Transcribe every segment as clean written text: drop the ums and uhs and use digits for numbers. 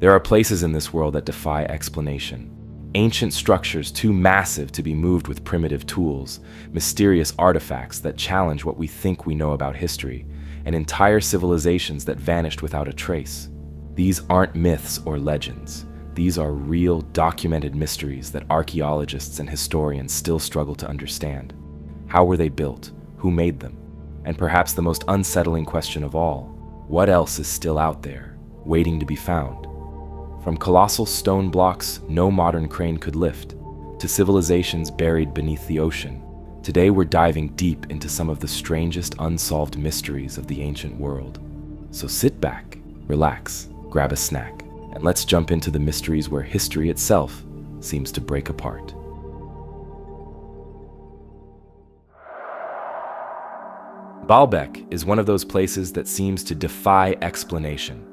There are places in this world that defy explanation. Ancient structures too massive to be moved with primitive tools, mysterious artifacts that challenge what we think we know about history, and entire civilizations that vanished without a trace. These aren't myths or legends. These are real, documented mysteries that archaeologists and historians still struggle to understand. How were they built? Who made them? And perhaps the most unsettling question of all, what else is still out there, waiting to be found? From colossal stone blocks no modern crane could lift, to civilizations buried beneath the ocean, today we're diving deep into some of the strangest unsolved mysteries of the ancient world. So sit back, relax, grab a snack, and let's jump into the mysteries where history itself seems to break apart. Baalbek is one of those places that seems to defy explanation.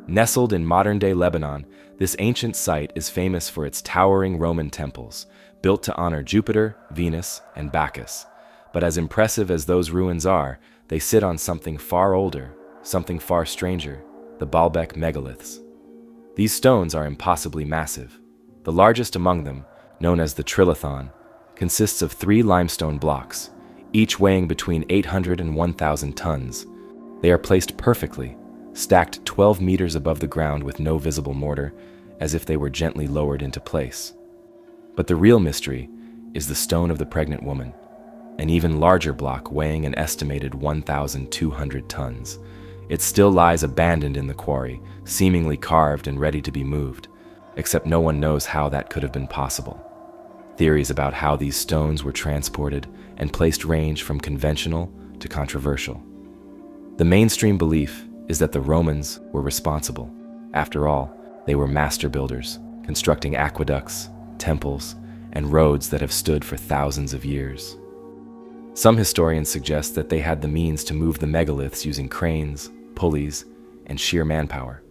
Nestled in modern-day Lebanon, this ancient site is famous for its towering Roman temples, built to honor Jupiter, Venus, and Bacchus. But as impressive as those ruins are, they sit on something far older, something far stranger, the Baalbek Megaliths. These stones are impossibly massive. The largest among them, known as the Trilithon, consists of 3 limestone blocks, each weighing between 800 and 1,000 tons. They are placed perfectly, stacked 12 meters above the ground with no visible mortar, as if they were gently lowered into place. But the real mystery is the stone of the pregnant woman, an even larger block weighing an estimated 1,200 tons. It still lies abandoned in the quarry, seemingly carved and ready to be moved, except no one knows how that could have been possible. Theories about how these stones were transported and placed range from conventional to controversial. The mainstream belief is that the Romans were responsible. After all, they were master builders, constructing aqueducts, temples, and roads that have stood for thousands of years. Some historians suggest that they had the means to move the megaliths using cranes, pulleys, and sheer manpower.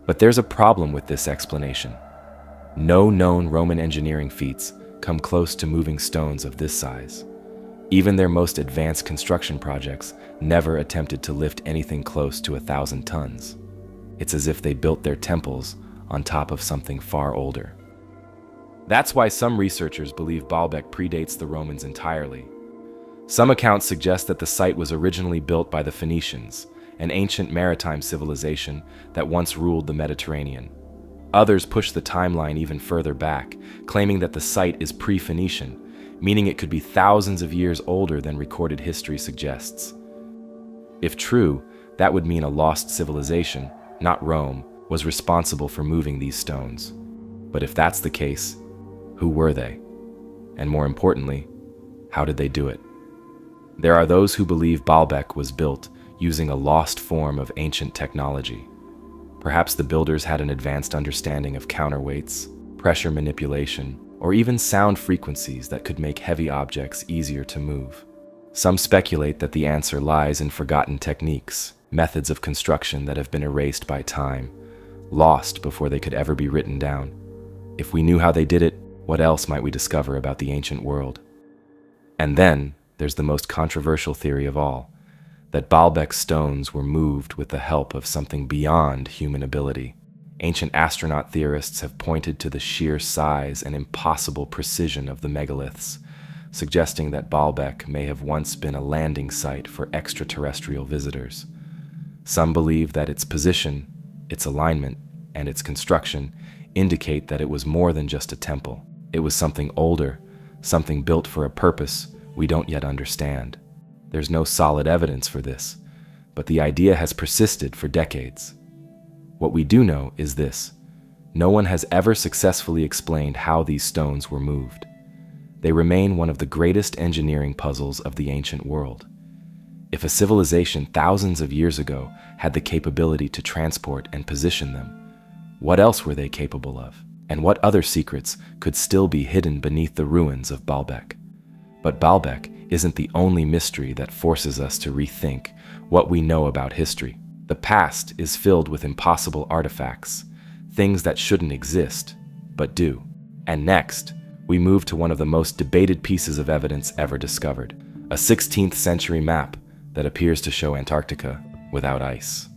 But there's a problem with this explanation. No known Roman engineering feats come close to moving stones of this size. Even their most advanced construction projects never attempted to lift anything close to 1,000 tons. It's as if they built their temples on top of something far older. That's why some researchers believe Baalbek predates the Romans entirely. Some accounts suggest that the site was originally built by the Phoenicians, an ancient maritime civilization that once ruled the Mediterranean. Others push the timeline even further back, claiming that the site is pre-Phoenician, meaning it could be thousands of years older than recorded history suggests. If true, that would mean a lost civilization, not Rome, was responsible for moving these stones. But if that's the case, who were they? And more importantly, how did they do it? There are those who believe Baalbek was built using a lost form of ancient technology. Perhaps the builders had an advanced understanding of counterweights, pressure manipulation, or even sound frequencies that could make heavy objects easier to move. Some speculate that the answer lies in forgotten techniques, methods of construction that have been erased by time, lost before they could ever be written down. If we knew how they did it, what else might we discover about the ancient world? And then there's the most controversial theory of all, that Baalbek stones were moved with the help of something beyond human ability. Ancient astronaut theorists have pointed to the sheer size and impossible precision of the megaliths, suggesting that Baalbek may have once been a landing site for extraterrestrial visitors. Some believe that its position, its alignment, and its construction indicate that it was more than just a temple. It was something older, something built for a purpose we don't yet understand. There's no solid evidence for this, but the idea has persisted for decades. What we do know is this: no one has ever successfully explained how these stones were moved. They remain one of the greatest engineering puzzles of the ancient world. If a civilization thousands of years ago had the capability to transport and position them, what else were they capable of? And what other secrets could still be hidden beneath the ruins of Baalbek? But Baalbek isn't the only mystery that forces us to rethink what we know about history. The past is filled with impossible artifacts, things that shouldn't exist, but do. And next, we move to one of the most debated pieces of evidence ever discovered, a 16th century map that appears to show Antarctica without ice.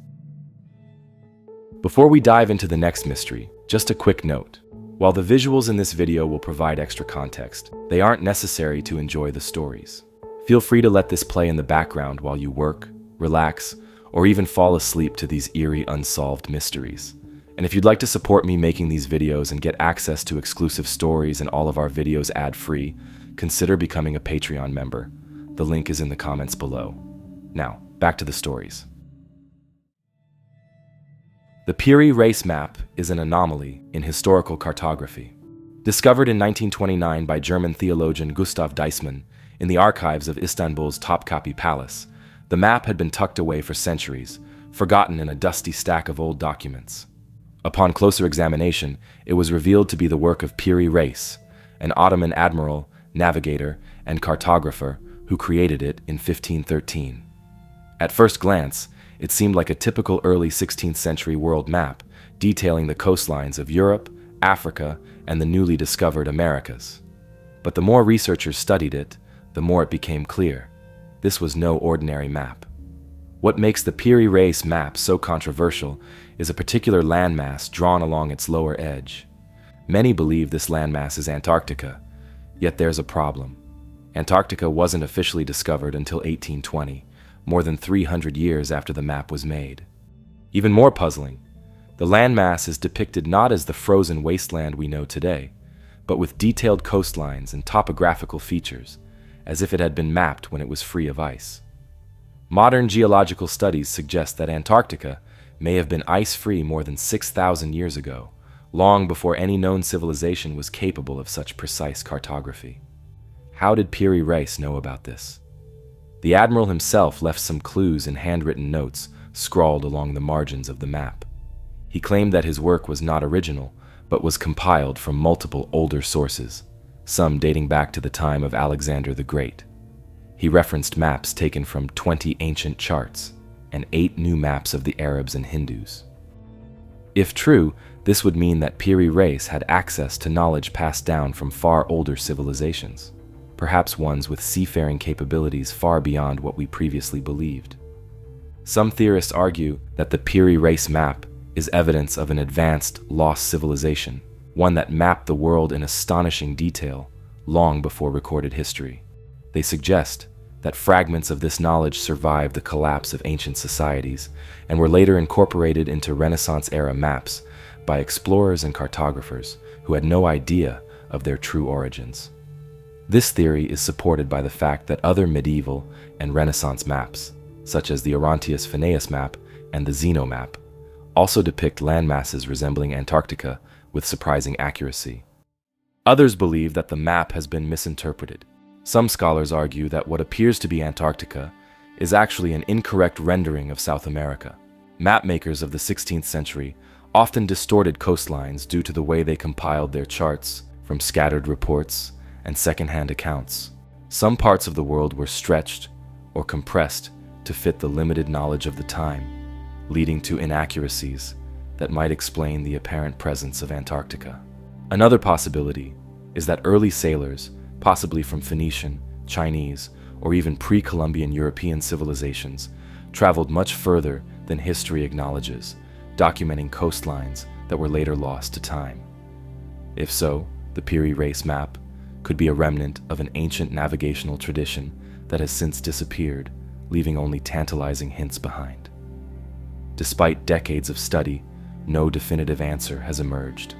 Before we dive into the next mystery, just a quick note. While the visuals in this video will provide extra context, they aren't necessary to enjoy the stories. Feel free to let this play in the background while you work, relax, or even fall asleep to these eerie unsolved mysteries. And if you'd like to support me making these videos and get access to exclusive stories and all of our videos ad-free, consider becoming a Patreon member. The link is in the comments below. Now, back to the stories. The Piri Reis map is an anomaly in historical cartography. Discovered in 1929 by German theologian Gustav Deissmann in the archives of Istanbul's Topkapi Palace, the map had been tucked away for centuries, forgotten in a dusty stack of old documents. Upon closer examination, it was revealed to be the work of Piri Reis, an Ottoman admiral, navigator, and cartographer who created it in 1513. At first glance, it seemed like a typical early 16th century world map, detailing the coastlines of Europe, Africa, and the newly discovered Americas. But the more researchers studied it, the more it became clear. This was no ordinary map. What makes the Piri Reis map so controversial is a particular landmass drawn along its lower edge. Many believe this landmass is Antarctica, yet there's a problem. Antarctica wasn't officially discovered until 1820, more than 300 years after the map was made. Even more puzzling, the landmass is depicted not as the frozen wasteland we know today, but with detailed coastlines and topographical features, as if it had been mapped when it was free of ice. Modern geological studies suggest that Antarctica may have been ice-free more than 6,000 years ago, long before any known civilization was capable of such precise cartography. How did Piri Reis know about this? The admiral himself left some clues in handwritten notes scrawled along the margins of the map. He claimed that his work was not original, but was compiled from multiple older sources, some dating back to the time of Alexander the Great. He referenced maps taken from 20 ancient charts and 8 new maps of the Arabs and Hindus. If true, this would mean that Piri Reis had access to knowledge passed down from far older civilizations, perhaps ones with seafaring capabilities far beyond what we previously believed. Some theorists argue that the Piri Reis map is evidence of an advanced, lost civilization, one that mapped the world in astonishing detail long before recorded history. They suggest that fragments of this knowledge survived the collapse of ancient societies and were later incorporated into Renaissance-era maps by explorers and cartographers who had no idea of their true origins. This theory is supported by the fact that other medieval and Renaissance maps, such as the Orontius Phineus map and the Zeno map, also depict landmasses resembling Antarctica with surprising accuracy. Others believe that the map has been misinterpreted. Some scholars argue that what appears to be Antarctica is actually an incorrect rendering of South America. Mapmakers of the 16th century often distorted coastlines due to the way they compiled their charts from scattered reports and second-hand accounts. Some parts of the world were stretched or compressed to fit the limited knowledge of the time, leading to inaccuracies that might explain the apparent presence of Antarctica. Another possibility is that early sailors, possibly from Phoenician, Chinese, or even pre-Columbian European civilizations, traveled much further than history acknowledges, documenting coastlines that were later lost to time. If so, the Piri Reis map could be a remnant of an ancient navigational tradition that has since disappeared, leaving only tantalizing hints behind. Despite decades of study, no definitive answer has emerged.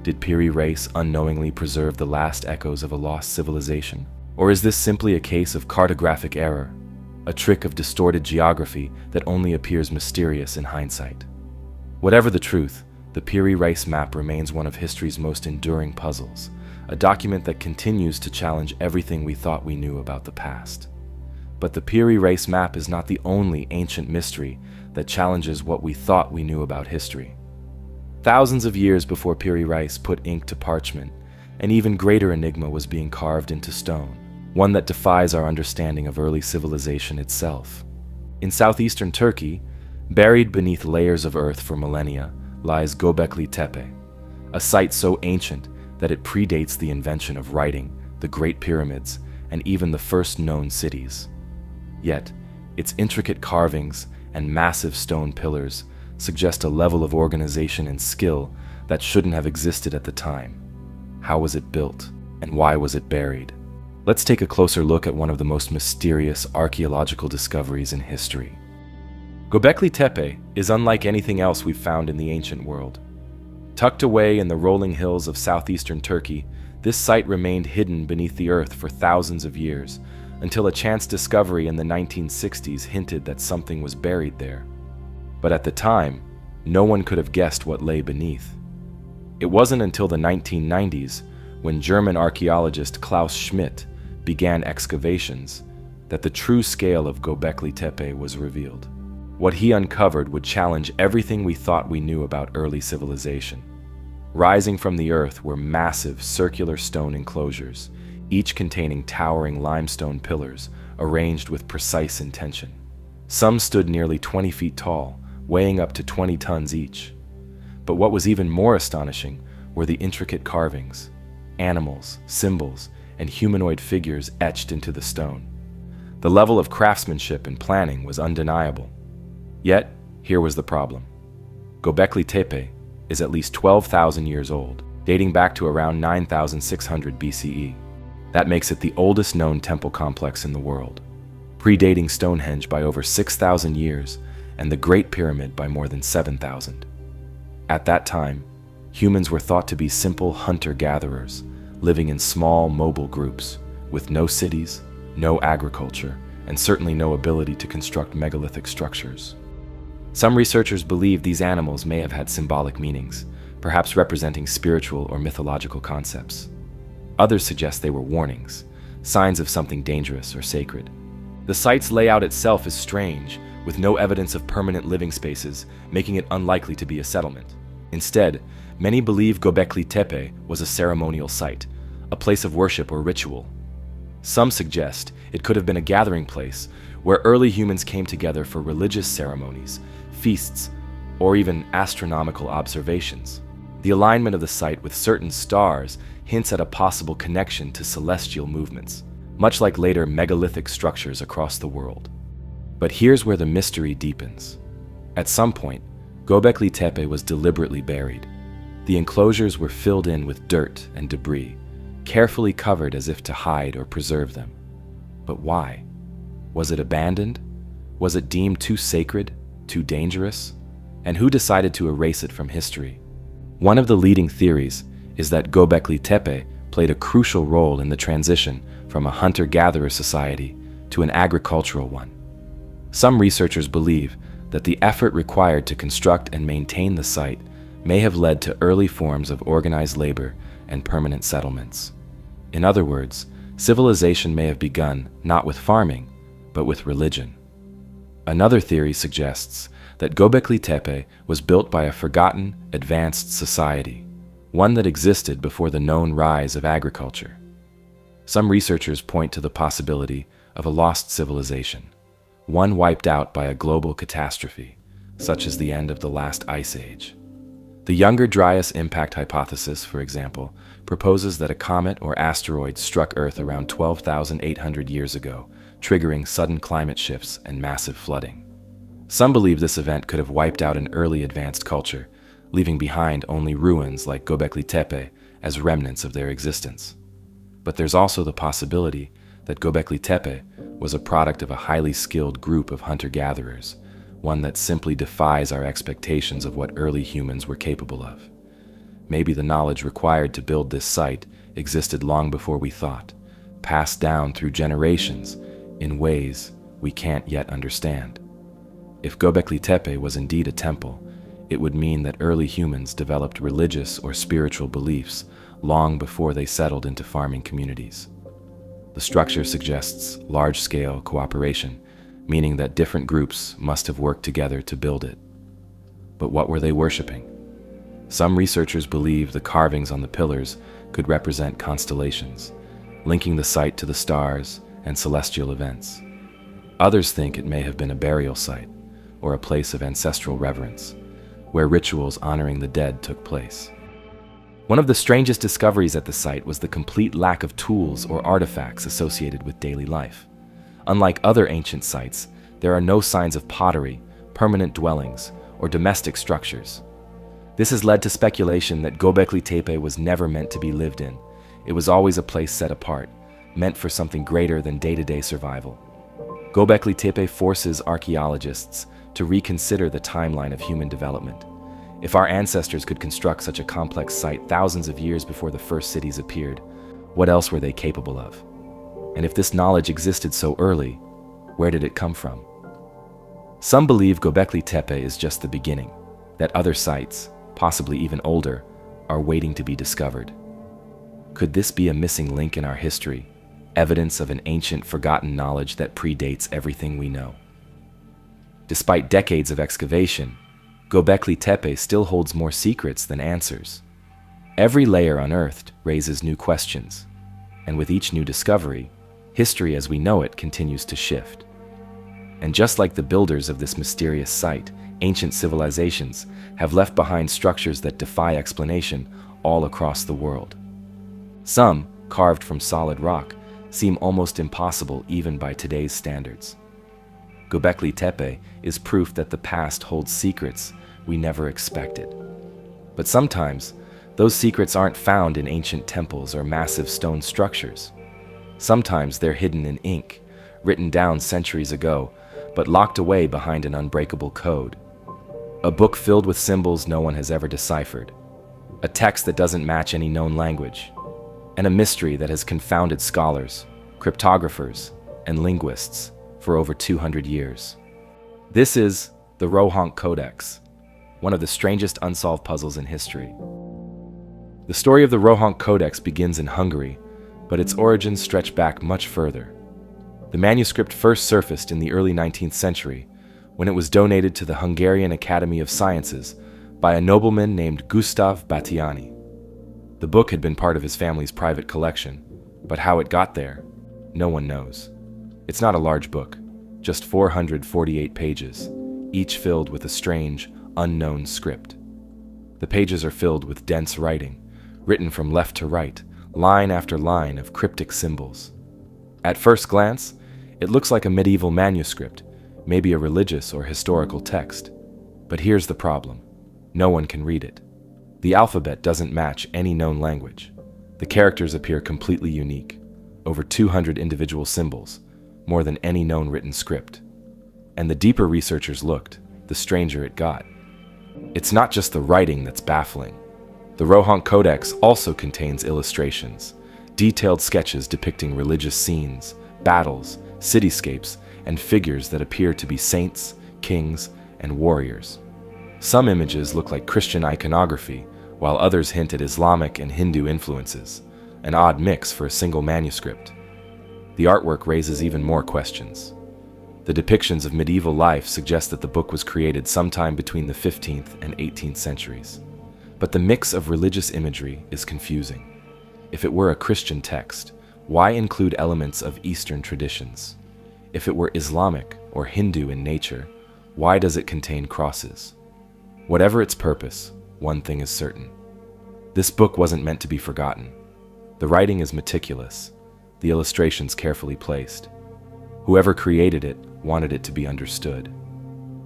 Did Piri Reis unknowingly preserve the last echoes of a lost civilization? Or is this simply a case of cartographic error, a trick of distorted geography that only appears mysterious in hindsight? Whatever the truth, the Piri Reis map remains one of history's most enduring puzzles, a document that continues to challenge everything we thought we knew about the past. But the Piri Reis map is not the only ancient mystery that challenges what we thought we knew about history. Thousands of years before Piri Reis put ink to parchment, an even greater enigma was being carved into stone, one that defies our understanding of early civilization itself. In southeastern Turkey, buried beneath layers of earth for millennia, lies Göbekli Tepe, a site so ancient that it predates the invention of writing, the Great Pyramids, and even the first known cities. Yet, its intricate carvings and massive stone pillars suggest a level of organization and skill that shouldn't have existed at the time. How was it built, and why was it buried? Let's take a closer look at one of the most mysterious archaeological discoveries in history. Göbekli Tepe is unlike anything else we've found in the ancient world. Tucked away in the rolling hills of southeastern Turkey, this site remained hidden beneath the earth for thousands of years, until a chance discovery in the 1960s hinted that something was buried there. But at the time, no one could have guessed what lay beneath. It wasn't until the 1990s, when German archaeologist Klaus Schmidt began excavations, that the true scale of Göbekli Tepe was revealed. What he uncovered would challenge everything we thought we knew about early civilization. Rising from the earth were massive circular stone enclosures, each containing towering limestone pillars arranged with precise intention. Some stood nearly 20 feet tall, weighing up to 20 tons each. But what was even more astonishing were the intricate carvings, animals, symbols, and humanoid figures etched into the stone. The level of craftsmanship and planning was undeniable. Yet, here was the problem. Göbekli Tepe is at least 12,000 years old, dating back to around 9,600 BCE. That makes it the oldest known temple complex in the world, predating Stonehenge by over 6,000 years and the Great Pyramid by more than 7,000. At that time, humans were thought to be simple hunter-gatherers, living in small, mobile groups, with no cities, no agriculture, and certainly no ability to construct megalithic structures. Some researchers believe these animals may have had symbolic meanings, perhaps representing spiritual or mythological concepts. Others suggest they were warnings, signs of something dangerous or sacred. The site's layout itself is strange, with no evidence of permanent living spaces, making it unlikely to be a settlement. Instead, many believe Göbekli Tepe was a ceremonial site, a place of worship or ritual. Some suggest it could have been a gathering place where early humans came together for religious ceremonies, feasts, or even astronomical observations. The alignment of the site with certain stars hints at a possible connection to celestial movements, much like later megalithic structures across the world. But here's where the mystery deepens. At some point, Göbekli Tepe was deliberately buried. The enclosures were filled in with dirt and debris, carefully covered as if to hide or preserve them. But why? Was it abandoned? Was it deemed too sacred, too dangerous? And who decided to erase it from history? One of the leading theories is that Göbekli Tepe played a crucial role in the transition from a hunter-gatherer society to an agricultural one. Some researchers believe that the effort required to construct and maintain the site may have led to early forms of organized labor and permanent settlements. In other words, civilization may have begun not with farming, but with religion. Another theory suggests that Göbekli Tepe was built by a forgotten, advanced society, one that existed before the known rise of agriculture. Some researchers point to the possibility of a lost civilization, one wiped out by a global catastrophe, such as the end of the last ice age. The Younger Dryas impact hypothesis, for example, proposes that a comet or asteroid struck Earth around 12,800 years ago, triggering sudden climate shifts and massive flooding. Some believe this event could have wiped out an early advanced culture, leaving behind only ruins like Göbekli Tepe as remnants of their existence. But there's also the possibility that Göbekli Tepe was a product of a highly skilled group of hunter-gatherers, one that simply defies our expectations of what early humans were capable of. Maybe the knowledge required to build this site existed long before we thought, passed down through generations in ways we can't yet understand. If Göbekli Tepe was indeed a temple, it would mean that early humans developed religious or spiritual beliefs long before they settled into farming communities. The structure suggests large-scale cooperation, meaning that different groups must have worked together to build it. But what were they worshiping? Some researchers believe the carvings on the pillars could represent constellations, linking the site to the stars and celestial events. Others think it may have been a burial site, or a place of ancestral reverence, where rituals honoring the dead took place. One of the strangest discoveries at the site was the complete lack of tools or artifacts associated with daily life. Unlike other ancient sites, there are no signs of pottery, permanent dwellings, or domestic structures. This has led to speculation that Göbekli Tepe was never meant to be lived in. It was always a place set apart, meant for something greater than day-to-day survival. Göbekli Tepe forces archaeologists to reconsider the timeline of human development. If our ancestors could construct such a complex site thousands of years before the first cities appeared, what else were they capable of? And if this knowledge existed so early, where did it come from? Some believe Göbekli Tepe is just the beginning, that other sites, possibly even older, are waiting to be discovered. Could this be a missing link in our history, evidence of an ancient forgotten knowledge that predates everything we know? Despite decades of excavation, Göbekli Tepe still holds more secrets than answers. Every layer unearthed raises new questions, and with each new discovery, history as we know it continues to shift. And just like the builders of this mysterious site, ancient civilizations have left behind structures that defy explanation all across the world. Some, carved from solid rock, seem almost impossible even by today's standards. Göbekli Tepe is proof that the past holds secrets we never expected. But sometimes, those secrets aren't found in ancient temples or massive stone structures. Sometimes they're hidden in ink, written down centuries ago, but locked away behind an unbreakable code. A book filled with symbols no one has ever deciphered. A text that doesn't match any known language. And a mystery that has confounded scholars, cryptographers, and linguists for over 200 years. This is the Rohonc Codex, one of the strangest unsolved puzzles in history. The story of the Rohonc Codex begins in Hungary, but its origins stretch back much further. The manuscript first surfaced in the early 19th century, when it was donated to the Hungarian Academy of Sciences by a nobleman named Gustav Batthyány. The book had been part of his family's private collection, but how it got there, no one knows. It's not a large book, just 448 pages, each filled with a strange, unknown script. The pages are filled with dense writing, written from left to right, line after line of cryptic symbols. At first glance, it looks like a medieval manuscript, maybe a religious or historical text. But here's the problem. No one can read it. The alphabet doesn't match any known language. The characters appear completely unique, over 200 individual symbols, more than any known written script. And the deeper researchers looked, the stranger it got. It's not just the writing that's baffling. The Rohonc Codex also contains illustrations, detailed sketches depicting religious scenes, battles, cityscapes, and figures that appear to be saints, kings, and warriors. Some images look like Christian iconography, while others hint at Islamic and Hindu influences, an odd mix for a single manuscript. The artwork raises even more questions. The depictions of medieval life suggest that the book was created sometime between the 15th and 18th centuries. But the mix of religious imagery is confusing. If it were a Christian text, why include elements of Eastern traditions? If it were Islamic or Hindu in nature, why does it contain crosses? Whatever its purpose, one thing is certain. This book wasn't meant to be forgotten. The writing is meticulous, the illustrations carefully placed. Whoever created it wanted it to be understood.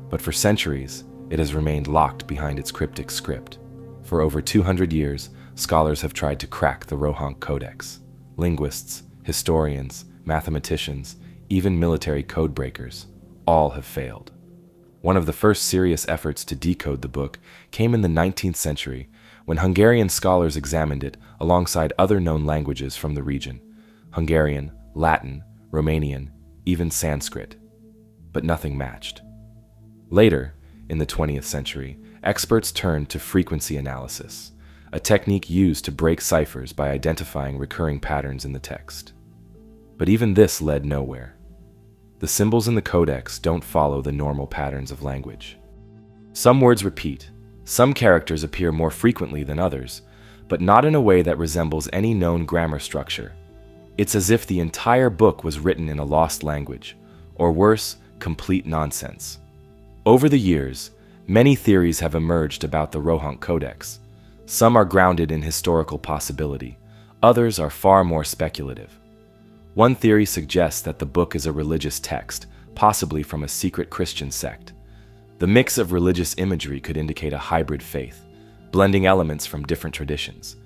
But for centuries, it has remained locked behind its cryptic script. For over 200 years, scholars have tried to crack the Rohonc Codex. Linguists, historians, mathematicians, even military codebreakers, all have failed. One of the first serious efforts to decode the book came in the 19th century when Hungarian scholars examined it alongside other known languages from the region: Hungarian, Latin, Romanian, even Sanskrit. But nothing matched. Later, in the 20th century, experts turned to frequency analysis, a technique used to break ciphers by identifying recurring patterns in the text. But even this led nowhere. The symbols in the codex don't follow the normal patterns of language. Some words repeat, some characters appear more frequently than others, but not in a way that resembles any known grammar structure. It's as if the entire book was written in a lost language, or worse, complete nonsense. Over the years, many theories have emerged about the Rohonc Codex. Some are grounded in historical possibility, others are far more speculative. One theory suggests that the book is a religious text, possibly from a secret Christian sect. The mix of religious imagery could indicate a hybrid faith, blending elements from different traditions.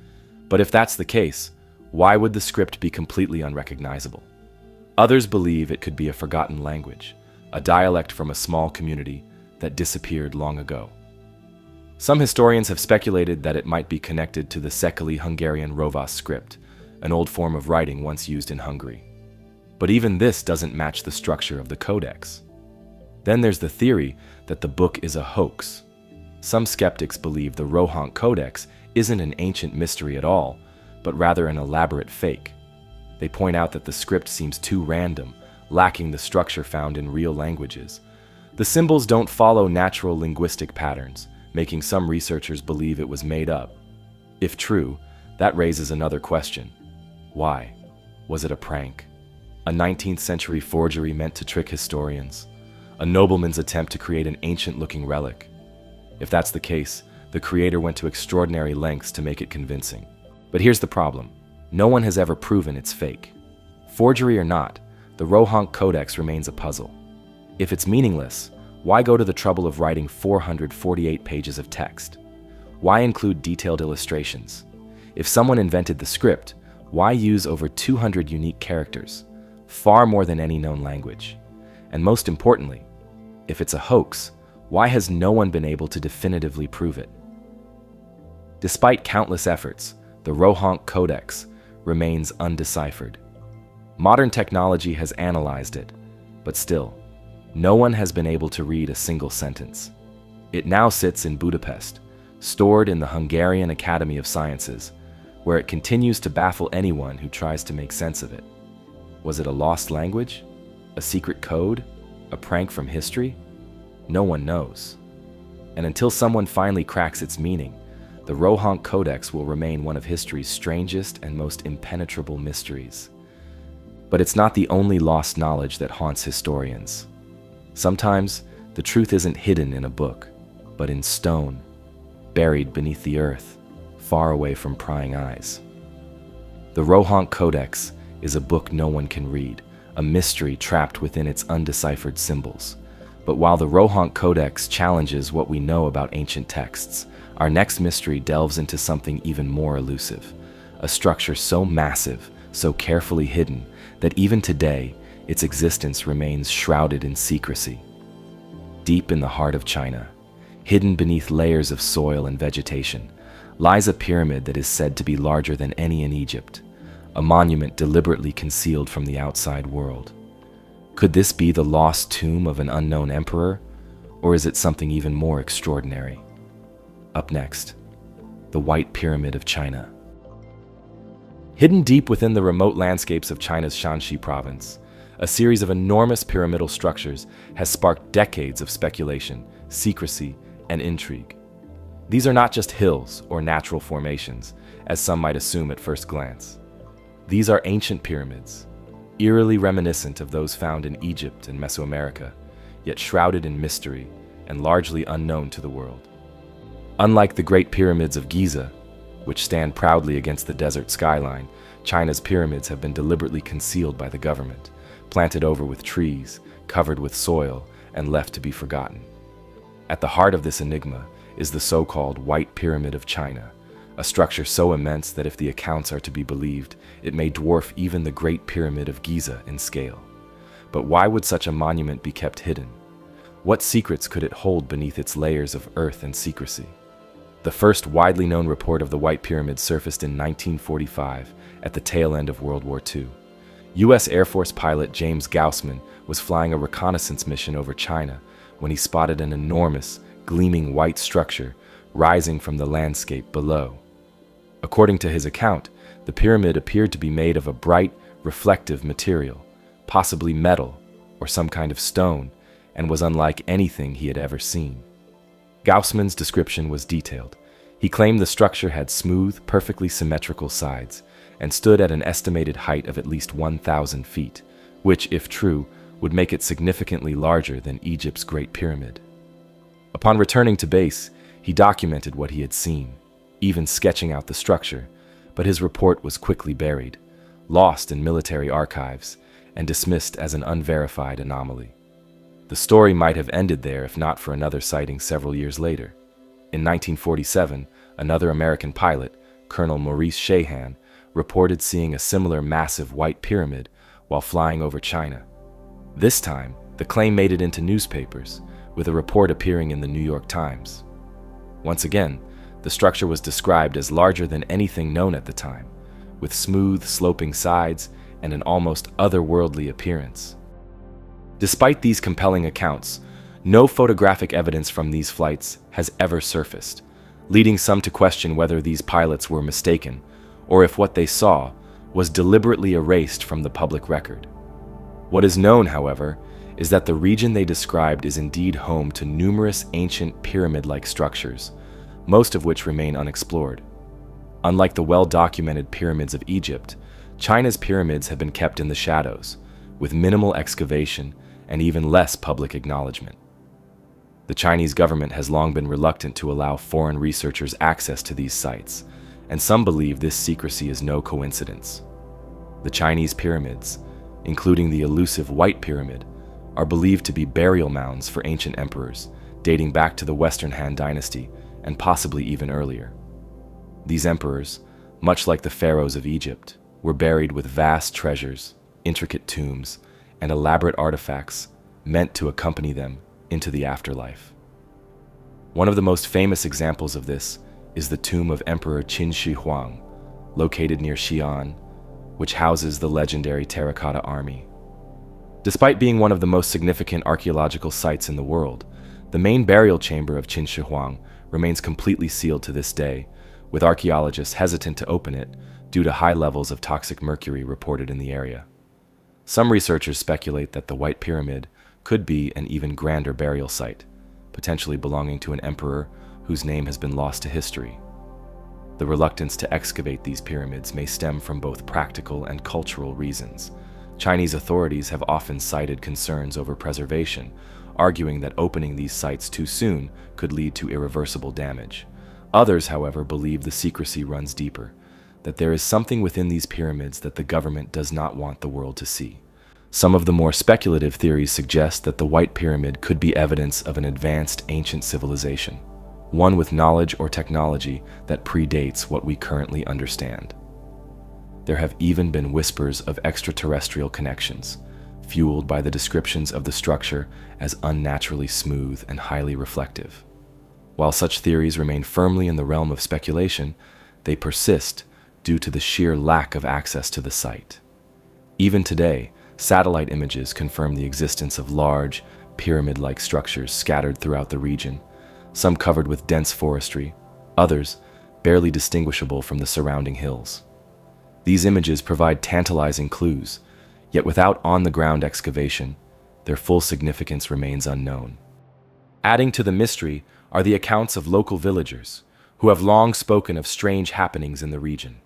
But if that's the case, why would the script be completely unrecognizable? Others believe it could be a forgotten language, a dialect from a small community that disappeared long ago. Some historians have speculated that it might be connected to the Sekeli Hungarian Rovas script, an old form of writing once used in Hungary. But even this doesn't match the structure of the Codex. Then there's the theory that the book is a hoax. Some skeptics believe the Rohonc Codex isn't an ancient mystery at all, but rather an elaborate fake. They point out that the script seems too random, lacking the structure found in real languages. The symbols don't follow natural linguistic patterns, making some researchers believe it was made up. If true, that raises another question. Why? Was it a prank? A 19th century forgery meant to trick historians? A nobleman's attempt to create an ancient-looking relic? If that's the case, the creator went to extraordinary lengths to make it convincing. But here's the problem. No one has ever proven it's fake. Forgery or not, the Rohonc Codex remains a puzzle. If it's meaningless, why go to the trouble of writing 448 pages of text? Why include detailed illustrations? If someone invented the script, why use over 200 unique characters? Far more than any known language. And most importantly, if it's a hoax, why has no one been able to definitively prove it? Despite countless efforts, the Rohonc Codex remains undeciphered. Modern technology has analyzed it, but still, no one has been able to read a single sentence. It now sits in Budapest, stored in the Hungarian Academy of Sciences, where it continues to baffle anyone who tries to make sense of it. Was it a lost language? A secret code? A prank from history? No one knows. And until someone finally cracks its meaning, the Rohonc Codex will remain one of history's strangest and most impenetrable mysteries. But it's not the only lost knowledge that haunts historians. Sometimes, the truth isn't hidden in a book, but in stone, buried beneath the earth, far away from prying eyes. The Rohonc Codex is a book no one can read, a mystery trapped within its undeciphered symbols. But while the Rohonc Codex challenges what we know about ancient texts, our next mystery delves into something even more elusive, a structure so massive, so carefully hidden, that even today, its existence remains shrouded in secrecy. Deep in the heart of China, hidden beneath layers of soil and vegetation, lies a pyramid that is said to be larger than any in Egypt, a monument deliberately concealed from the outside world. Could this be the lost tomb of an unknown emperor, or is it something even more extraordinary? Up next, the White Pyramid of China. Hidden deep within the remote landscapes of China's Shanxi province, a series of enormous pyramidal structures has sparked decades of speculation, secrecy, and intrigue. These are not just hills or natural formations, as some might assume at first glance. These are ancient pyramids, eerily reminiscent of those found in Egypt and Mesoamerica, yet shrouded in mystery and largely unknown to the world. Unlike the Great Pyramids of Giza, which stand proudly against the desert skyline, China's pyramids have been deliberately concealed by the government, planted over with trees, covered with soil, and left to be forgotten. At the heart of this enigma is the so-called White Pyramid of China, a structure so immense that if the accounts are to be believed, it may dwarf even the Great Pyramid of Giza in scale. But why would such a monument be kept hidden? What secrets could it hold beneath its layers of earth and secrecy? The first widely known report of the White Pyramid surfaced in 1945, at the tail end of World War II. U.S. Air Force pilot James Gaussman was flying a reconnaissance mission over China when he spotted an enormous, gleaming white structure rising from the landscape below. According to his account, the pyramid appeared to be made of a bright, reflective material, possibly metal or some kind of stone, and was unlike anything he had ever seen. Gaussman's description was detailed. He claimed the structure had smooth, perfectly symmetrical sides and stood at an estimated height of at least 1,000 feet, which, if true, would make it significantly larger than Egypt's Great Pyramid. Upon returning to base, he documented what he had seen, even sketching out the structure, but his report was quickly buried, lost in military archives, and dismissed as an unverified anomaly. The story might have ended there if not for another sighting several years later. In 1947, another American pilot, Colonel Maurice Shahan, reported seeing a similar massive white pyramid while flying over China. This time, the claim made it into newspapers, with a report appearing in the New York Times. Once again, the structure was described as larger than anything known at the time, with smooth, sloping sides and an almost otherworldly appearance. Despite these compelling accounts, no photographic evidence from these flights has ever surfaced, leading some to question whether these pilots were mistaken or if what they saw was deliberately erased from the public record. What is known, however, is that the region they described is indeed home to numerous ancient pyramid-like structures, most of which remain unexplored. Unlike the well-documented pyramids of Egypt, China's pyramids have been kept in the shadows, with minimal excavation and even less public acknowledgement. The Chinese government has long been reluctant to allow foreign researchers access to these sites, and some believe this secrecy is no coincidence. The Chinese pyramids, including the elusive White Pyramid, are believed to be burial mounds for ancient emperors, dating back to the Western Han Dynasty and possibly even earlier. These emperors, much like the pharaohs of Egypt, were buried with vast treasures, intricate tombs, and elaborate artifacts meant to accompany them into the afterlife. One of the most famous examples of this is the tomb of Emperor Qin Shi Huang, located near Xi'an, which houses the legendary Terracotta Army. Despite being one of the most significant archaeological sites in the world, the main burial chamber of Qin Shi Huang remains completely sealed to this day, with archaeologists hesitant to open it due to high levels of toxic mercury reported in the area. Some researchers speculate that the White Pyramid could be an even grander burial site, potentially belonging to an emperor whose name has been lost to history. The reluctance to excavate these pyramids may stem from both practical and cultural reasons. Chinese authorities have often cited concerns over preservation, arguing that opening these sites too soon could lead to irreversible damage. Others, however, believe the secrecy runs deeper, that there is something within these pyramids that the government does not want the world to see. Some of the more speculative theories suggest that the White Pyramid could be evidence of an advanced ancient civilization, one with knowledge or technology that predates what we currently understand. There have even been whispers of extraterrestrial connections, fueled by the descriptions of the structure as unnaturally smooth and highly reflective. While such theories remain firmly in the realm of speculation, they persist due to the sheer lack of access to the site. Even today, satellite images confirm the existence of large, pyramid-like structures scattered throughout the region, some covered with dense forestry, others barely distinguishable from the surrounding hills. These images provide tantalizing clues, yet without on-the-ground excavation, their full significance remains unknown. Adding to the mystery are the accounts of local villagers, who have long spoken of strange happenings in the region.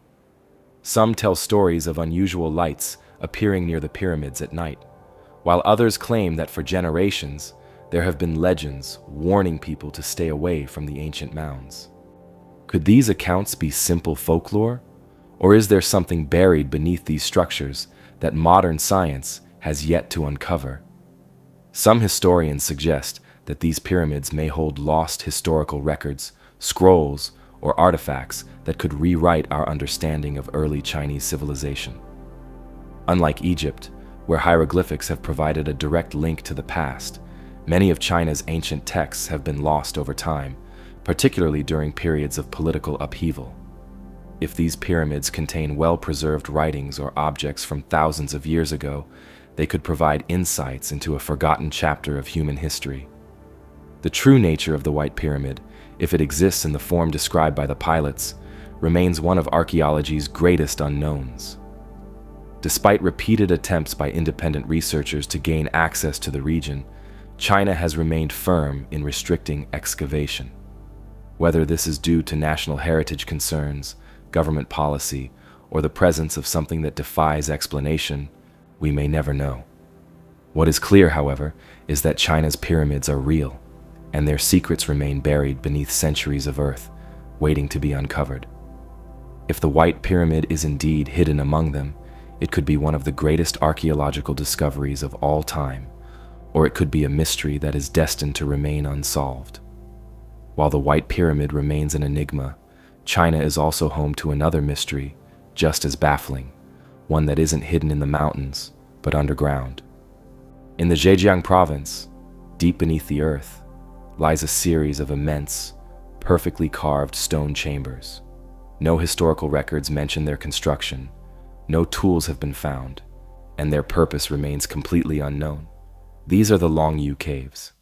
Some tell stories of unusual lights appearing near the pyramids at night, while others claim that for generations, there have been legends warning people to stay away from the ancient mounds. Could these accounts be simple folklore, or is there something buried beneath these structures that modern science has yet to uncover? Some historians suggest that these pyramids may hold lost historical records, scrolls, or artifacts that could rewrite our understanding of early Chinese civilization. Unlike Egypt, where hieroglyphics have provided a direct link to the past, many of China's ancient texts have been lost over time, particularly during periods of political upheaval. If these pyramids contain well-preserved writings or objects from thousands of years ago, they could provide insights into a forgotten chapter of human history. The true nature of the White Pyramid, if it exists in the form described by the pilots, remains one of archaeology's greatest unknowns. Despite repeated attempts by independent researchers to gain access to the region, China has remained firm in restricting excavation. Whether this is due to national heritage concerns, government policy, or the presence of something that defies explanation, we may never know. What is clear, however, is that China's pyramids are real, and their secrets remain buried beneath centuries of earth, waiting to be uncovered. If the White Pyramid is indeed hidden among them, it could be one of the greatest archaeological discoveries of all time, Or it could be a mystery that is destined to remain unsolved. While the White Pyramid remains an enigma, China is also home to another mystery, just as baffling, one that isn't hidden in the mountains, but underground. In the Zhejiang province, deep beneath the earth, lies a series of immense, perfectly carved stone chambers. No historical records mention their construction, no tools have been found, and their purpose remains completely unknown. These are the Longyou caves.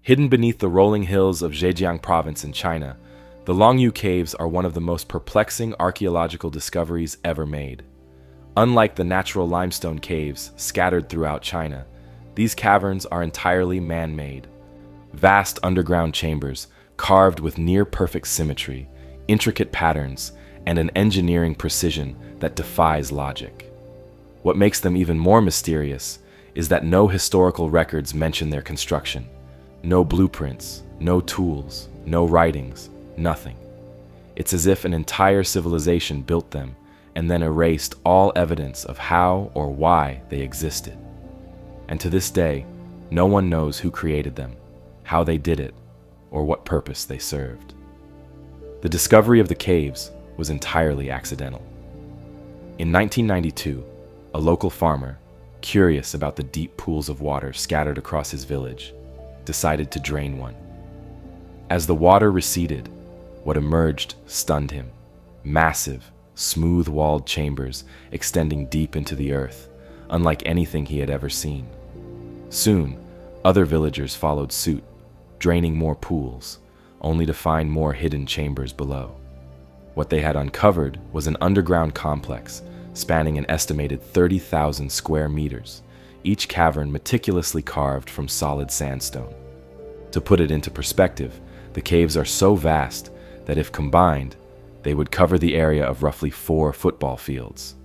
Hidden beneath the rolling hills of Zhejiang province in China, the Longyou caves are one of the most perplexing archaeological discoveries ever made. Unlike the natural limestone caves scattered throughout China, these caverns are entirely man-made. Vast underground chambers carved with near-perfect symmetry, intricate patterns, and an engineering precision that defies logic. What makes them even more mysterious is that no historical records mention their construction. No blueprints, no tools, no writings, nothing. It's as if an entire civilization built them and then erased all evidence of how or why they existed. And to this day, no one knows who created them, how they did it, or what purpose they served. The discovery of the caves was entirely accidental. In 1992, a local farmer, curious about the deep pools of water scattered across his village, decided to drain one. As the water receded, what emerged stunned him. Massive, smooth-walled chambers extending deep into the earth, unlike anything he had ever seen. Soon, other villagers followed suit, draining more pools, only to find more hidden chambers below. What they had uncovered was an underground complex spanning an estimated 30,000 square meters, each cavern meticulously carved from solid sandstone. To put it into perspective, the caves are so vast that if combined, they would cover the area of roughly 4 football fields.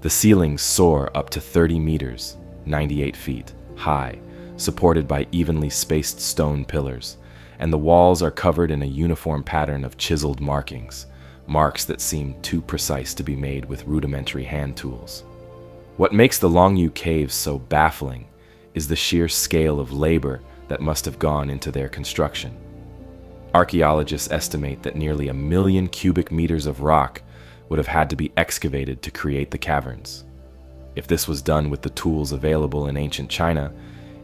The ceilings soar up to 30 meters, 98 feet, high, supported by evenly spaced stone pillars, and the walls are covered in a uniform pattern of chiseled markings, marks that seem too precise to be made with rudimentary hand tools. What makes the Longyou caves so baffling is the sheer scale of labor that must have gone into their construction. Archaeologists estimate that nearly 1 million cubic meters of rock would have had to be excavated to create the caverns. If this was done with the tools available in ancient China,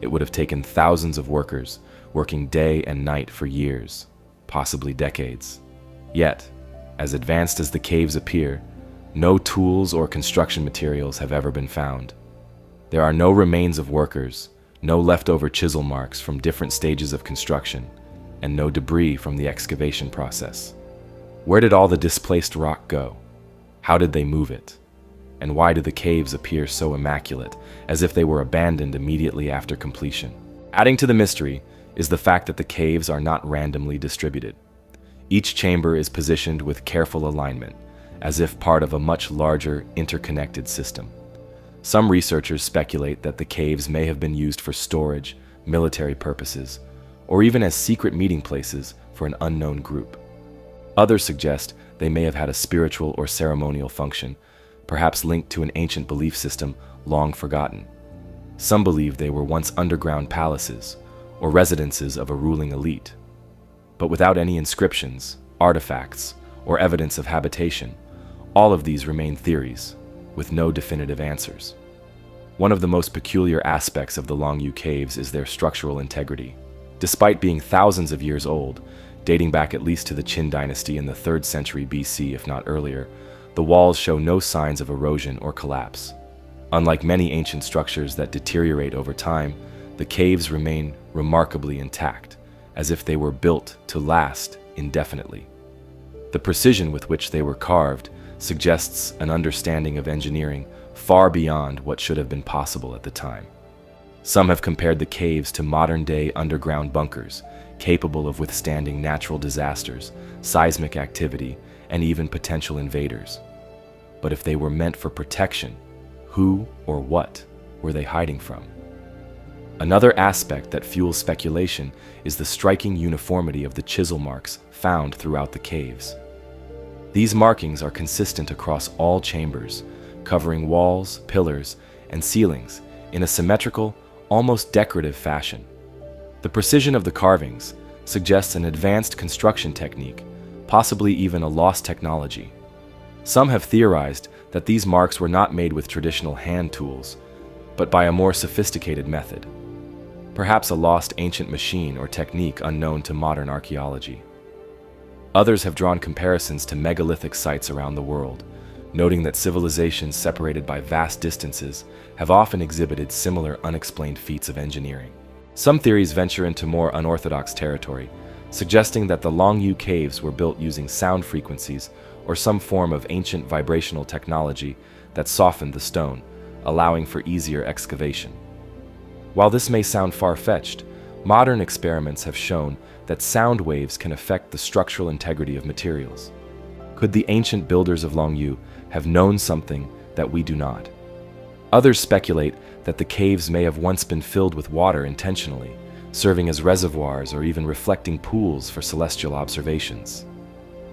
it would have taken thousands of workers working day and night for years, possibly decades. Yet, as advanced as the caves appear, no tools or construction materials have ever been found. There are no remains of workers, no leftover chisel marks from different stages of construction, and no debris from the excavation process. Where did all the displaced rock go? How did they move it? And why do the caves appear so immaculate, as if they were abandoned immediately after completion? Adding to the mystery is the fact that the caves are not randomly distributed. Each chamber is positioned with careful alignment, as if part of a much larger, interconnected system. Some researchers speculate that the caves may have been used for storage, military purposes, or even as secret meeting places for an unknown group. Others suggest they may have had a spiritual or ceremonial function, perhaps linked to an ancient belief system long forgotten. Some believe they were once underground palaces, or residences of a ruling elite. But without any inscriptions, artifacts, or evidence of habitation, all of these remain theories, with no definitive answers. One of the most peculiar aspects of the Longyou caves is their structural integrity. Despite being thousands of years old, dating back at least to the Qin dynasty in the 3rd century BC if not earlier, the walls show no signs of erosion or collapse. Unlike many ancient structures that deteriorate over time, the caves remain remarkably intact, as if they were built to last indefinitely. The precision with which they were carved suggests an understanding of engineering far beyond what should have been possible at the time. Some have compared the caves to modern-day underground bunkers, capable of withstanding natural disasters, seismic activity, and even potential invaders. But if they were meant for protection, who or what were they hiding from? Another aspect that fuels speculation is the striking uniformity of the chisel marks found throughout the caves. These markings are consistent across all chambers, covering walls, pillars, and ceilings in a symmetrical, almost decorative fashion. The precision of the carvings suggests an advanced construction technique, possibly even a lost technology. Some have theorized that these marks were not made with traditional hand tools, but by a more sophisticated method. Perhaps a lost ancient machine or technique unknown to modern archaeology. Others have drawn comparisons to megalithic sites around the world, noting that civilizations separated by vast distances have often exhibited similar unexplained feats of engineering. Some theories venture into more unorthodox territory, suggesting that the Longyou caves were built using sound frequencies or some form of ancient vibrational technology that softened the stone, allowing for easier excavation. While this may sound far-fetched, modern experiments have shown that sound waves can affect the structural integrity of materials. Could the ancient builders of Longyou have known something that we do not? Others speculate that the caves may have once been filled with water intentionally, serving as reservoirs or even reflecting pools for celestial observations.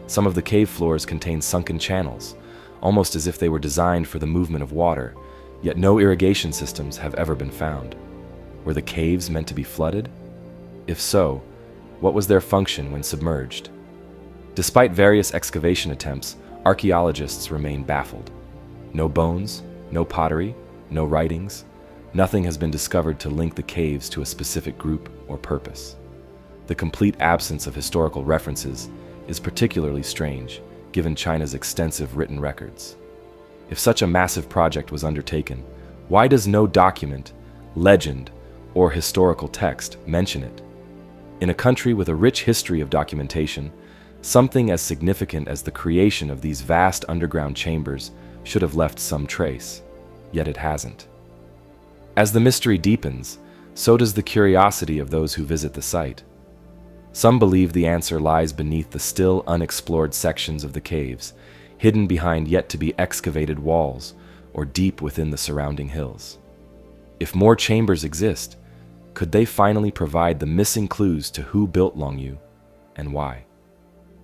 Some of the cave floors contain sunken channels, almost as if they were designed for the movement of water, yet no irrigation systems have ever been found. Were the caves meant to be flooded? If so, what was their function when submerged? Despite various excavation attempts, archaeologists remain baffled. No bones, no pottery, no writings, nothing has been discovered to link the caves to a specific group or purpose. The complete absence of historical references is particularly strange, given China's extensive written records. If such a massive project was undertaken, why does no document, legend, or historical text mention it? In a country with a rich history of documentation, something as significant as the creation of these vast underground chambers should have left some trace, yet it hasn't. As the mystery deepens, so does the curiosity of those who visit the site. Some believe the answer lies beneath the still unexplored sections of the caves, hidden behind yet-to-be excavated walls or deep within the surrounding hills. If more chambers exist, could they finally provide the missing clues to who built Longyou and why?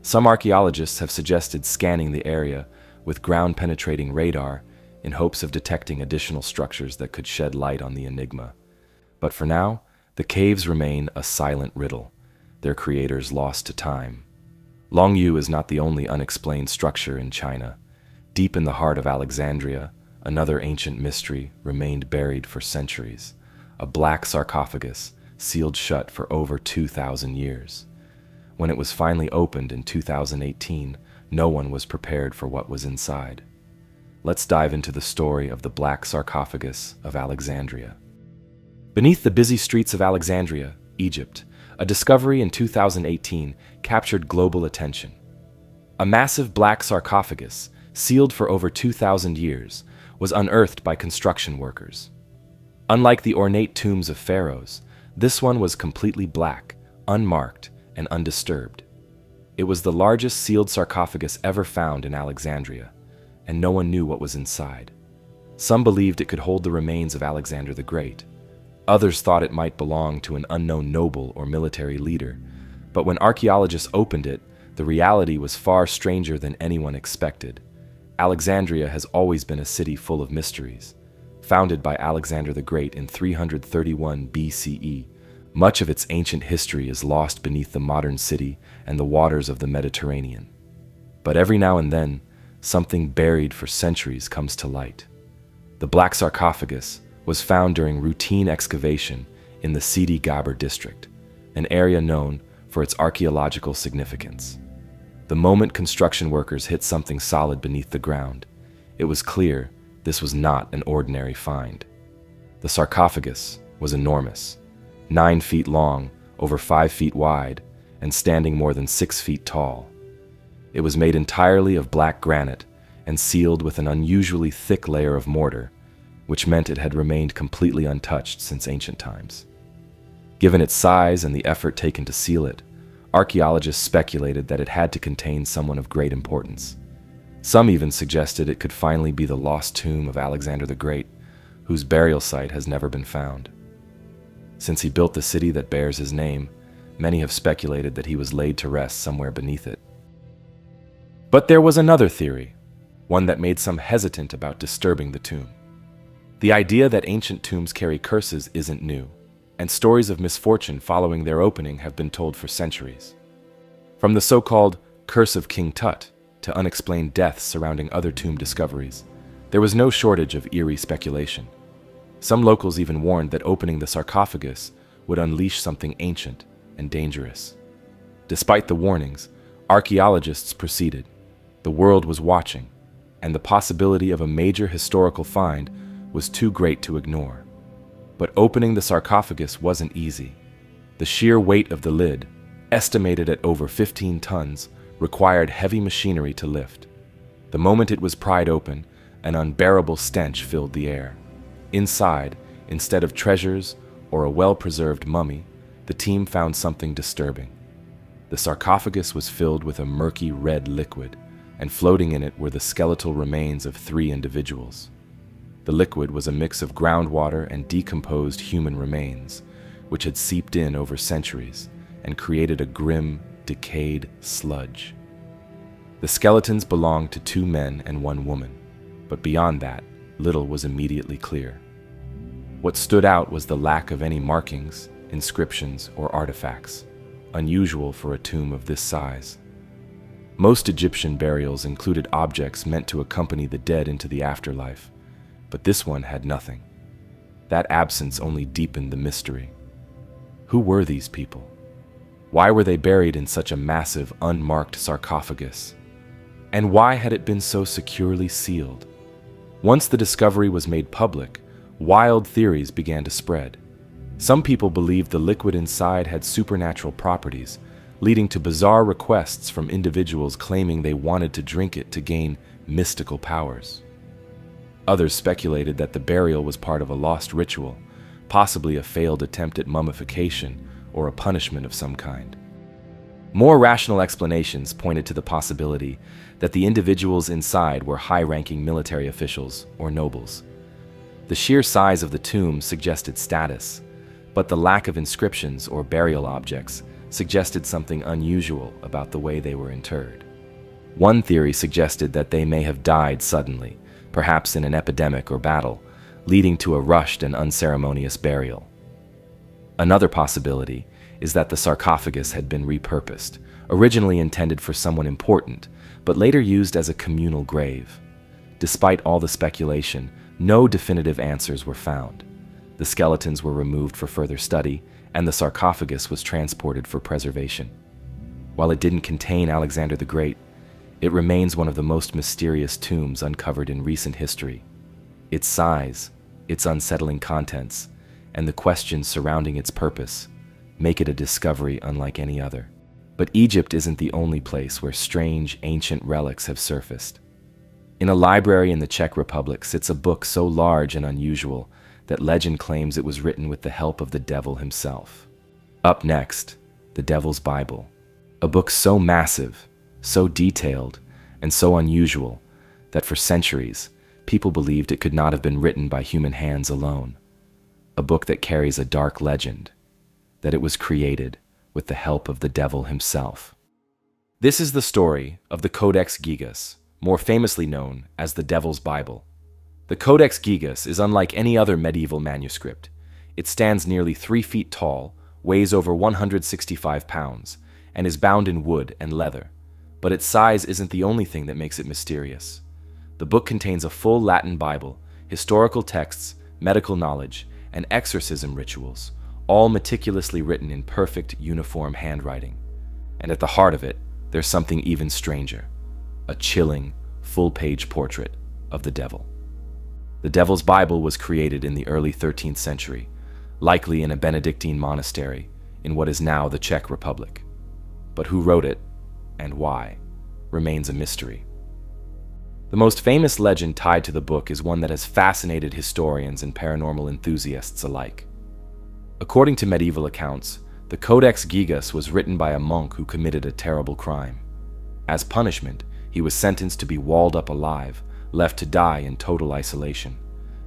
Some archaeologists have suggested scanning the area with ground-penetrating radar in hopes of detecting additional structures that could shed light on the enigma. But for now, the caves remain a silent riddle, their creators lost to time. Longyou is not the only unexplained structure in China. Deep in the heart of Alexandria, another ancient mystery remained buried for centuries, a black sarcophagus sealed shut for over 2,000 years. When it was finally opened in 2018, no one was prepared for what was inside. Let's dive into the story of the Black Sarcophagus of Alexandria. Beneath the busy streets of Alexandria, Egypt, a discovery in 2018 captured global attention. A massive black sarcophagus, sealed for over 2,000 years, was unearthed by construction workers. Unlike the ornate tombs of pharaohs, this one was completely black, unmarked, and undisturbed. It was the largest sealed sarcophagus ever found in Alexandria, and no one knew what was inside. Some believed it could hold the remains of Alexander the Great. Others thought it might belong to an unknown noble or military leader, but when archaeologists opened it, the reality was far stranger than anyone expected. Alexandria has always been a city full of mysteries. Founded by Alexander the Great in 331 BCE, much of its ancient history is lost beneath the modern city and the waters of the Mediterranean. But every now and then, something buried for centuries comes to light. The Black Sarcophagus was found during routine excavation in the Sidi Gabr district, an area known for its archaeological significance. The moment construction workers hit something solid beneath the ground, it was clear this was not an ordinary find. The sarcophagus was enormous, 9 feet long, over 5 feet wide, and standing more than 6 feet tall. It was made entirely of black granite and sealed with an unusually thick layer of mortar, which meant it had remained completely untouched since ancient times. Given its size and the effort taken to seal it, archaeologists speculated that it had to contain someone of great importance. Some even suggested it could finally be the lost tomb of Alexander the Great, whose burial site has never been found. Since he built the city that bears his name, many have speculated that he was laid to rest somewhere beneath it. But there was another theory, one that made some hesitant about disturbing the tomb. The idea that ancient tombs carry curses isn't new, and stories of misfortune following their opening have been told for centuries. From the so-called Curse of King Tut to unexplained deaths surrounding other tomb discoveries, there was no shortage of eerie speculation. Some locals even warned that opening the sarcophagus would unleash something ancient and dangerous. Despite the warnings, archaeologists proceeded. The world was watching, and the possibility of a major historical find was too great to ignore. But opening the sarcophagus wasn't easy. The sheer weight of the lid, estimated at over 15 tons, required heavy machinery to lift. The moment it was pried open, an unbearable stench filled the air. Inside, instead of treasures or a well-preserved mummy, the team found something disturbing. The sarcophagus was filled with a murky red liquid, and floating in it were the skeletal remains of 3 individuals. The liquid was a mix of groundwater and decomposed human remains, which had seeped in over centuries and created a grim, decayed sludge. The skeletons belonged to 2 men and 1 woman, but beyond that, little was immediately clear. What stood out was the lack of any markings, inscriptions, or artifacts, unusual for a tomb of this size. Most Egyptian burials included objects meant to accompany the dead into the afterlife, but this one had nothing. That absence only deepened the mystery. Who were these people? Why were they buried in such a massive, unmarked sarcophagus? And why had it been so securely sealed? Once the discovery was made public, wild theories began to spread. Some people believed the liquid inside had supernatural properties, leading to bizarre requests from individuals claiming they wanted to drink it to gain mystical powers. Others speculated that the burial was part of a lost ritual, possibly a failed attempt at mummification or a punishment of some kind. More rational explanations pointed to the possibility that the individuals inside were high-ranking military officials or nobles. The sheer size of the tomb suggested status, but the lack of inscriptions or burial objects suggested something unusual about the way they were interred. One theory suggested that they may have died suddenly, perhaps in an epidemic or battle, leading to a rushed and unceremonious burial. Another possibility is that the sarcophagus had been repurposed, originally intended for someone important, but later used as a communal grave. Despite all the speculation, no definitive answers were found. The skeletons were removed for further study, and the sarcophagus was transported for preservation. While it didn't contain Alexander the Great, it remains one of the most mysterious tombs uncovered in recent history. Its size, its unsettling contents, and the questions surrounding its purpose make it a discovery unlike any other. But Egypt isn't the only place where strange, ancient relics have surfaced. In a library in the Czech Republic sits a book so large and unusual that legend claims it was written with the help of the devil himself. Up next, the Devil's Bible, a book so massive, so detailed, and so unusual that for centuries, people believed it could not have been written by human hands alone. A book that carries a dark legend, that it was created with the help of the devil himself. This is the story of the Codex Gigas, more famously known as the Devil's Bible. The Codex Gigas is unlike any other medieval manuscript. It stands nearly 3 feet tall, weighs over 165 pounds, and is bound in wood and leather. But its size isn't the only thing that makes it mysterious. The book contains a full Latin Bible, historical texts, medical knowledge, and exorcism rituals, all meticulously written in perfect, uniform handwriting. And at the heart of it, there's something even stranger, a chilling, full-page portrait of the devil. The Devil's Bible was created in the early 13th century, likely in a Benedictine monastery in what is now the Czech Republic. But who wrote it, and why, remains a mystery. The most famous legend tied to the book is one that has fascinated historians and paranormal enthusiasts alike. According to medieval accounts, the Codex Gigas was written by a monk who committed a terrible crime. As punishment, he was sentenced to be walled up alive, left to die in total isolation.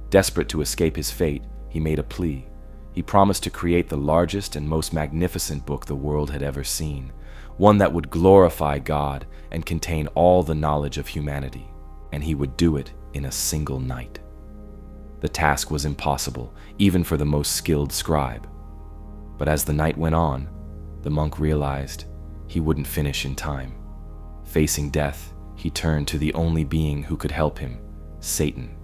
Desperate to escape his fate, he made a plea. He promised to create the largest and most magnificent book the world had ever seen, one that would glorify God and contain all the knowledge of humanity, and he would do it in a single night. The task was impossible, even for the most skilled scribe. But as the night went on, the monk realized he wouldn't finish in time. Facing death, he turned to the only being who could help him, Satan.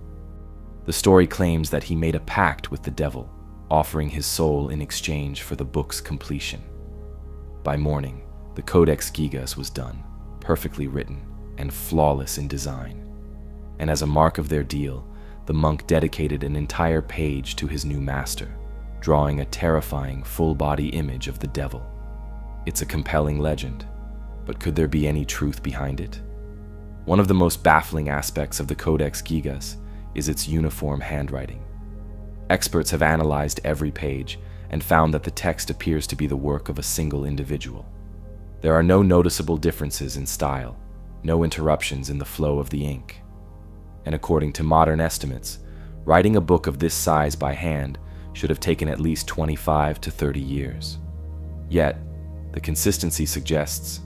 The story claims that he made a pact with the devil, offering his soul in exchange for the book's completion. By morning, the Codex Gigas was done, perfectly written and flawless in design. And as a mark of their deal, the monk dedicated an entire page to his new master, drawing a terrifying full-body image of the devil. It's a compelling legend, but could there be any truth behind it? One of the most baffling aspects of the Codex Gigas is its uniform handwriting. Experts have analyzed every page and found that the text appears to be the work of a single individual. There are no noticeable differences in style, no interruptions in the flow of the ink. And according to modern estimates, writing a book of this size by hand should have taken at least 25 to 30 years. Yet, the consistency suggests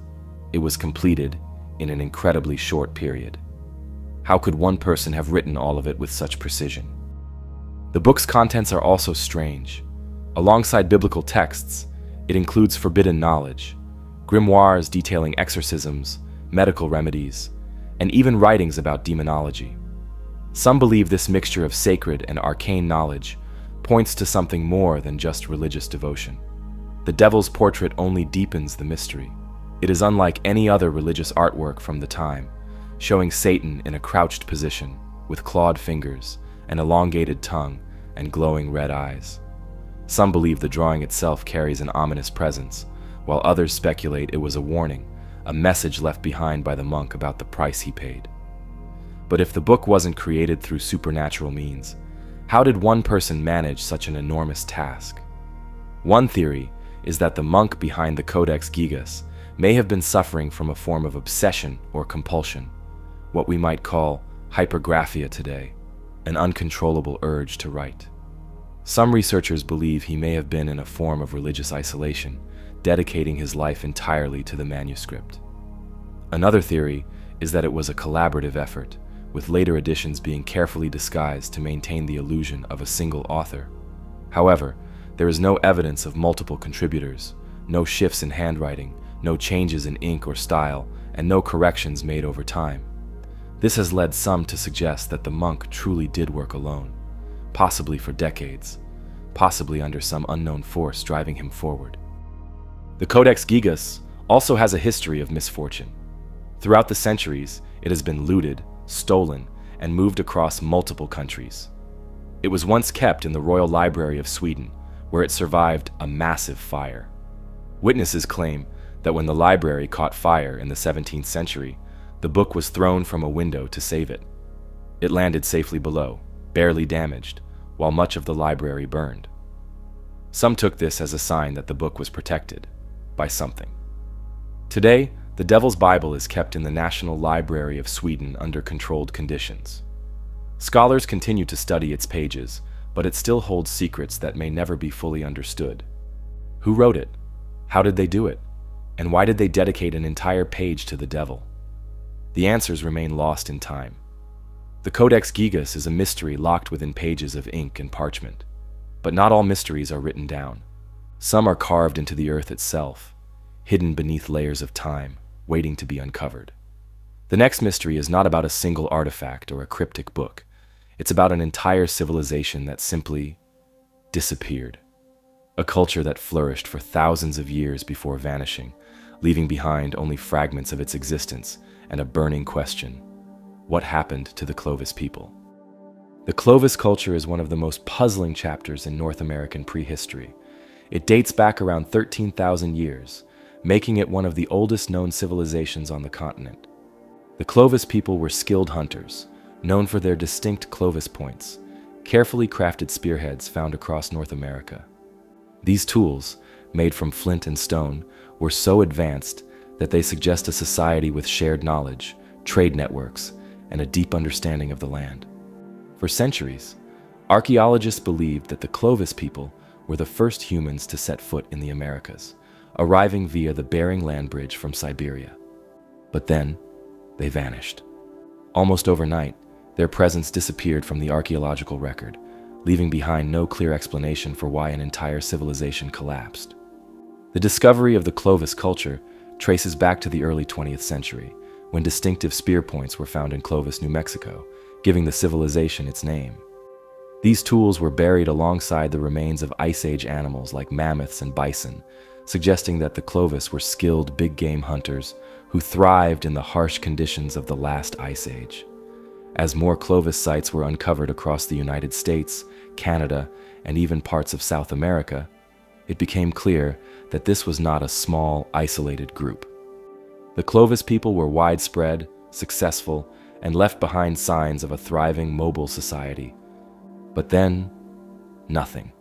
it was completed in an incredibly short period. How could one person have written all of it with such precision? The book's contents are also strange. Alongside biblical texts, it includes forbidden knowledge, grimoires detailing exorcisms, medical remedies, and even writings about demonology. Some believe this mixture of sacred and arcane knowledge points to something more than just religious devotion. The devil's portrait only deepens the mystery. It is unlike any other religious artwork from the time, showing Satan in a crouched position, with clawed fingers, an elongated tongue, and glowing red eyes. Some believe the drawing itself carries an ominous presence, while others speculate it was a warning, a message left behind by the monk about the price he paid. But if the book wasn't created through supernatural means, how did one person manage such an enormous task? One theory is that the monk behind the Codex Gigas may have been suffering from a form of obsession or compulsion, what we might call hypergraphia today, an uncontrollable urge to write. Some researchers believe he may have been in a form of religious isolation, dedicating his life entirely to the manuscript. Another theory is that it was a collaborative effort, with later editions being carefully disguised to maintain the illusion of a single author. However, there is no evidence of multiple contributors, no shifts in handwriting, no changes in ink or style, and no corrections made over time. This has led some to suggest that the monk truly did work alone, possibly for decades, possibly under some unknown force driving him forward. The Codex Gigas also has a history of misfortune. Throughout the centuries, it has been looted, stolen, and moved across multiple countries. It was once kept in the Royal Library of Sweden, where it survived a massive fire. Witnesses claim that when the library caught fire in the 17th century, the book was thrown from a window to save it. It landed safely below, barely damaged, while much of the library burned. Some took this as a sign that the book was protected by something. Today, the Devil's Bible is kept in the National Library of Sweden under controlled conditions. Scholars continue to study its pages, but it still holds secrets that may never be fully understood. Who wrote it? How did they do it? And why did they dedicate an entire page to the devil? The answers remain lost in time. The Codex Gigas is a mystery locked within pages of ink and parchment. But not all mysteries are written down. Some are carved into the earth itself, hidden beneath layers of time, waiting to be uncovered. The next mystery is not about a single artifact or a cryptic book. It's about an entire civilization that simply disappeared. A culture that flourished for thousands of years before vanishing, leaving behind only fragments of its existence and a burning question: what happened to the Clovis people? The Clovis culture is one of the most puzzling chapters in North American prehistory. It dates back around 13,000 years, making it one of the oldest known civilizations on the continent. The Clovis people were skilled hunters, known for their distinct Clovis points, carefully crafted spearheads found across North America. These tools, made from flint and stone, were so advanced that they suggest a society with shared knowledge, trade networks, and a deep understanding of the land. For centuries, archaeologists believed that the Clovis people were the first humans to set foot in the Americas, arriving via the Bering Land Bridge from Siberia. But then, they vanished. Almost overnight, Their presence disappeared from the archaeological record, leaving behind no clear explanation for why an entire civilization collapsed. The discovery of the Clovis culture traces back to the early 20th century, when distinctive spear points were found in Clovis, New Mexico, giving the civilization its name. These tools were buried alongside the remains of Ice Age animals like mammoths and bison, suggesting that the Clovis were skilled big game hunters who thrived in the harsh conditions of the last Ice Age. As more Clovis sites were uncovered across the United States, Canada, and even parts of South America, it became clear that this was not a small, isolated group. The Clovis people were widespread, successful, and left behind signs of a thriving mobile society. But then, nothing.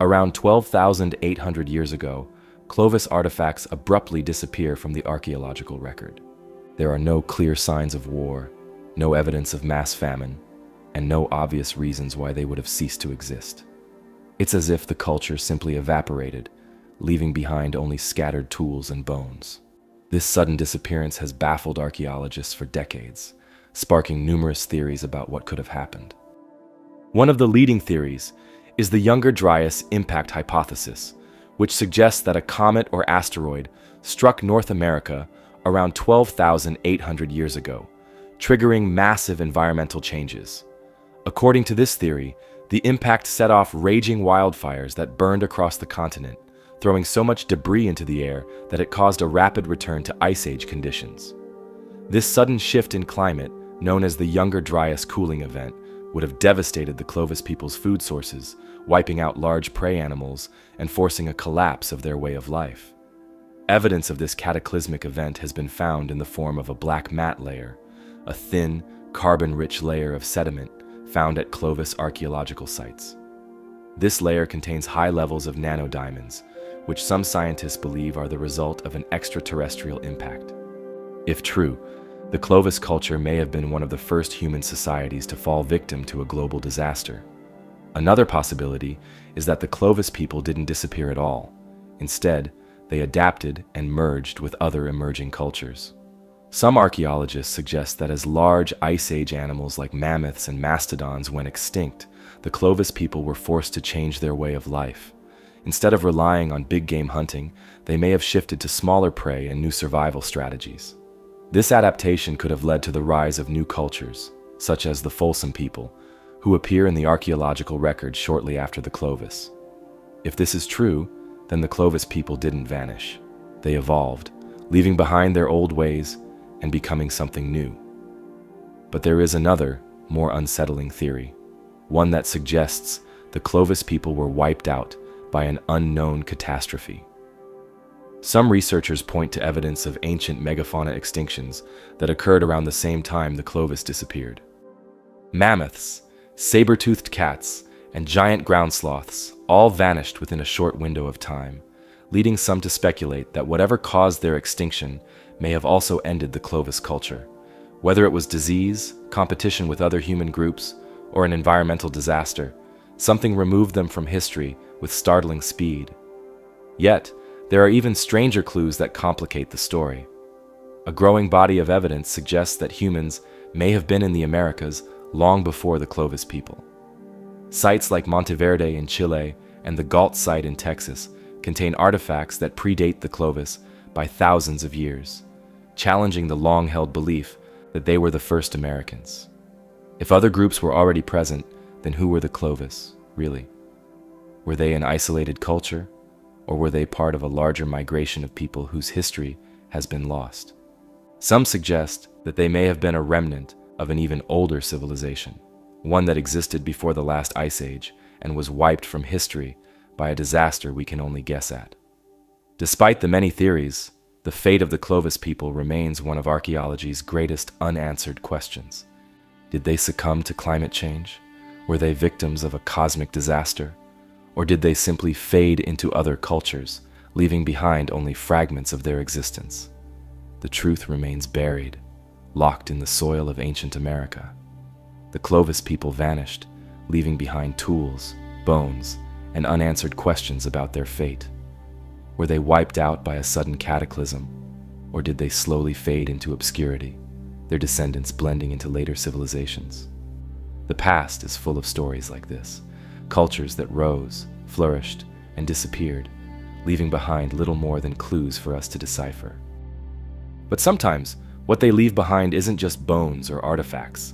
Around 12,800 years ago, Clovis artifacts abruptly disappear from the archaeological record. There are no clear signs of war, no evidence of mass famine, and no obvious reasons why they would have ceased to exist. It's as if the culture simply evaporated, leaving behind only scattered tools and bones. This sudden disappearance has baffled archaeologists for decades, sparking numerous theories about what could have happened. One of the leading theories is the Younger Dryas impact hypothesis, which suggests that a comet or asteroid struck North America around 12,800 years ago, triggering massive environmental changes. According to this theory, the impact set off raging wildfires that burned across the continent, throwing so much debris into the air that it caused a rapid return to Ice Age conditions. This sudden shift in climate, known as the Younger Dryas cooling event, would have devastated the Clovis people's food sources, wiping out large prey animals and forcing a collapse of their way of life. Evidence of this cataclysmic event has been found in the form of a black mat layer, a thin, carbon-rich layer of sediment found at Clovis archaeological sites. This layer contains high levels of nanodiamonds, which some scientists believe are the result of an extraterrestrial impact. If true, the Clovis culture may have been one of the first human societies to fall victim to a global disaster. Another possibility is that the Clovis people didn't disappear at all. Instead, they adapted and merged with other emerging cultures. Some archaeologists suggest that as large Ice Age animals like mammoths and mastodons went extinct, the Clovis people were forced to change their way of life. Instead of relying on big game hunting, they may have shifted to smaller prey and new survival strategies. This adaptation could have led to the rise of new cultures, such as the Folsom people, who appear in the archaeological record shortly after the Clovis. If this is true, then the Clovis people didn't vanish. They evolved, leaving behind their old ways and becoming something new. But there is another, more unsettling theory, one that suggests the Clovis people were wiped out by an unknown catastrophe. Some researchers point to evidence of ancient megafauna extinctions that occurred around the same time the Clovis disappeared. Mammoths, saber-toothed cats, and giant ground sloths all vanished within a short window of time, leading some to speculate that whatever caused their extinction may have also ended the Clovis culture. Whether it was disease, competition with other human groups, or an environmental disaster, something removed them from history with startling speed. Yet, there are even stranger clues that complicate the story. A growing body of evidence suggests that humans may have been in the Americas long before the Clovis people. Sites like Monteverde in Chile and the Galt site in Texas contain artifacts that predate the Clovis by thousands of years, challenging the long-held belief that they were the first Americans. If other groups were already present, then who were the Clovis, really? Were they an isolated culture, or were they part of a larger migration of people whose history has been lost? Some suggest that they may have been a remnant of an even older civilization, one that existed before the last Ice Age and was wiped from history by a disaster we can only guess at. Despite the many theories, the fate of the Clovis people remains one of archaeology's greatest unanswered questions. Did they succumb to climate change? Were they victims of a cosmic disaster? Or did they simply fade into other cultures, leaving behind only fragments of their existence? The truth remains buried, locked in the soil of ancient America. The Clovis people vanished, leaving behind tools, bones, and unanswered questions about their fate. Were they wiped out by a sudden cataclysm, or did they slowly fade into obscurity, their descendants blending into later civilizations? The past is full of stories like this, cultures that rose, flourished, and disappeared, leaving behind little more than clues for us to decipher. But sometimes, what they leave behind isn't just bones or artifacts.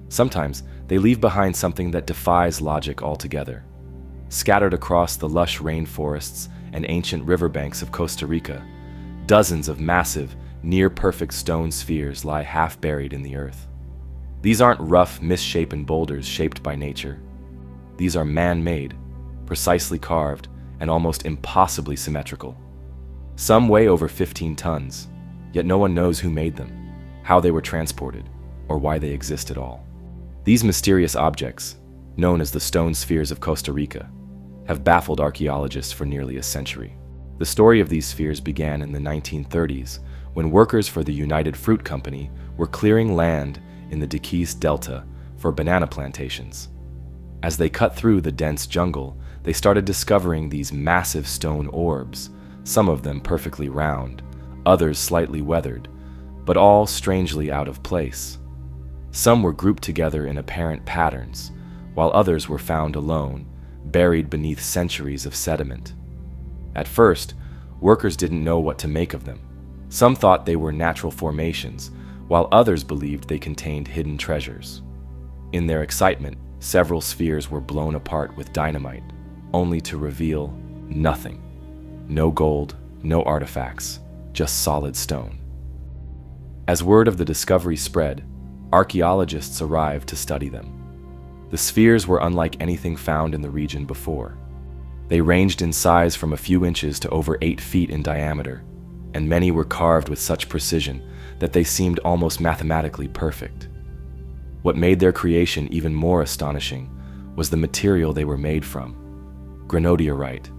Sometimes, they leave behind something that defies logic altogether. Scattered across the lush rainforests and ancient riverbanks of Costa Rica, dozens of massive, near-perfect stone spheres lie half-buried in the earth. These aren't rough, misshapen boulders shaped by nature. These are man-made, precisely carved, and almost impossibly symmetrical. Some weigh over 15 tons, yet no one knows who made them, how they were transported, or why they exist at all. These mysterious objects, known as the stone spheres of Costa Rica, have baffled archaeologists for nearly a century. The story of these spheres began in the 1930s, when workers for the United Fruit Company were clearing land in the Gigas Delta for banana plantations. As they cut through the dense jungle, they started discovering these massive stone orbs, some of them perfectly round, others slightly weathered, but all strangely out of place. Some were grouped together in apparent patterns, while others were found alone, buried beneath centuries of sediment. At first, workers didn't know what to make of them. Some thought they were natural formations, while others believed they contained hidden treasures. In their excitement, several spheres were blown apart with dynamite, only to reveal nothing. No gold, no artifacts, just solid stone. As word of the discovery spread, archaeologists arrived to study them. The spheres were unlike anything found in the region before. They ranged in size from a few inches to over 8 feet in diameter, and many were carved with such precision that they seemed almost mathematically perfect. What made their creation even more astonishing was the material they were made from: granodiorite,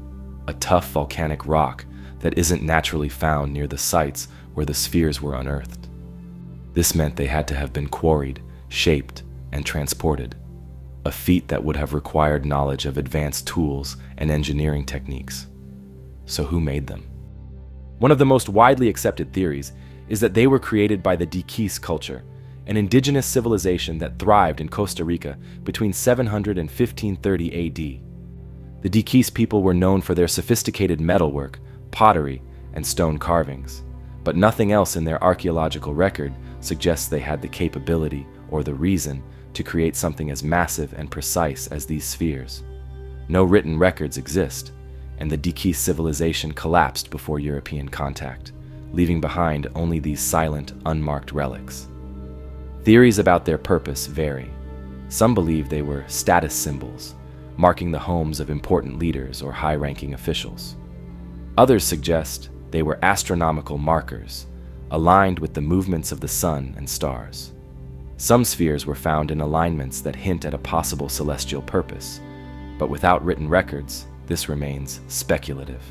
a tough volcanic rock that isn't naturally found near the sites where the spheres were unearthed. This meant they had to have been quarried, shaped, and transported, a feat that would have required knowledge of advanced tools and engineering techniques. So who made them? One of the most widely accepted theories is that they were created by the Gigas culture, an indigenous civilization that thrived in Costa Rica between 700 and 1530 AD. The Gigas people were known for their sophisticated metalwork, pottery, and stone carvings, but nothing else in their archaeological record suggests they had the capability or the reason to create something as massive and precise as these spheres. No written records exist, and the Gigas civilization collapsed before European contact, leaving behind only these silent, unmarked relics. Theories about their purpose vary. Some believe they were status symbols, marking the homes of important leaders or high-ranking officials. Others suggest they were astronomical markers, aligned with the movements of the sun and stars. Some spheres were found in alignments that hint at a possible celestial purpose, but without written records, this remains speculative.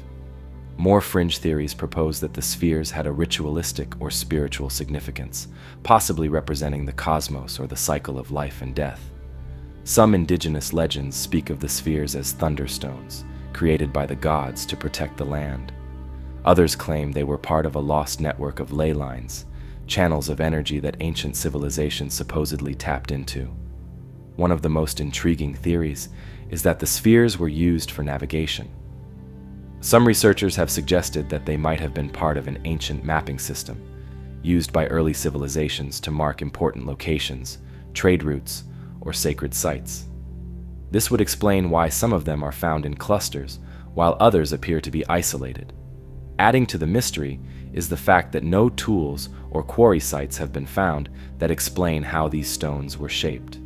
More fringe theories propose that the spheres had a ritualistic or spiritual significance, possibly representing the cosmos or the cycle of life and death. Some indigenous legends speak of the spheres as thunderstones, created by the gods to protect the land. Others claim they were part of a lost network of ley lines, channels of energy that ancient civilizations supposedly tapped into. One of the most intriguing theories is that the spheres were used for navigation. Some researchers have suggested that they might have been part of an ancient mapping system, used by early civilizations to mark important locations, trade routes, or sacred sites. This would explain why some of them are found in clusters, while others appear to be isolated. Adding to the mystery is the fact that no tools or quarry sites have been found that explain how these stones were shaped.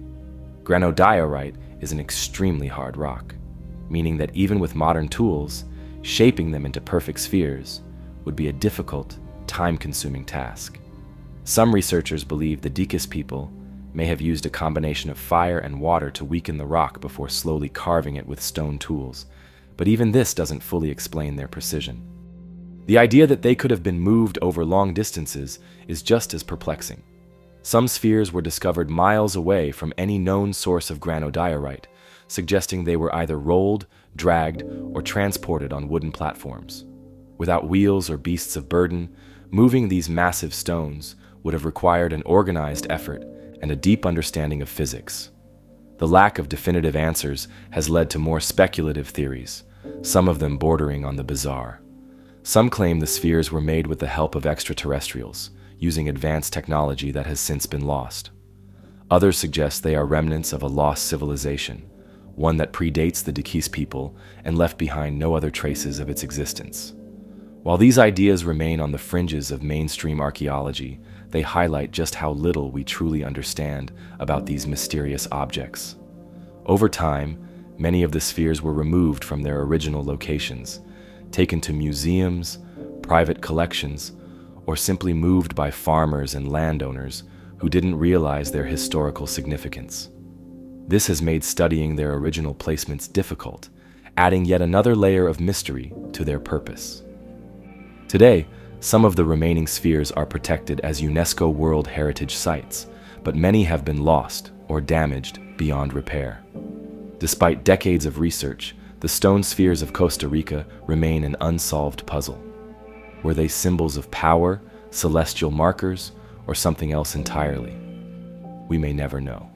Granodiorite is an extremely hard rock, meaning that even with modern tools, shaping them into perfect spheres would be a difficult, time-consuming task. Some researchers believe the Gigas people may have used a combination of fire and water to weaken the rock before slowly carving it with stone tools, but even this doesn't fully explain their precision. The idea that they could have been moved over long distances is just as perplexing. Some spheres were discovered miles away from any known source of granodiorite, suggesting they were either rolled, dragged, or transported on wooden platforms. Without wheels or beasts of burden, moving these massive stones would have required an organized effort and a deep understanding of physics. The lack of definitive answers has led to more speculative theories, some of them bordering on the bizarre. Some claim the spheres were made with the help of extraterrestrials, using advanced technology that has since been lost. Others suggest they are remnants of a lost civilization, one that predates the Gigas people and left behind no other traces of its existence. While these ideas remain on the fringes of mainstream archaeology, they highlight just how little we truly understand about these mysterious objects. Over time, many of the spheres were removed from their original locations, taken to museums, private collections, or simply moved by farmers and landowners who didn't realize their historical significance. This has made studying their original placements difficult, adding yet another layer of mystery to their purpose. Today, some of the remaining spheres are protected as UNESCO World Heritage Sites, but many have been lost or damaged beyond repair. Despite decades of research, the stone spheres of Costa Rica remain an unsolved puzzle. Were they symbols of power, celestial markers, or something else entirely? We may never know.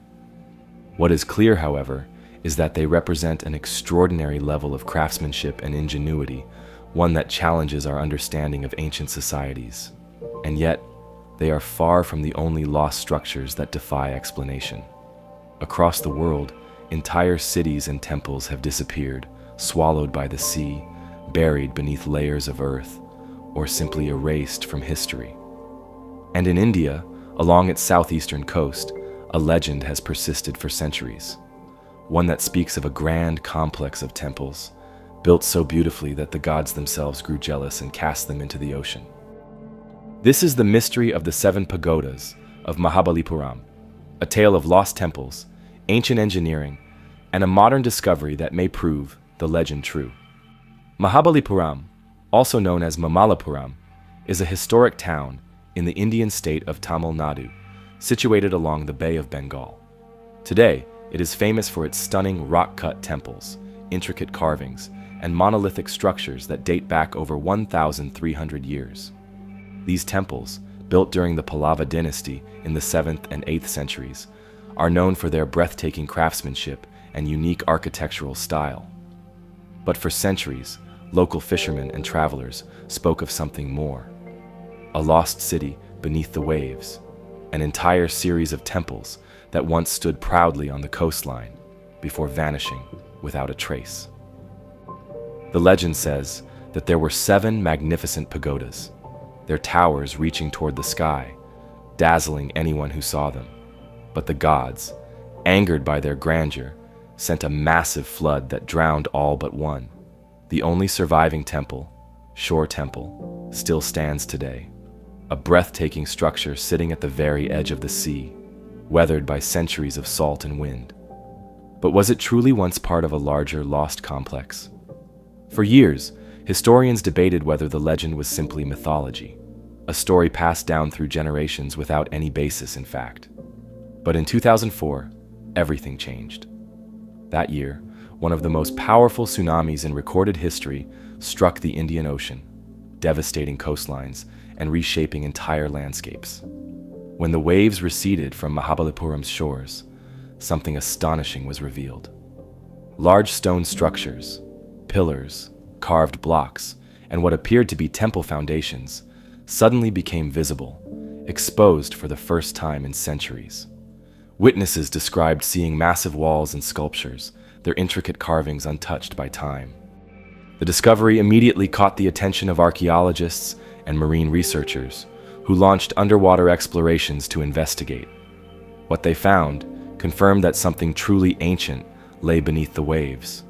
What is clear, however, is that they represent an extraordinary level of craftsmanship and ingenuity, one that challenges our understanding of ancient societies. And yet, they are far from the only lost structures that defy explanation. Across the world, entire cities and temples have disappeared, swallowed by the sea, buried beneath layers of earth, or simply erased from history. And in India, along its southeastern coast, a legend has persisted for centuries, one that speaks of a grand complex of temples, built so beautifully that the gods themselves grew jealous and cast them into the ocean. This is the mystery of the 7 Pagodas of Mahabalipuram, a tale of lost temples, ancient engineering, and a modern discovery that may prove the legend true. Mahabalipuram, also known as Mahabalipuram, is a historic town in the Indian state of Tamil Nadu, situated along the Bay of Bengal. Today, it is famous for its stunning rock-cut temples, intricate carvings, and monolithic structures that date back over 1,300 years. These temples, built during the Pallava dynasty in the 7th and 8th centuries, are known for their breathtaking craftsmanship and unique architectural style. But for centuries, local fishermen and travelers spoke of something more. A lost city beneath the waves, an entire series of temples that once stood proudly on the coastline before vanishing without a trace. The legend says that there were 7 magnificent pagodas, their towers reaching toward the sky, dazzling anyone who saw them. But the gods, angered by their grandeur, sent a massive flood that drowned all but one. The only surviving temple, Shore Temple, still stands today, a breathtaking structure sitting at the very edge of the sea, weathered by centuries of salt and wind. But was it truly once part of a larger lost complex? For years, historians debated whether the legend was simply mythology, a story passed down through generations without any basis in fact. But in 2004, everything changed. That year, one of the most powerful tsunamis in recorded history struck the Indian Ocean, devastating coastlines and reshaping entire landscapes. When the waves receded from Mahabalipuram's shores, something astonishing was revealed. Large stone structures, pillars, carved blocks, and what appeared to be temple foundations suddenly became visible, exposed for the first time in centuries. Witnesses described seeing massive walls and sculptures, their intricate carvings untouched by time. The discovery immediately caught the attention of archaeologists and marine researchers, who launched underwater explorations to investigate. What they found confirmed that something truly ancient lay beneath the waves.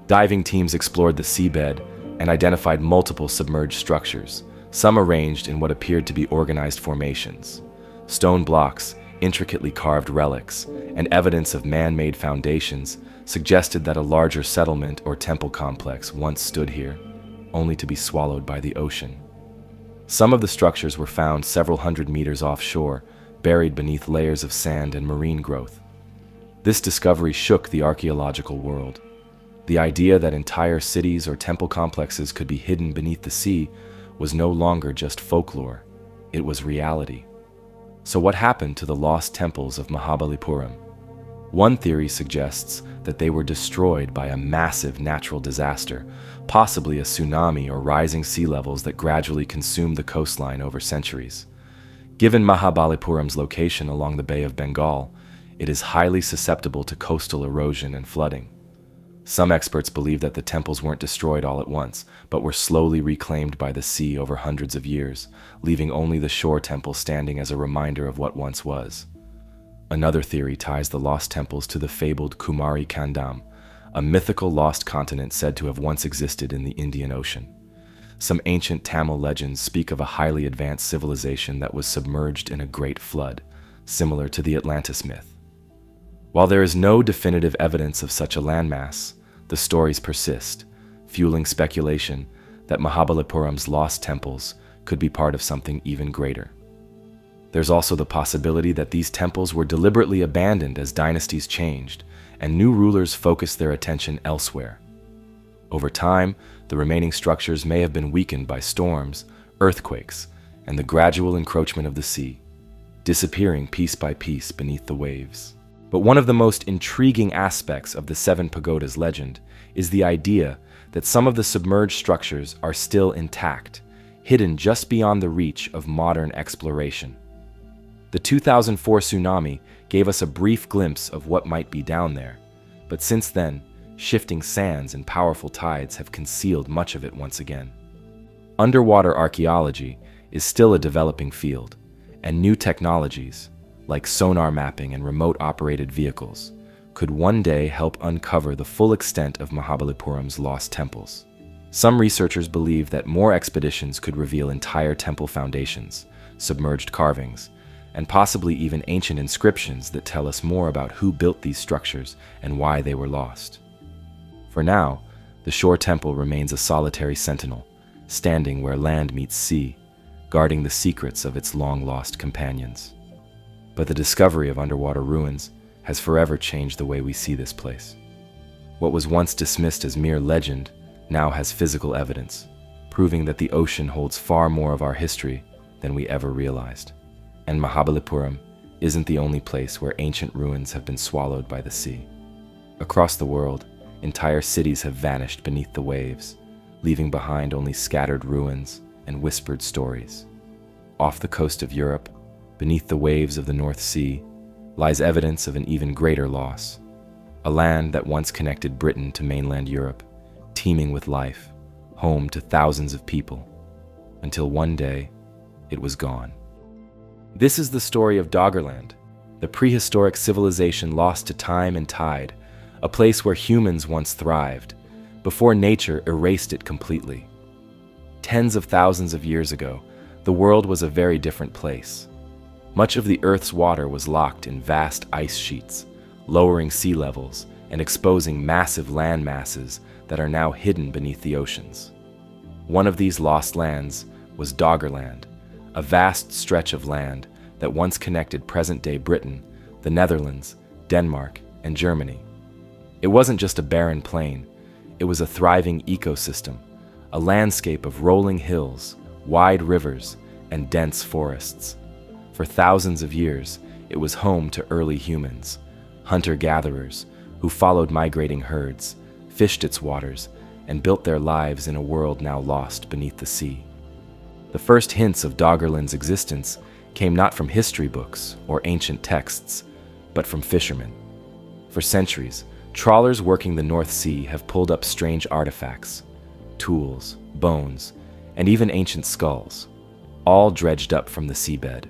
Diving teams explored the seabed and identified multiple submerged structures, some arranged in what appeared to be organized formations. Stone blocks, intricately carved relics, and evidence of man-made foundations suggested that a larger settlement or temple complex once stood here, only to be swallowed by the ocean. Some of the structures were found several hundred meters offshore, buried beneath layers of sand and marine growth. This discovery shook the archaeological world. The idea that entire cities or temple complexes could be hidden beneath the sea was no longer just folklore, it was reality. So what happened to the lost temples of Mahabalipuram? One theory suggests that they were destroyed by a massive natural disaster, possibly a tsunami or rising sea levels that gradually consumed the coastline over centuries. Given Mahabalipuram's location along the Bay of Bengal, it is highly susceptible to coastal erosion and flooding. Some experts believe that the temples weren't destroyed all at once, but were slowly reclaimed by the sea over hundreds of years, leaving only the shore temple standing as a reminder of what once was. Another theory ties the lost temples to the fabled Kumari Kandam, a mythical lost continent said to have once existed in the Indian Ocean. Some ancient Tamil legends speak of a highly advanced civilization that was submerged in a great flood, similar to the Atlantis myth. While there is no definitive evidence of such a landmass, the stories persist, fueling speculation that Mahabalipuram's lost temples could be part of something even greater. There's also the possibility that these temples were deliberately abandoned as dynasties changed, and new rulers focused their attention elsewhere. Over time, the remaining structures may have been weakened by storms, earthquakes, and the gradual encroachment of the sea, disappearing piece by piece beneath the waves. But one of the most intriguing aspects of the Seven Pagodas legend is the idea that some of the submerged structures are still intact, hidden just beyond the reach of modern exploration. The 2004 tsunami gave us a brief glimpse of what might be down there, but since then, shifting sands and powerful tides have concealed much of it once again. Underwater archaeology is still a developing field, and new technologies, like sonar mapping and remote-operated vehicles, could one day help uncover the full extent of Mahabalipuram's lost temples. Some researchers believe that more expeditions could reveal entire temple foundations, submerged carvings, and possibly even ancient inscriptions that tell us more about who built these structures and why they were lost. For now, the shore temple remains a solitary sentinel, standing where land meets sea, guarding the secrets of its long-lost companions. But the discovery of underwater ruins has forever changed the way we see this place. What was once dismissed as mere legend now has physical evidence, proving that the ocean holds far more of our history than we ever realized. And Mahabalipuram isn't the only place where ancient ruins have been swallowed by the sea. Across the world, entire cities have vanished beneath the waves, leaving behind only scattered ruins and whispered stories. Off the coast of Europe, beneath the waves of the North Sea, lies evidence of an even greater loss. A land that once connected Britain to mainland Europe, teeming with life, home to thousands of people, until one day, it was gone. This is the story of Doggerland, the prehistoric civilization lost to time and tide, a place where humans once thrived, before nature erased it completely. Tens of thousands of years ago, the world was a very different place. Much of the Earth's water was locked in vast ice sheets, lowering sea levels and exposing massive land masses that are now hidden beneath the oceans. One of these lost lands was Doggerland, a vast stretch of land that once connected present-day Britain, the Netherlands, Denmark, and Germany. It wasn't just a barren plain, it was a thriving ecosystem, a landscape of rolling hills, wide rivers, and dense forests. For thousands of years, it was home to early humans, hunter-gatherers, who followed migrating herds, fished its waters, and built their lives in a world now lost beneath the sea. The first hints of Doggerland's existence came not from history books or ancient texts, but from fishermen. For centuries, trawlers working the North Sea have pulled up strange artifacts, tools, bones, and even ancient skulls, all dredged up from the seabed.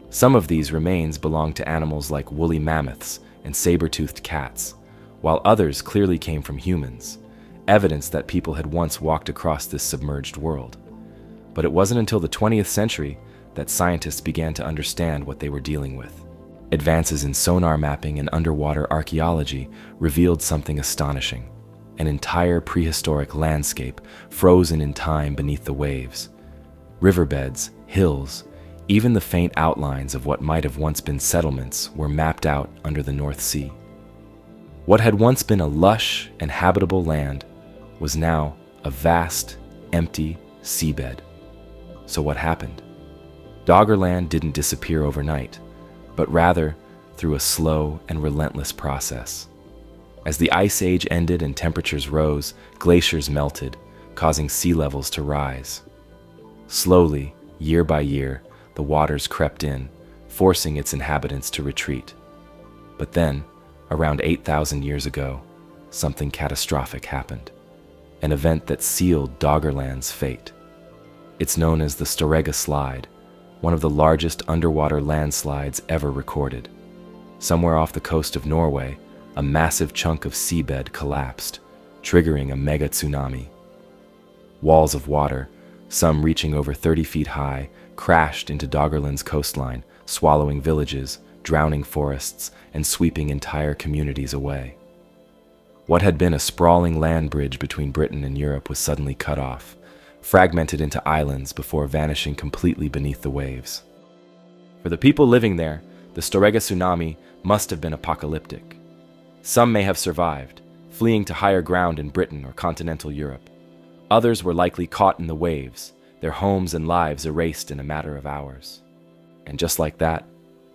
Some of these remains belong to animals like woolly mammoths and saber-toothed cats, while others clearly came from humans, evidence that people had once walked across this submerged world. But it wasn't until the 20th century that scientists began to understand what they were dealing with. Advances in sonar mapping and underwater archaeology revealed something astonishing: an entire prehistoric landscape frozen in time beneath the waves. Riverbeds, hills, even the faint outlines of what might have once been settlements were mapped out under the North Sea. What had once been a lush and habitable land was now a vast, empty seabed. So what happened? Doggerland didn't disappear overnight, but rather, through a slow and relentless process. As the Ice Age ended and temperatures rose, glaciers melted, causing sea levels to rise. Slowly, year by year, the waters crept in, forcing its inhabitants to retreat. But then, around 8,000 years ago, something catastrophic happened. An event that sealed Doggerland's fate. It's known as the Storegga Slide, one of the largest underwater landslides ever recorded. Somewhere off the coast of Norway, a massive chunk of seabed collapsed, triggering a mega tsunami. Walls of water, some reaching over 30 feet high, crashed into Doggerland's coastline, swallowing villages, drowning forests, and sweeping entire communities away. What had been a sprawling land bridge between Britain and Europe was suddenly cut off, fragmented into islands before vanishing completely beneath the waves. For the people living there, the Storegga tsunami must have been apocalyptic. Some may have survived, fleeing to higher ground in Britain or continental Europe. Others were likely caught in the waves, their homes and lives erased in a matter of hours. And just like that,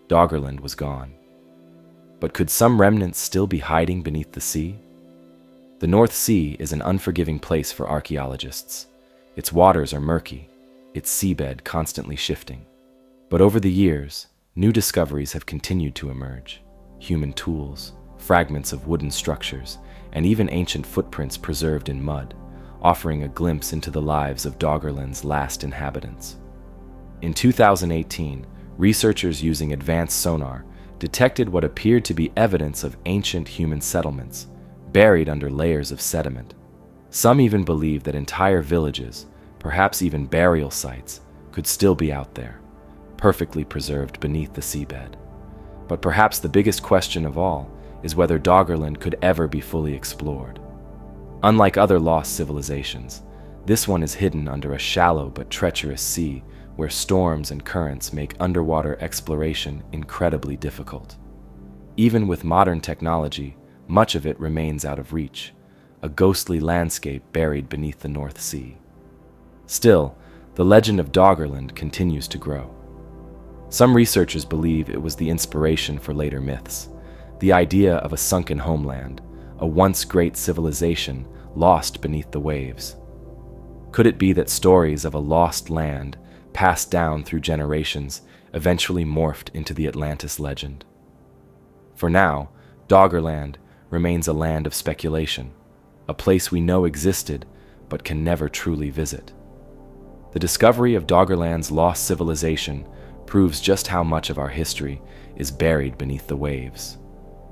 Doggerland was gone. But could some remnants still be hiding beneath the sea? The North Sea is an unforgiving place for archaeologists. Its waters are murky, its seabed constantly shifting. But over the years, new discoveries have continued to emerge. Human tools, fragments of wooden structures, and even ancient footprints preserved in mud, offering a glimpse into the lives of Doggerland's last inhabitants. In 2018, researchers using advanced sonar detected what appeared to be evidence of ancient human settlements, buried under layers of sediment. Some even believe that entire villages, perhaps even burial sites, could still be out there, perfectly preserved beneath the seabed. But perhaps the biggest question of all is whether Doggerland could ever be fully explored. Unlike other lost civilizations, this one is hidden under a shallow but treacherous sea where storms and currents make underwater exploration incredibly difficult. Even with modern technology, much of it remains out of reach, a ghostly landscape buried beneath the North Sea. Still, the legend of Doggerland continues to grow. Some researchers believe it was the inspiration for later myths, the idea of a sunken homeland, a once great civilization lost beneath the waves. Could it be that stories of a lost land, passed down through generations, eventually morphed into the Atlantis legend? For now, Doggerland remains a land of speculation, a place we know existed but can never truly visit. The discovery of Doggerland's lost civilization proves just how much of our history is buried beneath the waves.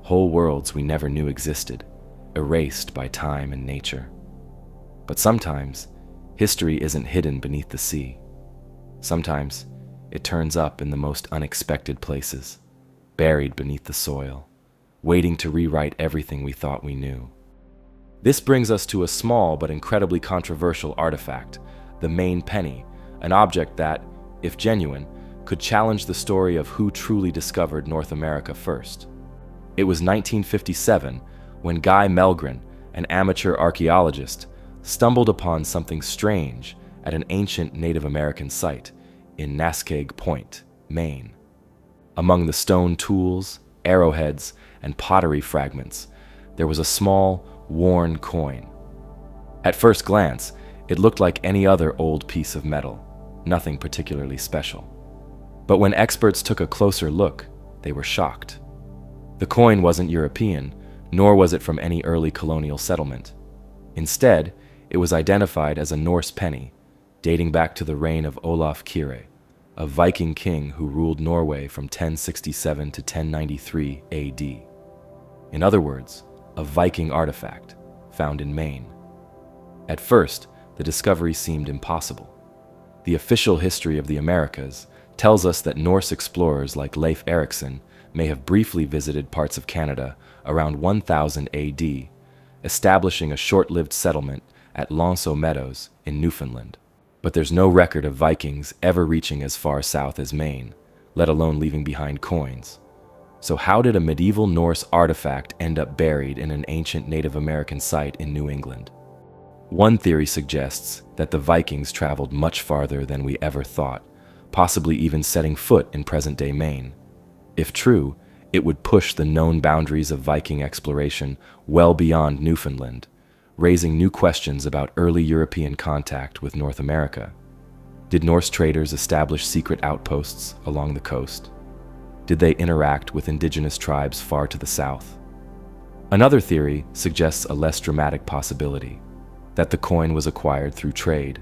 Whole worlds we never knew existed, erased by time and nature. But sometimes, history isn't hidden beneath the sea. Sometimes, it turns up in the most unexpected places, buried beneath the soil, waiting to rewrite everything we thought we knew. This brings us to a small but incredibly controversial artifact, the Maine penny, an object that, if genuine, could challenge the story of who truly discovered North America first. It was 1957 when Guy Melgren, an amateur archaeologist, stumbled upon something strange at an ancient Native American site in Nascaig Point, Maine. Among the stone tools, arrowheads, and pottery fragments, there was a small, worn coin. At first glance, it looked like any other old piece of metal, nothing particularly special. But when experts took a closer look, they were shocked. The coin wasn't European, nor was it from any early colonial settlement. Instead, it was identified as a Norse penny, dating back to the reign of Olaf Kyrre, a Viking king who ruled Norway from 1067 to 1093 AD. In other words, a Viking artifact found in Maine. At first, the discovery seemed impossible. The official history of the Americas tells us that Norse explorers like Leif Erikson may have briefly visited parts of Canada around 1000 AD, establishing a short-lived settlement at Longyou Meadows in Newfoundland. But there's no record of Vikings ever reaching as far south as Maine, let alone leaving behind coins. So how did a medieval Norse artifact end up buried in an ancient Native American site in New England? One theory suggests that the Vikings traveled much farther than we ever thought, possibly even setting foot in present-day Maine. If true, It would push the known boundaries of Viking exploration well beyond Newfoundland, raising new questions about early European contact with North America. Did Norse traders establish secret outposts along the coast? Did they interact with indigenous tribes far to the south? Another theory suggests a less dramatic possibility, that the coin was acquired through trade.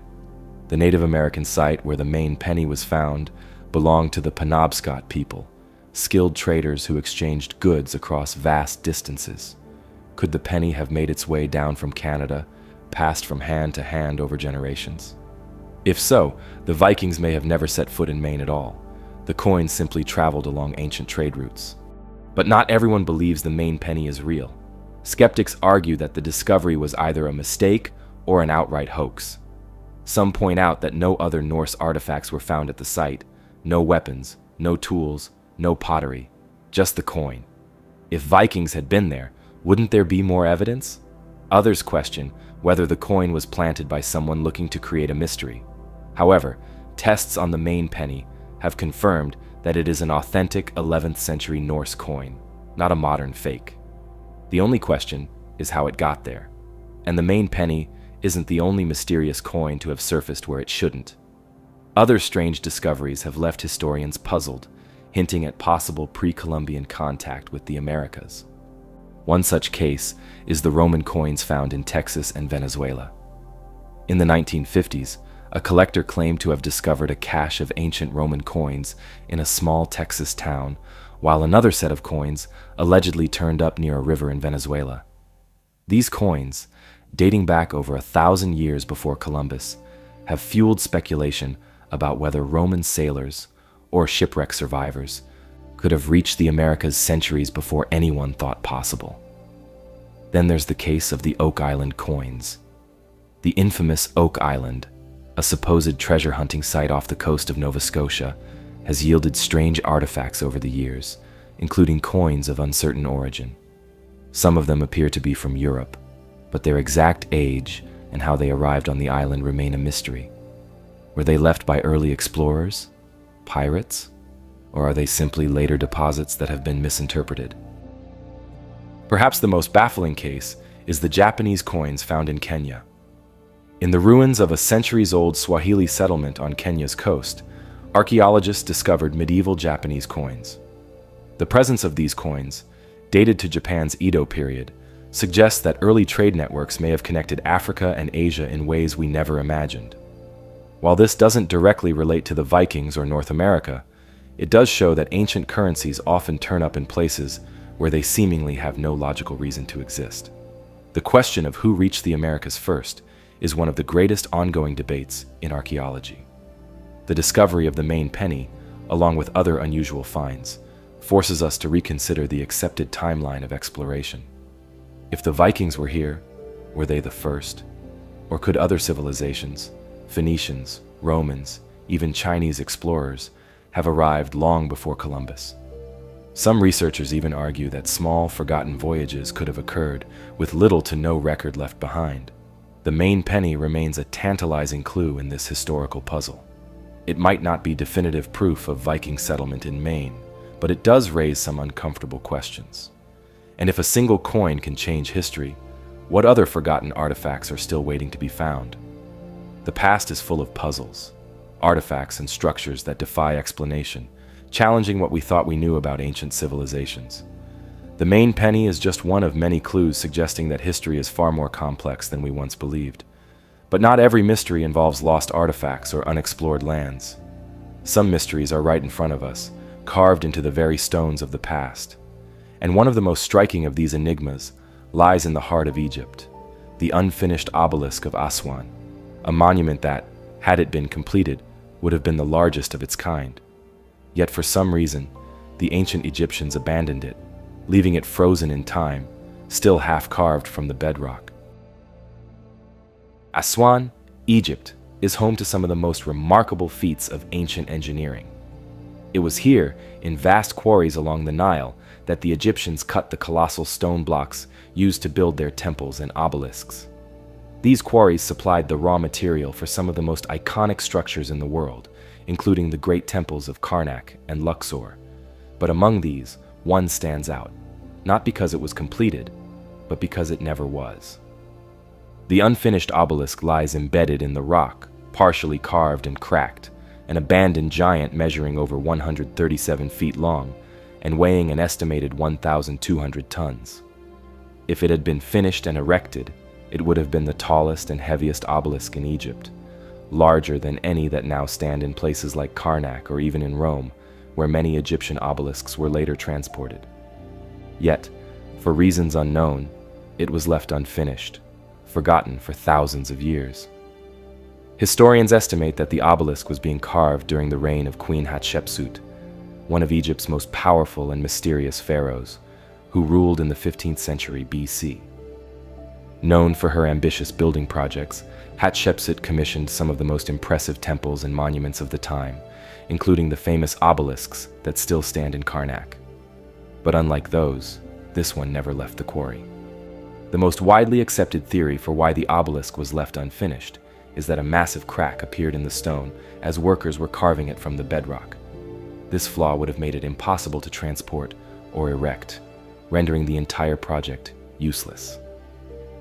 The Native American site where the Maine penny was found belonged to the Penobscot people, skilled traders who exchanged goods across vast distances. Could the penny have made its way down from Canada, passed from hand to hand over generations? If so, the Vikings may have never set foot in Maine at all. The coin simply traveled along ancient trade routes. But not everyone believes the Maine penny is real. Skeptics argue that the discovery was either a mistake or an outright hoax. Some point out that no other Norse artifacts were found at the site. No weapons, no tools, no pottery, just the coin. If Vikings had been there, wouldn't there be more evidence? Others question whether the coin was planted by someone looking to create a mystery. However, tests on the Maine penny have confirmed that it is an authentic 11th century Norse coin, not a modern fake. The only question is how it got there. And the Maine penny isn't the only mysterious coin to have surfaced where it shouldn't. Other strange discoveries have left historians puzzled, hinting at possible pre-Columbian contact with the Americas. One such case is the Roman coins found in Texas and Venezuela. In the 1950s, a collector claimed to have discovered a cache of ancient Roman coins in a small Texas town, while another set of coins allegedly turned up near a river in Venezuela. These coins, dating back over 1,000 years before Columbus, have fueled speculation about whether Roman sailors or shipwreck survivors could have reached the Americas centuries before anyone thought possible. Then there's the case of the Oak Island coins. The infamous Oak Island, a supposed treasure hunting site off the coast of Nova Scotia, has yielded strange artifacts over the years, including coins of uncertain origin. Some of them appear to be from Europe, but their exact age and how they arrived on the island remain a mystery. Were they left by early explorers, pirates, or are they simply later deposits that have been misinterpreted? Perhaps the most baffling case is the Japanese coins found in Kenya. In the ruins of a centuries-old Swahili settlement on Kenya's coast, archaeologists discovered medieval Japanese coins. The presence of these coins, dated to Japan's Edo period, suggests that early trade networks may have connected Africa and Asia in ways we never imagined. While this doesn't directly relate to the Vikings or North America, it does show that ancient currencies often turn up in places where they seemingly have no logical reason to exist. The question of who reached the Americas first is one of the greatest ongoing debates in archaeology. The discovery of the Maine penny, along with other unusual finds, forces us to reconsider the accepted timeline of exploration. If the Vikings were here, were they the first? Or could other civilizations, Phoenicians, Romans, even Chinese explorers, have arrived long before Columbus? Some researchers even argue that small, forgotten voyages could have occurred with little to no record left behind. The Maine penny remains a tantalizing clue in this historical puzzle. It might not be definitive proof of Viking settlement in Maine, but it does raise some uncomfortable questions. And if a single coin can change history, what other forgotten artifacts are still waiting to be found? The past is full of puzzles, artifacts and structures that defy explanation, challenging what we thought we knew about ancient civilizations. The Maine penny is just one of many clues suggesting that history is far more complex than we once believed. But not every mystery involves lost artifacts or unexplored lands. Some mysteries are right in front of us, carved into the very stones of the past. And one of the most striking of these enigmas lies in the heart of Egypt, the unfinished obelisk of Aswan, a monument that, had it been completed, would have been the largest of its kind. Yet for some reason, the ancient Egyptians abandoned it, leaving it frozen in time, still half carved from the bedrock. Aswan, Egypt, is home to some of the most remarkable feats of ancient engineering. It was here, in vast quarries along the Nile, that the Egyptians cut the colossal stone blocks used to build their temples and obelisks. These quarries supplied the raw material for some of the most iconic structures in the world, including the great temples of Karnak and Luxor. But among these, one stands out, not because it was completed, but because it never was. The unfinished obelisk lies embedded in the rock, partially carved and cracked, an abandoned giant measuring over 137 feet long and weighing an estimated 1,200 tons. If it had been finished and erected, it would have been the tallest and heaviest obelisk in Egypt, larger than any that now stand in places like Karnak or even in Rome, where many Egyptian obelisks were later transported. Yet, for reasons unknown, it was left unfinished, forgotten for thousands of years. Historians estimate that the obelisk was being carved during the reign of Queen Hatshepsut, one of Egypt's most powerful and mysterious pharaohs, who ruled in the 15th century BC. Known for her ambitious building projects, Hatshepsut commissioned some of the most impressive temples and monuments of the time, including the famous obelisks that still stand in Karnak. But unlike those, this one never left the quarry. The most widely accepted theory for why the obelisk was left unfinished is that a massive crack appeared in the stone as workers were carving it from the bedrock. This flaw would have made it impossible to transport or erect, rendering the entire project useless.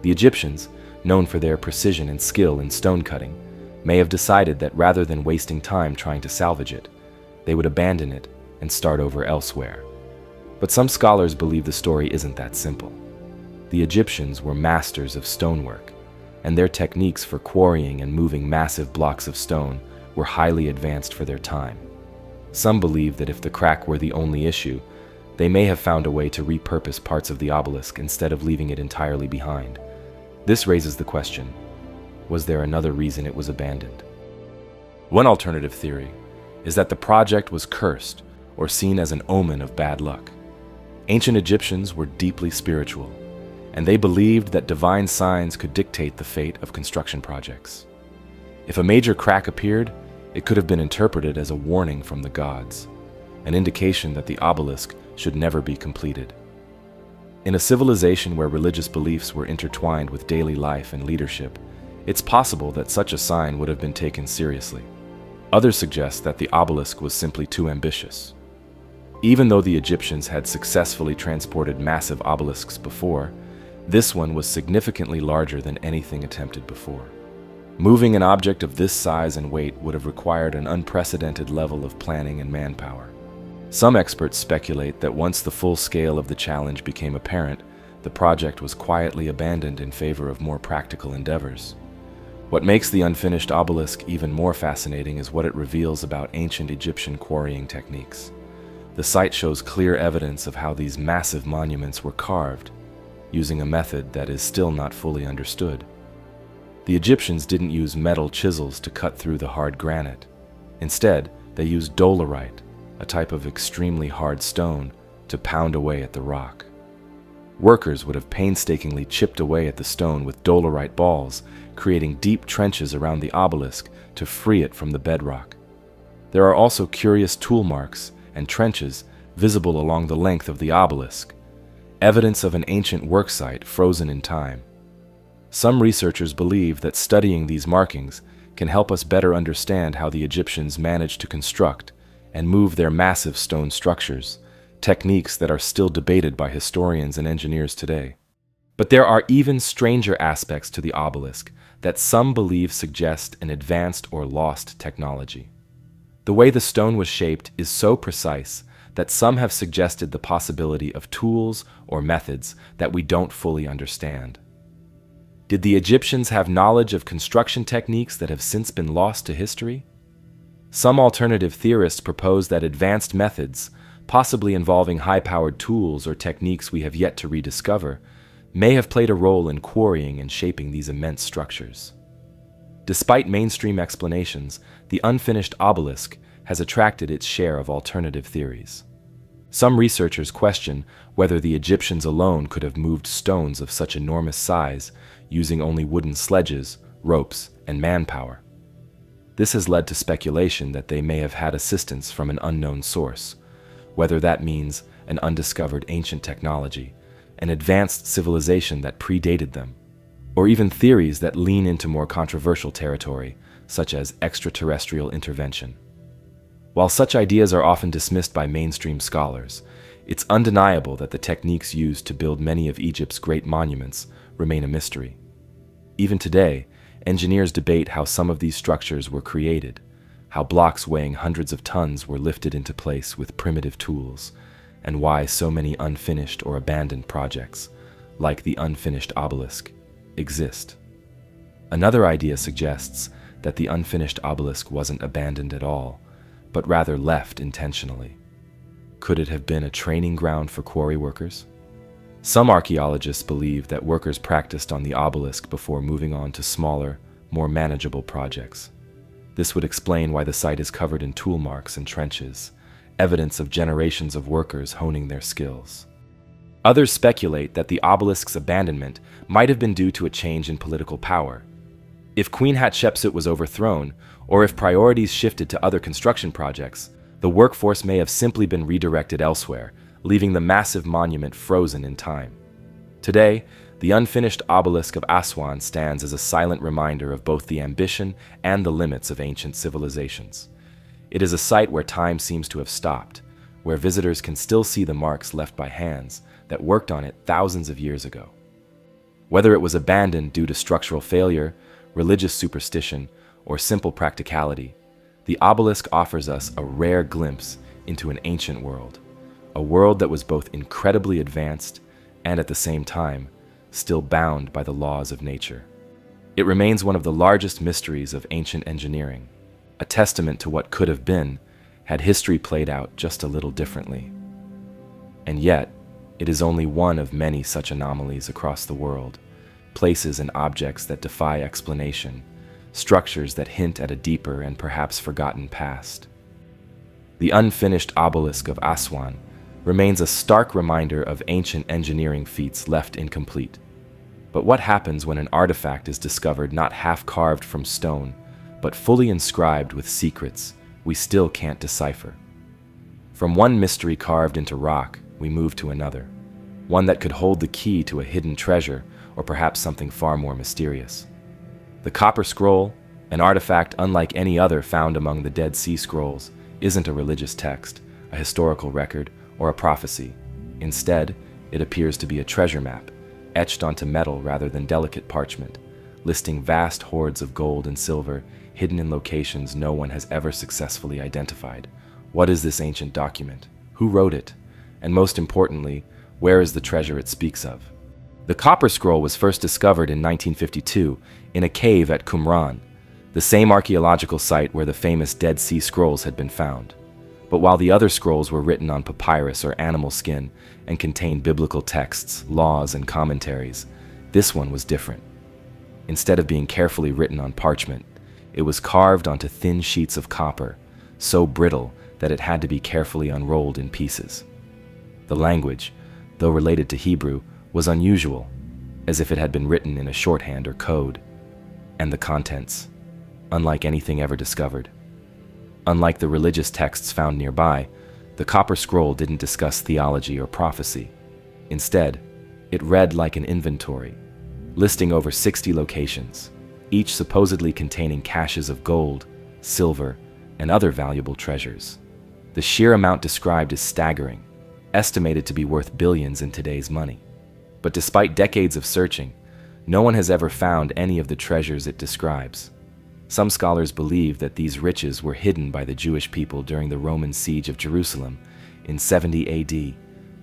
The Egyptians, known for their precision and skill in stone cutting, may have decided that rather than wasting time trying to salvage it, they would abandon it and start over elsewhere. But some scholars believe the story isn't that simple. The Egyptians were masters of stonework, and their techniques for quarrying and moving massive blocks of stone were highly advanced for their time. Some believe that if the crack were the only issue, they may have found a way to repurpose parts of the obelisk instead of leaving it entirely behind. This raises the question, was there another reason it was abandoned? One alternative theory is that the project was cursed or seen as an omen of bad luck. Ancient Egyptians were deeply spiritual, and they believed that divine signs could dictate the fate of construction projects. If a major crack appeared, it could have been interpreted as a warning from the gods, an indication that the obelisk should never be completed. In a civilization where religious beliefs were intertwined with daily life and leadership, it's possible that such a sign would have been taken seriously. Others suggest that the obelisk was simply too ambitious. Even though the Egyptians had successfully transported massive obelisks before, this one was significantly larger than anything attempted before. Moving an object of this size and weight would have required an unprecedented level of planning and manpower. Some experts speculate that once the full scale of the challenge became apparent, the project was quietly abandoned in favor of more practical endeavors. What makes the unfinished obelisk even more fascinating is what it reveals about ancient Egyptian quarrying techniques. The site shows clear evidence of how these massive monuments were carved, using a method that is still not fully understood. The Egyptians didn't use metal chisels to cut through the hard granite. Instead, they used dolerite, a type of extremely hard stone, to pound away at the rock. Workers would have painstakingly chipped away at the stone with dolerite balls, creating deep trenches around the obelisk to free it from the bedrock. There are also curious tool marks and trenches visible along the length of the obelisk, evidence of an ancient worksite frozen in time. Some researchers believe that studying these markings can help us better understand how the Egyptians managed to construct and move their massive stone structures, techniques that are still debated by historians and engineers today. But there are even stranger aspects to the obelisk that some believe suggest an advanced or lost technology. The way the stone was shaped is so precise that some have suggested the possibility of tools or methods that we don't fully understand. Did the Egyptians have knowledge of construction techniques that have since been lost to history? Some alternative theorists propose that advanced methods, possibly involving high-powered tools or techniques we have yet to rediscover, may have played a role in quarrying and shaping these immense structures. Despite mainstream explanations, the unfinished obelisk has attracted its share of alternative theories. Some researchers question whether the Egyptians alone could have moved stones of such enormous size using only wooden sledges, ropes, and manpower. This has led to speculation that they may have had assistance from an unknown source, whether that means an undiscovered ancient technology, an advanced civilization that predated them, or even theories that lean into more controversial territory, such as extraterrestrial intervention. While such ideas are often dismissed by mainstream scholars, It's undeniable that the techniques used to build many of Egypt's great monuments remain a mystery. Even today, engineers debate how some of these structures were created, how blocks weighing hundreds of tons were lifted into place with primitive tools, and why so many unfinished or abandoned projects, like the unfinished obelisk, exist. Another idea suggests that the unfinished obelisk wasn't abandoned at all, but rather left intentionally. Could it have been a training ground for quarry workers? Some archaeologists believe that workers practiced on the obelisk before moving on to smaller, more manageable projects. This would explain why the site is covered in tool marks and trenches, evidence of generations of workers honing their skills. Others speculate that the obelisk's abandonment might have been due to a change in political power. If Queen Hatshepsut was overthrown, or if priorities shifted to other construction projects, the workforce may have simply been redirected elsewhere, leaving the massive monument frozen in time. Today, the unfinished obelisk of Aswan stands as a silent reminder of both the ambition and the limits of ancient civilizations. It is a site where time seems to have stopped, where visitors can still see the marks left by hands that worked on it thousands of years ago. Whether it was abandoned due to structural failure, religious superstition, or simple practicality, the obelisk offers us a rare glimpse into an ancient world, a world that was both incredibly advanced and at the same time still bound by the laws of nature. It remains one of the largest mysteries of ancient engineering, a testament to what could have been had history played out just a little differently. And yet, it is only one of many such anomalies across the world, places and objects that defy explanation, structures that hint at a deeper and perhaps forgotten past. The unfinished obelisk of Aswan remains a stark reminder of ancient engineering feats left incomplete. But what happens when an artifact is discovered not half-carved from stone, but fully inscribed with secrets we still can't decipher? From one mystery carved into rock, we move to another, one that could hold the key to a hidden treasure or perhaps something far more mysterious. The Copper Scroll, an artifact unlike any other found among the Dead Sea Scrolls, isn't a religious text, a historical record, or a prophecy. Instead, it appears to be a treasure map, etched onto metal rather than delicate parchment, listing vast hoards of gold and silver hidden in locations no one has ever successfully identified. What is this ancient document? Who wrote it? And most importantly, where is the treasure it speaks of? The Copper Scroll was first discovered in 1952 in a cave at Qumran, the same archaeological site where the famous Dead Sea Scrolls had been found. But while the other scrolls were written on papyrus or animal skin and contained biblical texts, laws, and commentaries, this one was different. Instead of being carefully written on parchment, it was carved onto thin sheets of copper, so brittle that it had to be carefully unrolled in pieces. The language, though related to Hebrew, was unusual, as if it had been written in a shorthand or code. And the contents, unlike anything ever discovered. Unlike the religious texts found nearby, the Copper Scroll didn't discuss theology or prophecy. Instead, it read like an inventory, listing over 60 locations, each supposedly containing caches of gold, silver, and other valuable treasures. The sheer amount described is staggering, estimated to be worth billions in today's money. But despite decades of searching, no one has ever found any of the treasures it describes. Some scholars believe that these riches were hidden by the Jewish people during the Roman siege of Jerusalem in 70 AD,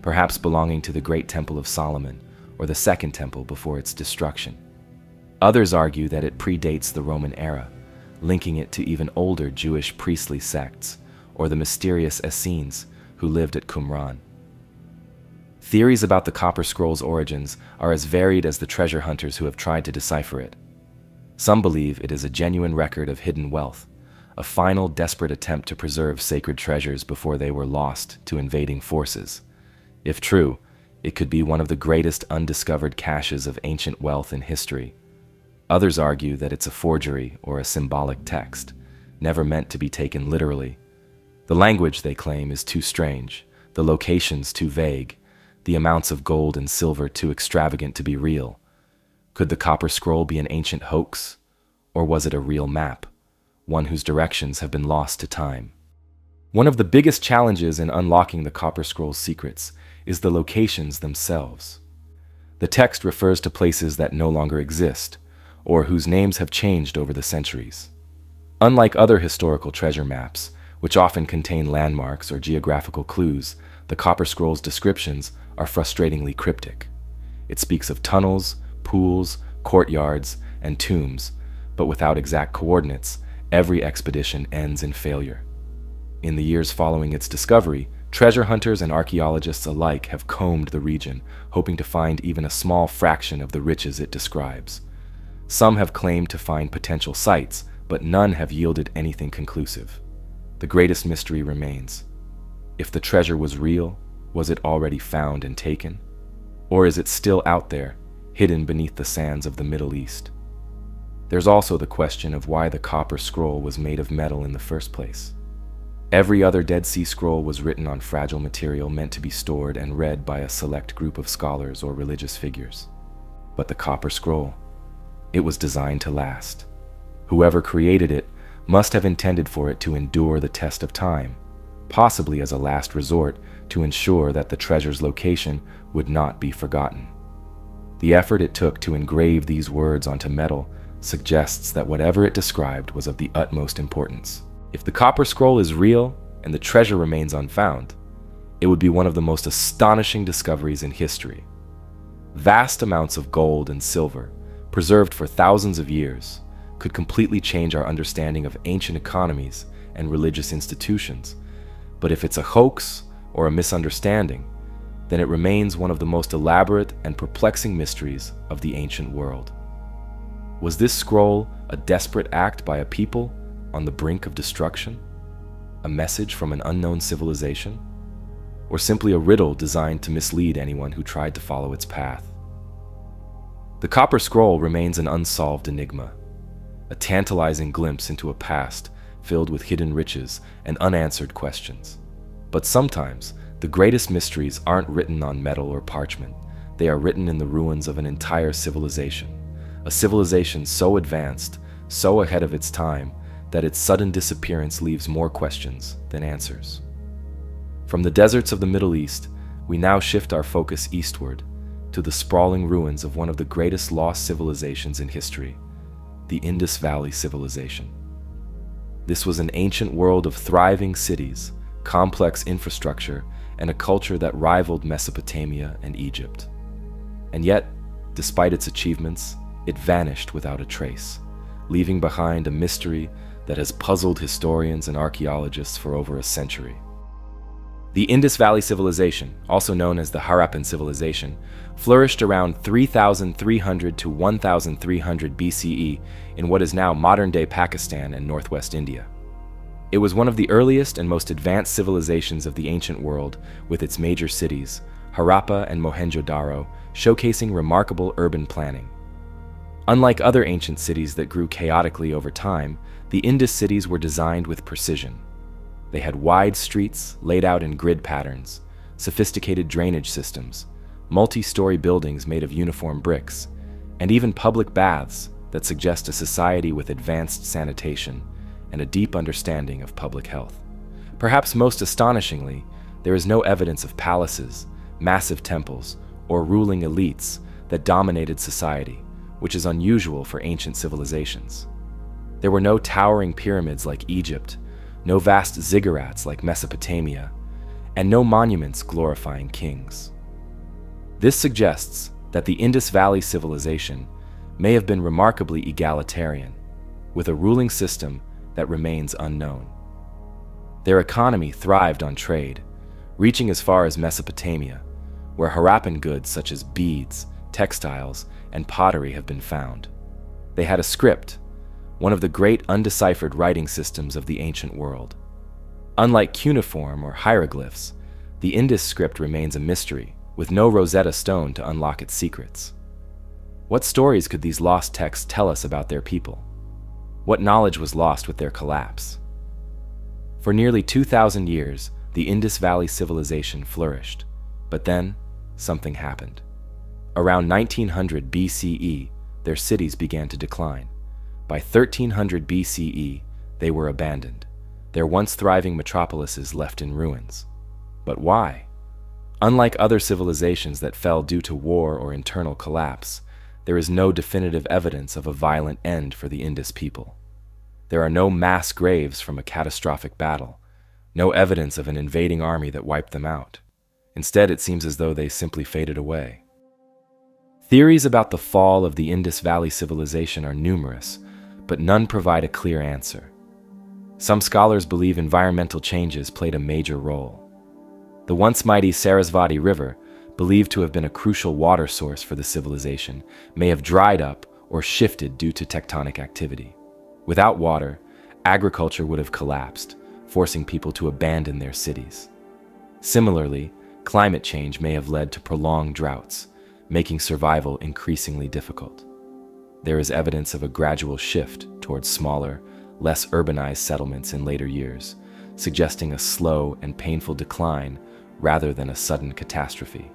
perhaps belonging to the Great Temple of Solomon or the Second Temple before its destruction. Others argue that it predates the Roman era, linking it to even older Jewish priestly sects or the mysterious Essenes who lived at Qumran. Theories about the Copper Scroll's origins are as varied as the treasure hunters who have tried to decipher it. Some believe it is a genuine record of hidden wealth, a final desperate attempt to preserve sacred treasures before they were lost to invading forces. If true, it could be one of the greatest undiscovered caches of ancient wealth in history. Others argue that it's a forgery or a symbolic text, never meant to be taken literally. The language, they claim, is too strange, the locations too vague, the amounts of gold and silver too extravagant to be real. Could the Copper Scroll be an ancient hoax? Or was it a real map, one whose directions have been lost to time? One of the biggest challenges in unlocking the Copper Scroll's secrets is the locations themselves. The text refers to places that no longer exist, or whose names have changed over the centuries. Unlike other historical treasure maps, which often contain landmarks or geographical clues, the Copper Scroll's descriptions are frustratingly cryptic. It speaks of tunnels, pools, courtyards, and tombs, but without exact coordinates, every expedition ends in failure. In the years following its discovery, treasure hunters and archaeologists alike have combed the region, hoping to find even a small fraction of the riches it describes. Some have claimed to find potential sites, but none have yielded anything conclusive. The greatest mystery remains. If the treasure was real, was it already found and taken? Or is it still out there, hidden beneath the sands of the Middle East? There's also the question of why the Copper Scroll was made of metal in the first place. Every other Dead Sea Scroll was written on fragile material meant to be stored and read by a select group of scholars or religious figures. But the Copper Scroll, it was designed to last. Whoever created it must have intended for it to endure the test of time, possibly as a last resort to ensure that the treasure's location would not be forgotten. The effort it took to engrave these words onto metal suggests that whatever it described was of the utmost importance. If the Copper Scroll is real and the treasure remains unfound, it would be one of the most astonishing discoveries in history. Vast amounts of gold and silver, preserved for thousands of years, could completely change our understanding of ancient economies and religious institutions. But if it's a hoax or a misunderstanding, then it remains one of the most elaborate and perplexing mysteries of the ancient world. Was this scroll a desperate act by a people on the brink of destruction? A message from an unknown civilization? Or simply a riddle designed to mislead anyone who tried to follow its path? The Copper Scroll remains an unsolved enigma, a tantalizing glimpse into a past filled with hidden riches and unanswered questions. But sometimes, the greatest mysteries aren't written on metal or parchment. They are written in the ruins of an entire civilization, a civilization so advanced, so ahead of its time, that its sudden disappearance leaves more questions than answers. From the deserts of the Middle East, we now shift our focus eastward to the sprawling ruins of one of the greatest lost civilizations in history, the Indus Valley Civilization. This was an ancient world of thriving cities, complex infrastructure, and a culture that rivaled Mesopotamia and Egypt. And yet, despite its achievements, it vanished without a trace, leaving behind a mystery that has puzzled historians and archaeologists for over a century. The Indus Valley Civilization, also known as the Harappan Civilization, flourished around 3,300 to 1,300 BCE in what is now modern-day Pakistan and northwest India. It was one of the earliest and most advanced civilizations of the ancient world, with its major cities, Harappa and Mohenjo-Daro, showcasing remarkable urban planning. Unlike other ancient cities that grew chaotically over time, the Indus cities were designed with precision. They had wide streets laid out in grid patterns, sophisticated drainage systems, multi-story buildings made of uniform bricks, and even public baths that suggest a society with advanced sanitation and a deep understanding of public health. Perhaps most astonishingly, there is no evidence of palaces, massive temples, or ruling elites that dominated society, which is unusual for ancient civilizations. There were no towering pyramids like Egypt, no vast ziggurats like Mesopotamia, and no monuments glorifying kings. This suggests that the Indus Valley Civilization may have been remarkably egalitarian, with a ruling system that remains unknown. Their economy thrived on trade, reaching as far as Mesopotamia, where Harappan goods such as beads, textiles, and pottery have been found. They had a script, one of the great undeciphered writing systems of the ancient world. Unlike cuneiform or hieroglyphs, the Indus script remains a mystery, with no Rosetta Stone to unlock its secrets. What stories could these lost texts tell us about their people? What knowledge was lost with their collapse? For nearly 2,000 years, the Indus Valley Civilization flourished, but then something happened. Around 1900 BCE, their cities began to decline. By 1300 BCE, they were abandoned. their once thriving metropolises left in ruins. But why? Unlike other civilizations that fell due to war or internal collapse, there is no definitive evidence of a violent end for the Indus people. There are no mass graves from a catastrophic battle, no evidence of an invading army that wiped them out. Instead, it seems as though they simply faded away. Theories about the fall of the Indus Valley civilization are numerous, but none provide a clear answer. Some scholars believe environmental changes played a major role. The once mighty Sarasvati River, believed to have been a crucial water source for the civilization, may have dried up or shifted due to tectonic activity. Without water, agriculture would have collapsed, forcing people to abandon their cities. Similarly, climate change may have led to prolonged droughts, making survival increasingly difficult. There is evidence of a gradual shift towards smaller, less urbanized settlements in later years, suggesting a slow and painful decline rather than a sudden catastrophe.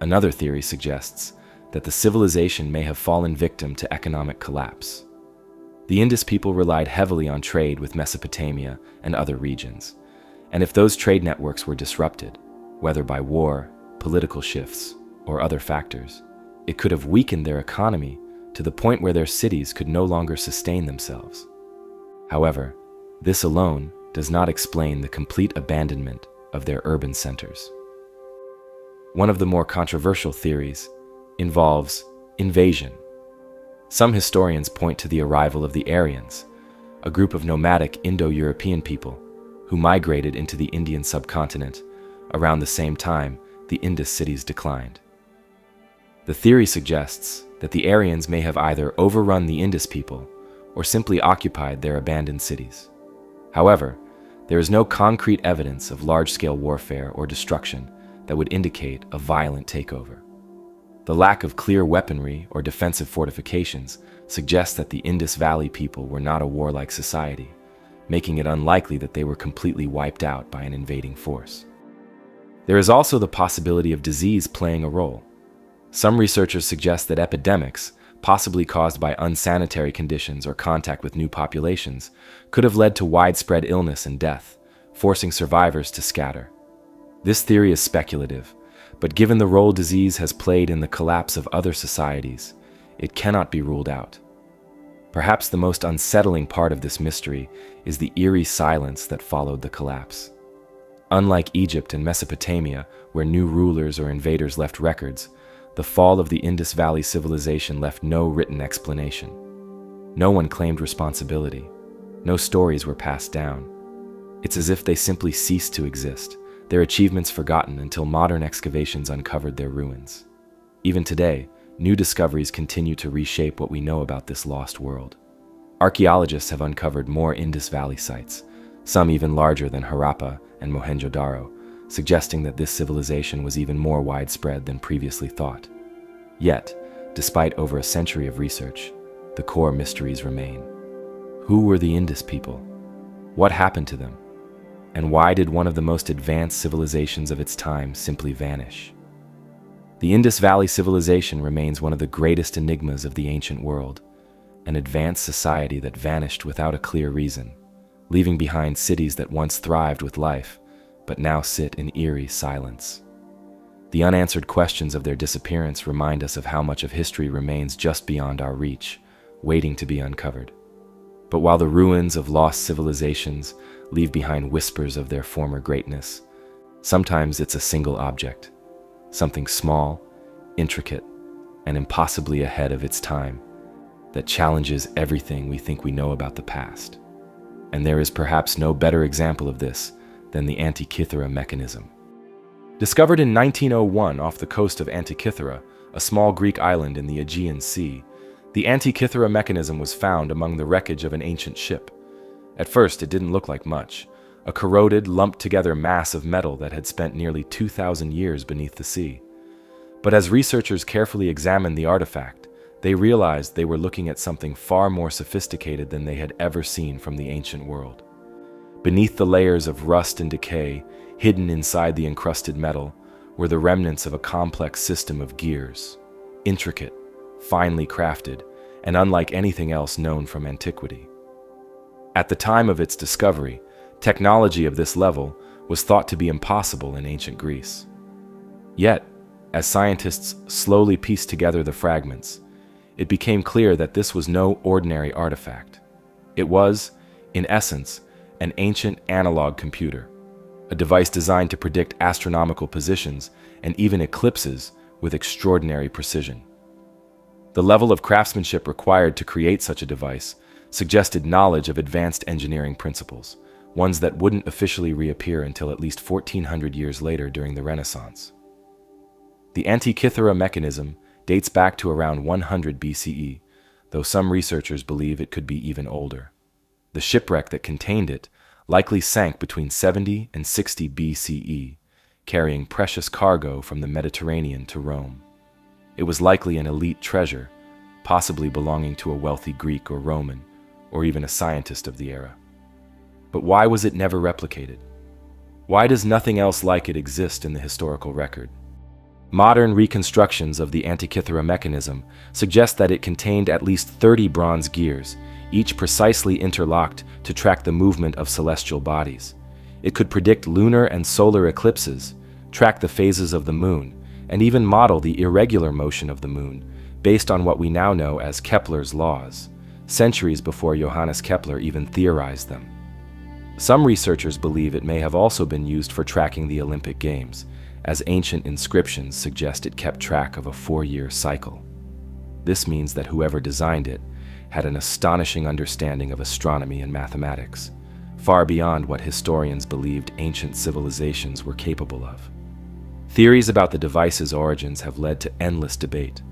Another theory suggests that the civilization may have fallen victim to economic collapse. The Indus people relied heavily on trade with Mesopotamia and other regions, and if those trade networks were disrupted, whether by war, political shifts, or other factors, it could have weakened their economy to the point where their cities could no longer sustain themselves. However, this alone does not explain the complete abandonment of their urban centers. One of the more controversial theories involves invasion. Some historians point to the arrival of the Aryans, a group of nomadic Indo-European people who migrated into the Indian subcontinent around the same time the Indus cities declined. The theory suggests that the Aryans may have either overrun the Indus people or simply occupied their abandoned cities. However, there is no concrete evidence of large-scale warfare or destruction that would indicate a violent takeover. The lack of clear weaponry or defensive fortifications suggests that the Indus Valley people were not a warlike society, making it unlikely that they were completely wiped out by an invading force. There is also the possibility of disease playing a role. Some researchers suggest that epidemics, possibly caused by unsanitary conditions or contact with new populations, could have led to widespread illness and death, forcing survivors to scatter. This theory is speculative, but given the role disease has played in the collapse of other societies, it cannot be ruled out. Perhaps the most unsettling part of this mystery is the eerie silence that followed the collapse. Unlike Egypt and Mesopotamia, where new rulers or invaders left records, the fall of the Indus Valley civilization left no written explanation. No one claimed responsibility. No stories were passed down. It's as if they simply ceased to exist, their achievements forgotten until modern excavations uncovered their ruins. Even today, new discoveries continue to reshape what we know about this lost world. Archaeologists have uncovered more Indus Valley sites, some even larger than Harappa and Mohenjo-Daro, suggesting that this civilization was even more widespread than previously thought. Yet, despite over a century of research, the core mysteries remain. Who were the Indus people? What happened to them? And why did one of the most advanced civilizations of its time simply vanish? The Indus Valley civilization remains one of the greatest enigmas of the ancient world, an advanced society that vanished without a clear reason, leaving behind cities that once thrived with life, but now sit in eerie silence. The unanswered questions of their disappearance remind us of how much of history remains just beyond our reach, waiting to be uncovered. But while the ruins of lost civilizations leave behind whispers of their former greatness, sometimes it's a single object, something small, intricate, and impossibly ahead of its time, that challenges everything we think we know about the past. And there is perhaps no better example of this than the Antikythera Mechanism. Discovered in 1901 off the coast of Antikythera, a small Greek island in the Aegean Sea, the Antikythera Mechanism was found among the wreckage of an ancient ship. At first, it didn't look like much, a corroded, lumped-together mass of metal that had spent nearly 2,000 years beneath the sea. But as researchers carefully examined the artifact, they realized they were looking at something far more sophisticated than they had ever seen from the ancient world. Beneath the layers of rust and decay, hidden inside the encrusted metal, were the remnants of a complex system of gears, intricate, finely crafted, and unlike anything else known from antiquity. At the time of its discovery, Technology of this level was thought to be impossible in ancient Greece. Yet, as scientists slowly pieced together the fragments, it became clear that this was no ordinary artifact. It was, in essence, an ancient analog computer, a device designed to predict astronomical positions and even eclipses with extraordinary precision. The level of craftsmanship required to create such a device suggested knowledge of advanced engineering principles, ones that wouldn't officially reappear until at least 1400 years later during the Renaissance. The Antikythera Mechanism dates back to around 100 BCE, though some researchers believe it could be even older. The shipwreck that contained it likely sank between 70 and 60 BCE, carrying precious cargo from the Mediterranean to Rome. It was likely an elite treasure, possibly belonging to a wealthy Greek or Roman, or even a scientist of the era. But why was it never replicated? Why does nothing else like it exist in the historical record? Modern reconstructions of the Antikythera Mechanism suggest that it contained at least 30 bronze gears, each precisely interlocked to track the movement of celestial bodies. It could predict lunar and solar eclipses, track the phases of the moon, and even model the irregular motion of the moon, based on what we now know as Kepler's laws, centuries before Johannes Kepler even theorized them. Some researchers believe it may have also been used for tracking the Olympic Games, as ancient inscriptions suggest it kept track of a 4-year cycle. This means that whoever designed it had an astonishing understanding of astronomy and mathematics, far beyond what historians believed ancient civilizations were capable of. Theories about the device's origins have led to endless debate.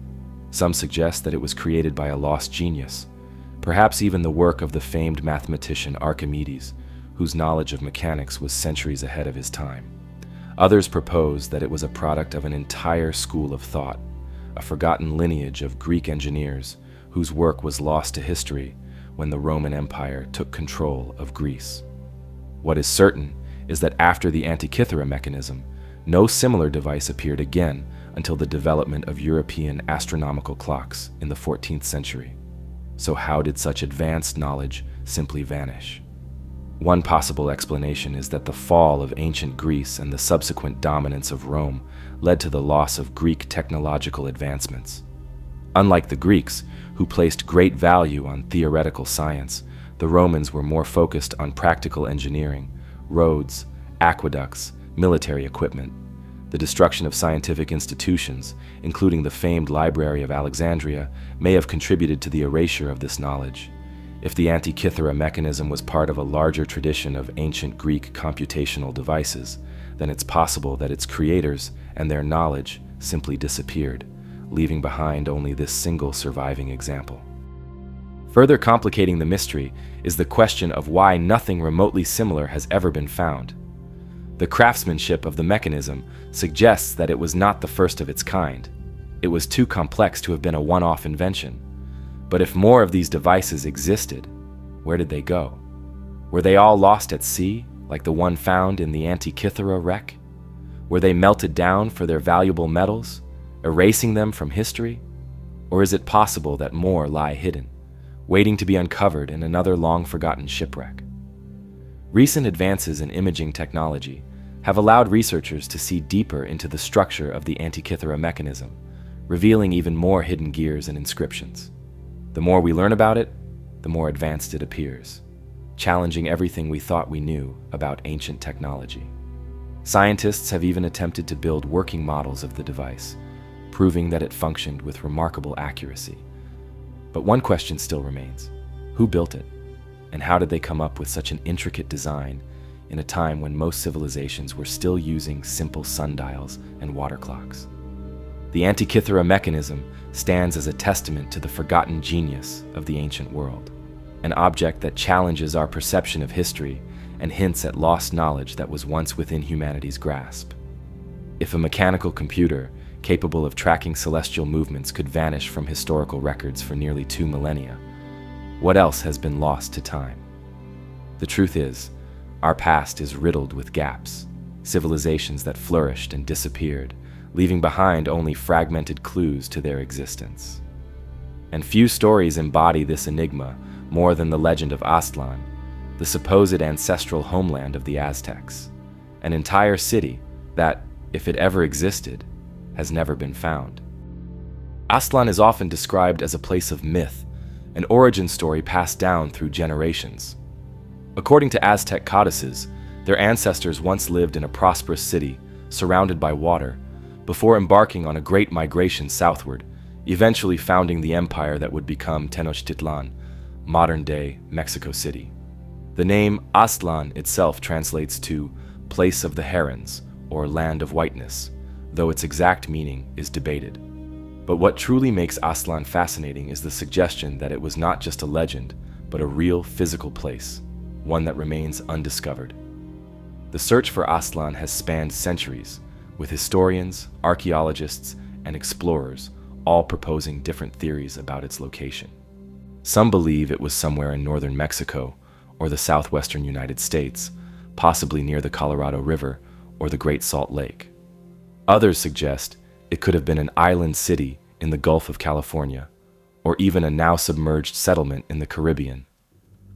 Some suggest that it was created by a lost genius, perhaps even the work of the famed mathematician Archimedes, whose knowledge of mechanics was centuries ahead of his time. Others propose that it was a product of an entire school of thought, a forgotten lineage of Greek engineers whose work was lost to history when the Roman Empire took control of Greece. What is certain is that after the Antikythera Mechanism, no similar device appeared again until the development of European astronomical clocks in the 14th century. So how did such advanced knowledge simply vanish? One possible explanation is that the fall of ancient Greece and the subsequent dominance of Rome led to the loss of Greek technological advancements. Unlike the Greeks, who placed great value on theoretical science, the Romans were more focused on practical engineering, roads, aqueducts, military equipment. The destruction of scientific institutions, including the famed Library of Alexandria, may have contributed to the erasure of this knowledge. If the Antikythera Mechanism was part of a larger tradition of ancient Greek computational devices, then it's possible that its creators and their knowledge simply disappeared, leaving behind only this single surviving example. Further complicating the mystery is the question of why nothing remotely similar has ever been found. The craftsmanship of the mechanism suggests that it was not the first of its kind. It was too complex to have been a one-off invention. But if more of these devices existed, where did they go? Were they all lost at sea, like the one found in the Antikythera wreck? Were they melted down for their valuable metals, erasing them from history? Or is it possible that more lie hidden, waiting to be uncovered in another long-forgotten shipwreck? Recent advances in imaging technology have allowed researchers to see deeper into the structure of the Antikythera Mechanism, revealing even more hidden gears and inscriptions. The more we learn about it, the more advanced it appears, challenging everything we thought we knew about ancient technology. Scientists have even attempted to build working models of the device, proving that it functioned with remarkable accuracy. But one question still remains: who built it? And how did they come up with such an intricate design in a time when most civilizations were still using simple sundials and water clocks? The Antikythera Mechanism stands as a testament to the forgotten genius of the ancient world, an object that challenges our perception of history and hints at lost knowledge that was once within humanity's grasp. If a mechanical computer capable of tracking celestial movements could vanish from historical records for nearly 2 millennia, what else has been lost to time? The truth is, our past is riddled with gaps, civilizations that flourished and disappeared, leaving behind only fragmented clues to their existence. And few stories embody this enigma more than the legend of Aslan, the supposed ancestral homeland of the Aztecs, an entire city that, if it ever existed, has never been found. Aztlan is often described as a place of myth, an origin story passed down through generations. According to Aztec codices, their ancestors once lived in a prosperous city surrounded by water before embarking on a great migration southward, eventually founding the empire that would become Tenochtitlan, modern-day Mexico City. The name Aztlan itself translates to place of the herons or land of whiteness, though its exact meaning is debated. But what truly makes Aztlan fascinating is the suggestion that it was not just a legend, but a real physical place, one that remains undiscovered. The search for Aztlan has spanned centuries, with historians, archaeologists, and explorers all proposing different theories about its location. Some believe it was somewhere in northern Mexico or the southwestern United States, possibly near the Colorado River or the Great Salt Lake. Others suggest it could have been an island city in the Gulf of California, or even a now submerged settlement in the Caribbean.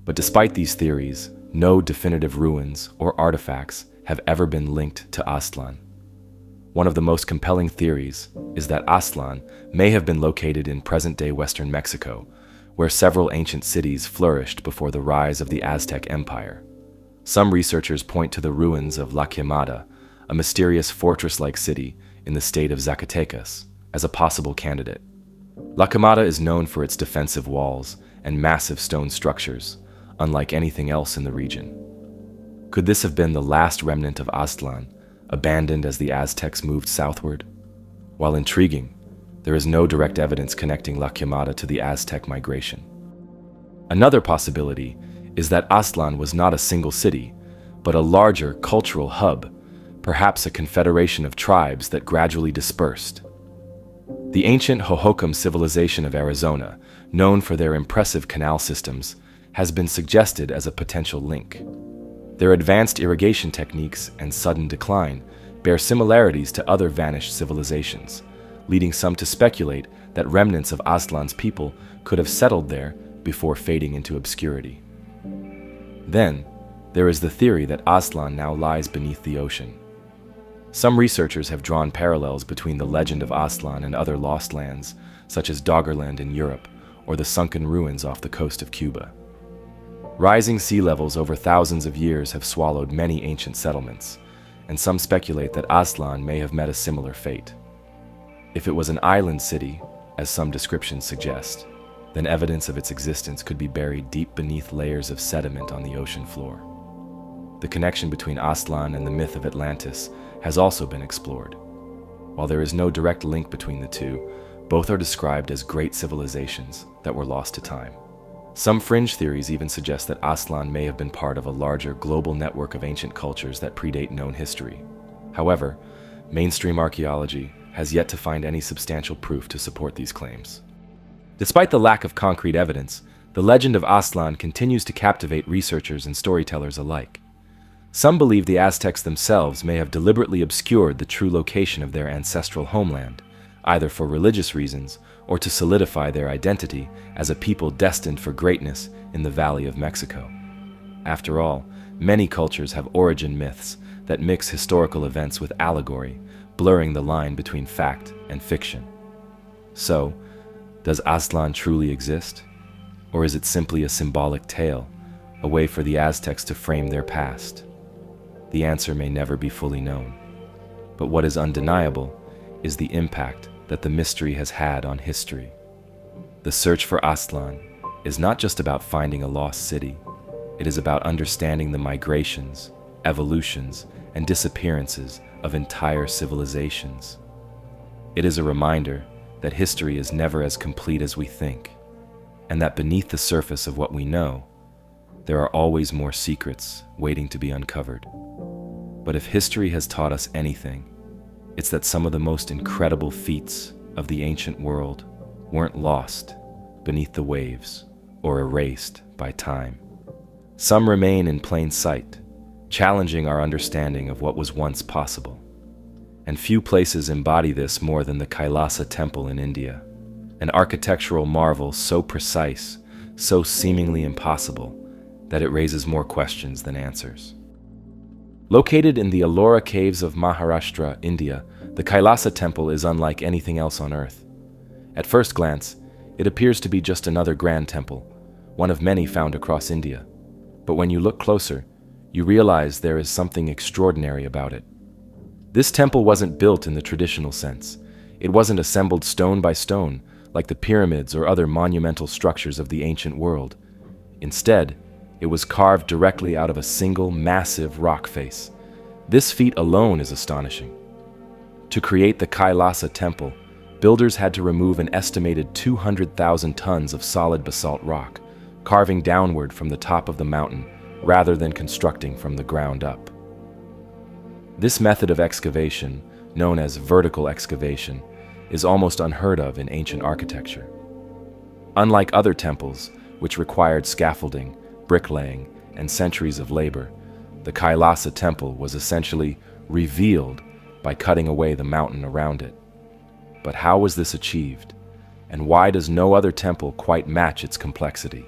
But despite these theories, no definitive ruins or artifacts have ever been linked to Aztlan. One of the most compelling theories is that Aztlan may have been located in present-day western Mexico, where several ancient cities flourished before the rise of the Aztec Empire. Some researchers point to the ruins of La Quemada, a mysterious fortress-like city in the state of Zacatecas, as a possible candidate. La Quemada is known for its defensive walls and massive stone structures, unlike anything else in the region. Could this have been the last remnant of Aztlan, abandoned as the Aztecs moved southward? While intriguing, there is no direct evidence connecting La Quemada to the Aztec migration. Another possibility is that Aztlan was not a single city, but a larger cultural hub, perhaps a confederation of tribes that gradually dispersed. The ancient Hohokam civilization of Arizona, known for their impressive canal systems, has been suggested as a potential link. Their advanced irrigation techniques and sudden decline bear similarities to other vanished civilizations, leading some to speculate that remnants of Aztlan's people could have settled there before fading into obscurity. Then, there is the theory that Aztlan now lies beneath the ocean. Some researchers have drawn parallels between the legend of Aztlan and other lost lands, such as Doggerland in Europe or the sunken ruins off the coast of Cuba. Rising sea levels over thousands of years have swallowed many ancient settlements, and some speculate that Aztlan may have met a similar fate. If it was an island city, as some descriptions suggest, then evidence of its existence could be buried deep beneath layers of sediment on the ocean floor. The connection between Aztlan and the myth of Atlantis has also been explored. While there is no direct link between the two, both are described as great civilizations that were lost to time. Some fringe theories even suggest that Aztlan may have been part of a larger global network of ancient cultures that predate known history. However, mainstream archaeology has yet to find any substantial proof to support these claims. Despite the lack of concrete evidence, the legend of Aztlan continues to captivate researchers and storytellers alike. Some believe the Aztecs themselves may have deliberately obscured the true location of their ancestral homeland, either for religious reasons or to solidify their identity as a people destined for greatness in the Valley of Mexico. After all, many cultures have origin myths that mix historical events with allegory, blurring the line between fact and fiction. So, does Aztlan truly exist? Or is it simply a symbolic tale, a way for the Aztecs to frame their past? The answer may never be fully known. But what is undeniable is the impact that the mystery has had on history. The search for Aztlan is not just about finding a lost city. It is about understanding the migrations, evolutions, and disappearances of entire civilizations. It is a reminder that history is never as complete as we think, and that beneath the surface of what we know, there are always more secrets waiting to be uncovered. But if history has taught us anything, it's that some of the most incredible feats of the ancient world weren't lost beneath the waves or erased by time. Some remain in plain sight, challenging our understanding of what was once possible. And few places embody this more than the Kailasa temple in India, an architectural marvel so precise, so seemingly impossible, that it raises more questions than answers. Located in the Ellora caves of Maharashtra, India, the Kailasa temple is unlike anything else on Earth. At first glance, it appears to be just another grand temple, one of many found across India. But when you look closer, you realize there is something extraordinary about it. This temple wasn't built in the traditional sense. It wasn't assembled stone by stone, like the pyramids or other monumental structures of the ancient world. Instead, it was carved directly out of a single massive rock face. This feat alone is astonishing. To create the Kailasa temple, builders had to remove an estimated 200,000 tons of solid basalt rock, carving downward from the top of the mountain rather than constructing from the ground up. This method of excavation, known as vertical excavation, is almost unheard of in ancient architecture. Unlike other temples, which required scaffolding, bricklaying, and centuries of labor, the Kailasa temple was essentially revealed by cutting away the mountain around it. But how was this achieved? And why does no other temple quite match its complexity?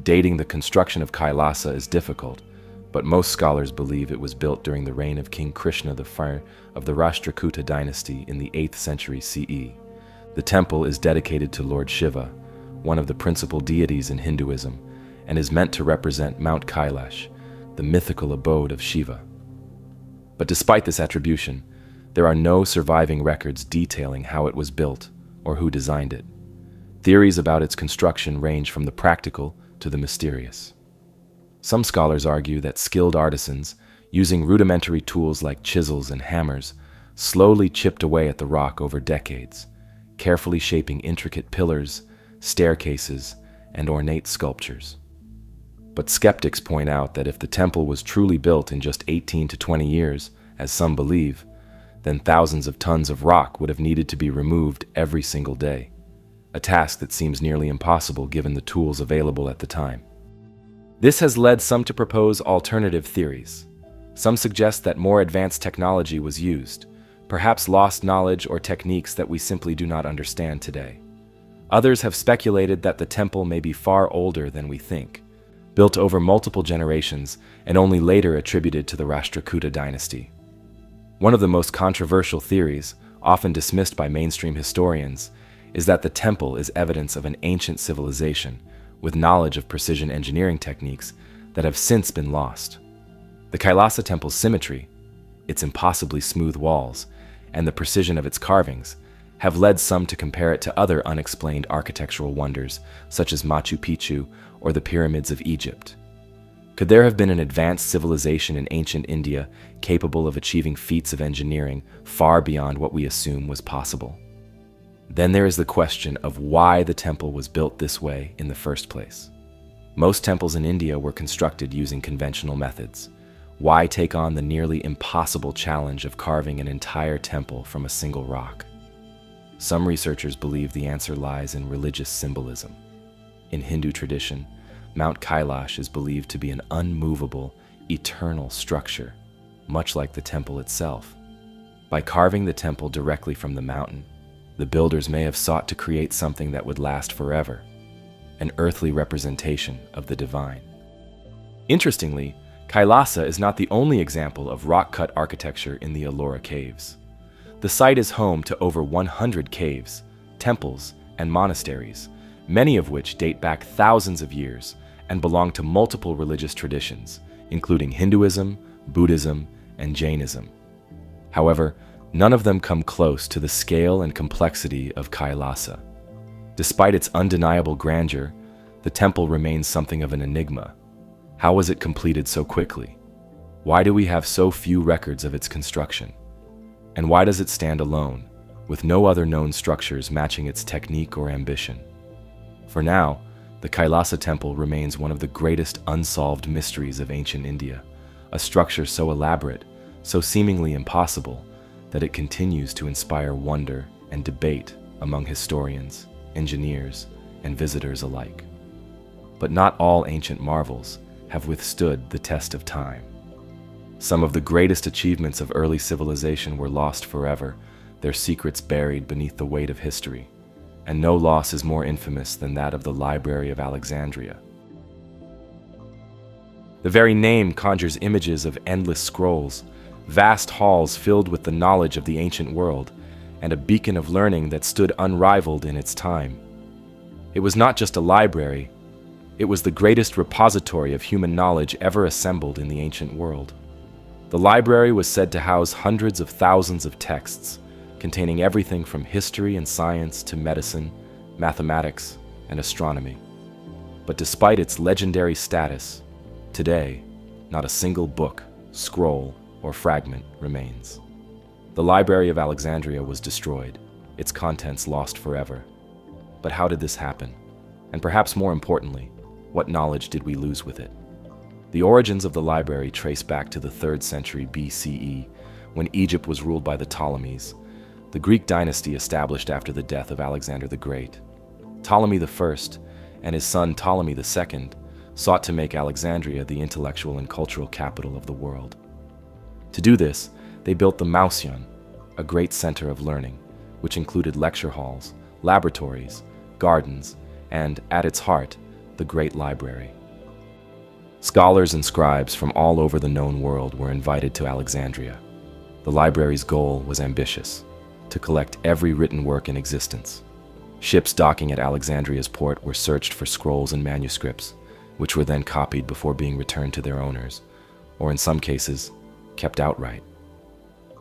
Dating the construction of Kailasa is difficult, but most scholars believe it was built during the reign of King Krishna I of the Rashtrakuta dynasty in the 8th century CE. The temple is dedicated to Lord Shiva, one of the principal deities in Hinduism, and is meant to represent Mount Kailash, the mythical abode of Shiva. But despite this attribution, there are no surviving records detailing how it was built or who designed it. Theories about its construction range from the practical to the mysterious. Some scholars argue that skilled artisans, using rudimentary tools like chisels and hammers, slowly chipped away at the rock over decades, carefully shaping intricate pillars, staircases, and ornate sculptures. But skeptics point out that if the temple was truly built in just 18 to 20 years, as some believe, then thousands of tons of rock would have needed to be removed every single day, a task that seems nearly impossible given the tools available at the time. This has led some to propose alternative theories. Some suggest that more advanced technology was used, perhaps lost knowledge or techniques that we simply do not understand today. Others have speculated that the temple may be far older than we think, built over multiple generations and only later attributed to the Rashtrakuta dynasty. One of the most controversial theories, often dismissed by mainstream historians, is that the temple is evidence of an ancient civilization with knowledge of precision engineering techniques that have since been lost. The Kailasa temple's symmetry, its impossibly smooth walls, and the precision of its carvings have led some to compare it to other unexplained architectural wonders such as Machu Picchu or the pyramids of Egypt. Could there have been an advanced civilization in ancient India capable of achieving feats of engineering far beyond what we assume was possible? Then there is the question of why the temple was built this way in the first place. Most temples in India were constructed using conventional methods. Why take on the nearly impossible challenge of carving an entire temple from a single rock? Some researchers believe the answer lies in religious symbolism. In Hindu tradition, Mount Kailash is believed to be an unmovable, eternal structure, much like the temple itself. By carving the temple directly from the mountain, the builders may have sought to create something that would last forever, an earthly representation of the divine. Interestingly, Kailasa is not the only example of rock-cut architecture in the Ellora caves. The site is home to over 100 caves, temples, and monasteries, many of which date back thousands of years and belong to multiple religious traditions, including Hinduism, Buddhism, and Jainism. However, none of them come close to the scale and complexity of Kailasa. Despite its undeniable grandeur, the temple remains something of an enigma. How was it completed so quickly? Why do we have so few records of its construction? And why does it stand alone, with no other known structures matching its technique or ambition? For now, the Kailasa temple remains one of the greatest unsolved mysteries of ancient India, a structure so elaborate, so seemingly impossible, that it continues to inspire wonder and debate among historians, engineers, and visitors alike. But not all ancient marvels have withstood the test of time. Some of the greatest achievements of early civilization were lost forever, their secrets buried beneath the weight of history, and no loss is more infamous than that of the Library of Alexandria. The very name conjures images of endless scrolls, vast halls filled with the knowledge of the ancient world, and a beacon of learning that stood unrivaled in its time. It was not just a library, it was the greatest repository of human knowledge ever assembled in the ancient world. The library was said to house hundreds of thousands of texts, containing everything from history and science to medicine, mathematics, and astronomy. But despite its legendary status, today, not a single book, scroll, or fragment remains. The Library of Alexandria was destroyed, its contents lost forever. But how did this happen? And perhaps more importantly, what knowledge did we lose with it? The origins of the library trace back to the 3rd century BCE, when Egypt was ruled by the Ptolemies, the Greek dynasty established after the death of Alexander the Great. Ptolemy I and his son Ptolemy II sought to make Alexandria the intellectual and cultural capital of the world. To do this, they built the Mausion, a great center of learning, which included lecture halls, laboratories, gardens, and, at its heart, the Great Library. Scholars and scribes from all over the known world were invited to Alexandria. The library's goal was ambitious: to collect every written work in existence. Ships docking at Alexandria's port were searched for scrolls and manuscripts, which were then copied before being returned to their owners, or in some cases, kept outright.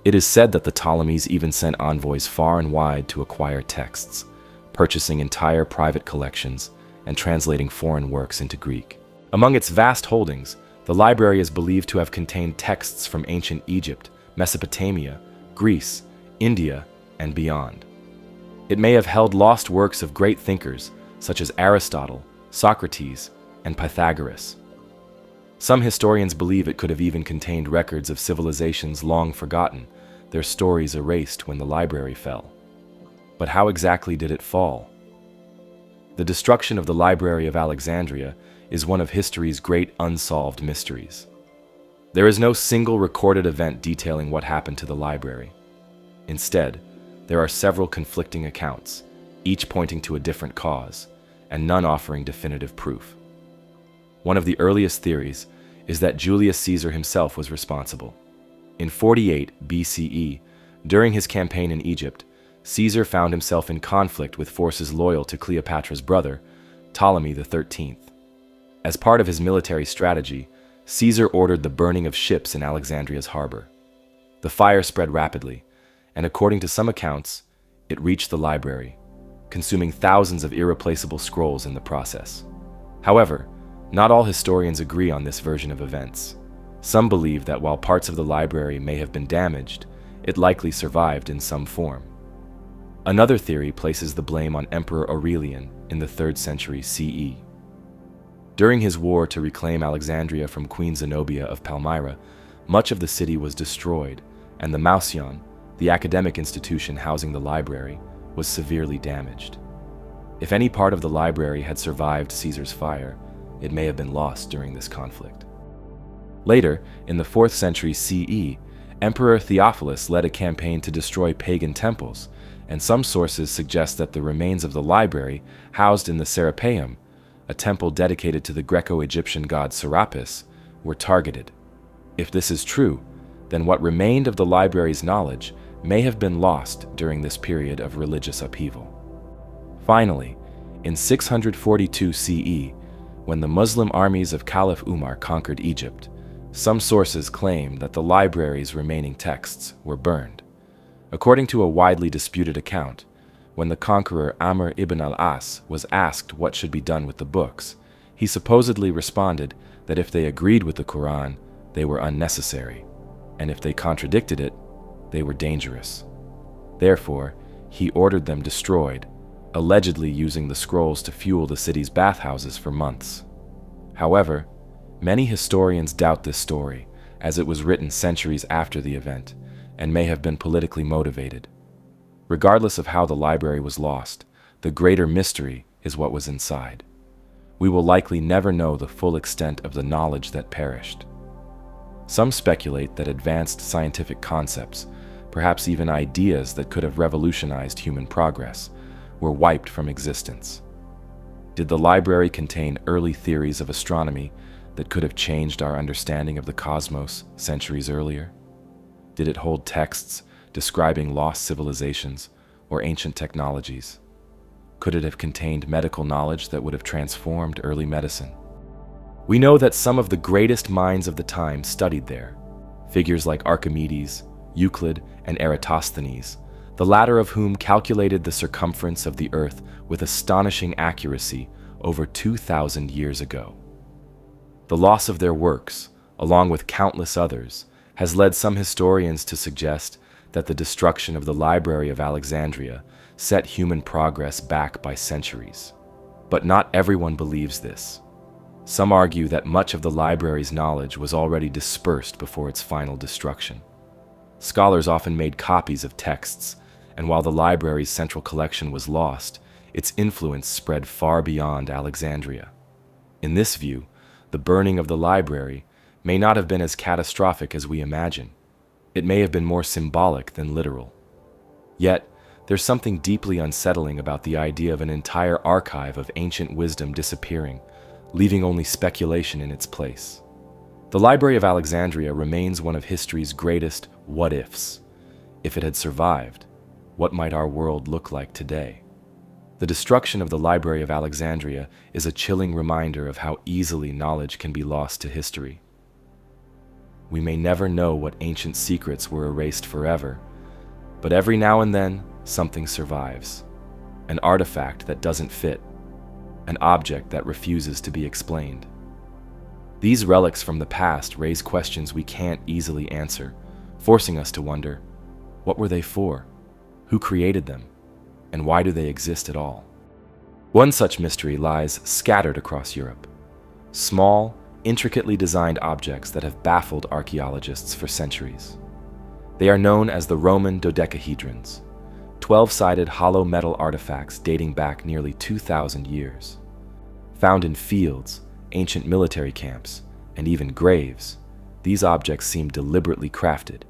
It is said that the Ptolemies even sent envoys far and wide to acquire texts, purchasing entire private collections and translating foreign works into Greek. Among its vast holdings, the library is believed to have contained texts from ancient Egypt, Mesopotamia, Greece, India, and beyond. It may have held lost works of great thinkers such as Aristotle, Socrates, and Pythagoras. Some historians believe it could have even contained records of civilizations long forgotten, their stories erased when the library fell. But how exactly did it fall? The destruction of the Library of Alexandria is one of history's great unsolved mysteries. There is no single recorded event detailing what happened to the library. Instead, there are several conflicting accounts, each pointing to a different cause, and none offering definitive proof. One of the earliest theories is that Julius Caesar himself was responsible. In 48 BCE, during his campaign in Egypt, Caesar found himself in conflict with forces loyal to Cleopatra's brother, Ptolemy XIII. As part of his military strategy, Caesar ordered the burning of ships in Alexandria's harbor. The fire spread rapidly, and according to some accounts, it reached the library, consuming thousands of irreplaceable scrolls in the process. However, not all historians agree on this version of events. Some believe that while parts of the library may have been damaged, it likely survived in some form. Another theory places the blame on Emperor Aurelian in the 3rd century CE. During his war to reclaim Alexandria from Queen Zenobia of Palmyra, much of the city was destroyed, and the Mausion, the academic institution housing the library, was severely damaged. If any part of the library had survived Caesar's fire, it may have been lost during this conflict. Later, in the 4th century CE, Emperor Theophilus led a campaign to destroy pagan temples, and some sources suggest that the remains of the library, housed in the Serapeum, a temple dedicated to the Greco-Egyptian god Serapis, were targeted. If this is true, then what remained of the library's knowledge may have been lost during this period of religious upheaval. Finally, in 642 CE, when the Muslim armies of Caliph Umar conquered Egypt, some sources claim that the library's remaining texts were burned. According to a widely disputed account, when the conqueror Amr ibn al-As was asked what should be done with the books, he supposedly responded that if they agreed with the Quran, they were unnecessary, and if they contradicted it, they were dangerous. Therefore, he ordered them destroyed, allegedly using the scrolls to fuel the city's bathhouses for months. However, many historians doubt this story, as it was written centuries after the event, and may have been politically motivated. Regardless of how the library was lost, the greater mystery is what was inside. We will likely never know the full extent of the knowledge that perished. Some speculate that advanced scientific concepts, perhaps even ideas that could have revolutionized human progress, were wiped from existence. Did the library contain early theories of astronomy that could have changed our understanding of the cosmos centuries earlier? Did it hold texts describing lost civilizations or ancient technologies? Could it have contained medical knowledge that would have transformed early medicine? We know that some of the greatest minds of the time studied there. Figures like Archimedes, Euclid, and Eratosthenes, the latter of whom calculated the circumference of the Earth with astonishing accuracy over 2,000 years ago. The loss of their works, along with countless others, has led some historians to suggest that the destruction of the Library of Alexandria set human progress back by centuries. But not everyone believes this. Some argue that much of the library's knowledge was already dispersed before its final destruction. Scholars often made copies of texts, and while the library's central collection was lost, its influence spread far beyond Alexandria. In this view, the burning of the library may not have been as catastrophic as we imagine. It may have been more symbolic than literal. Yet, there's something deeply unsettling about the idea of an entire archive of ancient wisdom disappearing, leaving only speculation in its place. The Library of Alexandria remains one of history's greatest what-ifs. If it had survived, what might our world look like today? The destruction of the Library of Alexandria is a chilling reminder of how easily knowledge can be lost to history. We may never know what ancient secrets were erased forever, but every now and then, something survives. An artifact that doesn't fit, an object that refuses to be explained. These relics from the past raise questions we can't easily answer, forcing us to wonder, what were they for? Who created them? And why do they exist at all? One such mystery lies scattered across Europe. Small, intricately designed objects that have baffled archaeologists for centuries. They are known as the Roman dodecahedrons, 12-sided hollow metal artifacts dating back nearly 2,000 years. Found in fields, ancient military camps, and even graves, these objects seem deliberately crafted,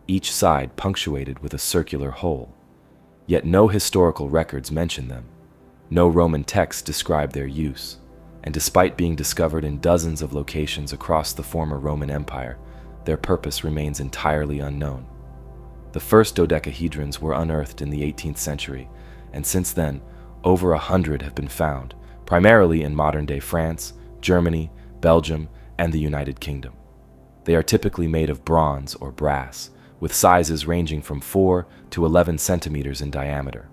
each side punctuated with a circular hole. Yet no historical records mention them. No Roman texts describe their use, and despite being discovered in dozens of locations across the former Roman Empire, their purpose remains entirely unknown. The first dodecahedrons were unearthed in the 18th century, and since then, over 100 have been found, primarily in modern-day France, Germany, Belgium, and the United Kingdom. They are typically made of bronze or brass, with sizes ranging from 4 to 11 centimeters in diameter.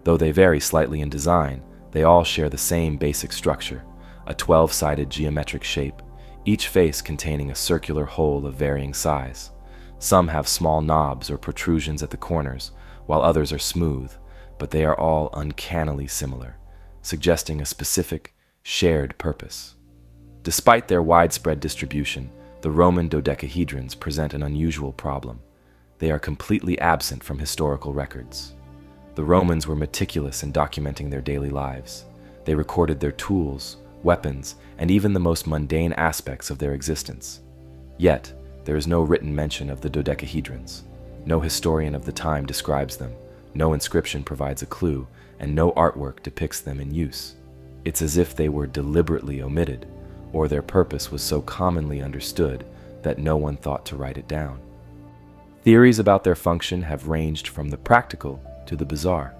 Though they vary slightly in design, they all share the same basic structure, a 12-sided geometric shape, each face containing a circular hole of varying size. Some have small knobs or protrusions at the corners, while others are smooth, but they are all uncannily similar, suggesting a specific, shared purpose. Despite their widespread distribution, the Roman dodecahedrons present an unusual problem. They are completely absent from historical records. The Romans were meticulous in documenting their daily lives. They recorded their tools, weapons, and even the most mundane aspects of their existence. Yet, there is no written mention of the dodecahedrons. No historian of the time describes them, no inscription provides a clue, and no artwork depicts them in use. It's as if they were deliberately omitted, or their purpose was so commonly understood that no one thought to write it down. Theories about their function have ranged from the practical to the bizarre.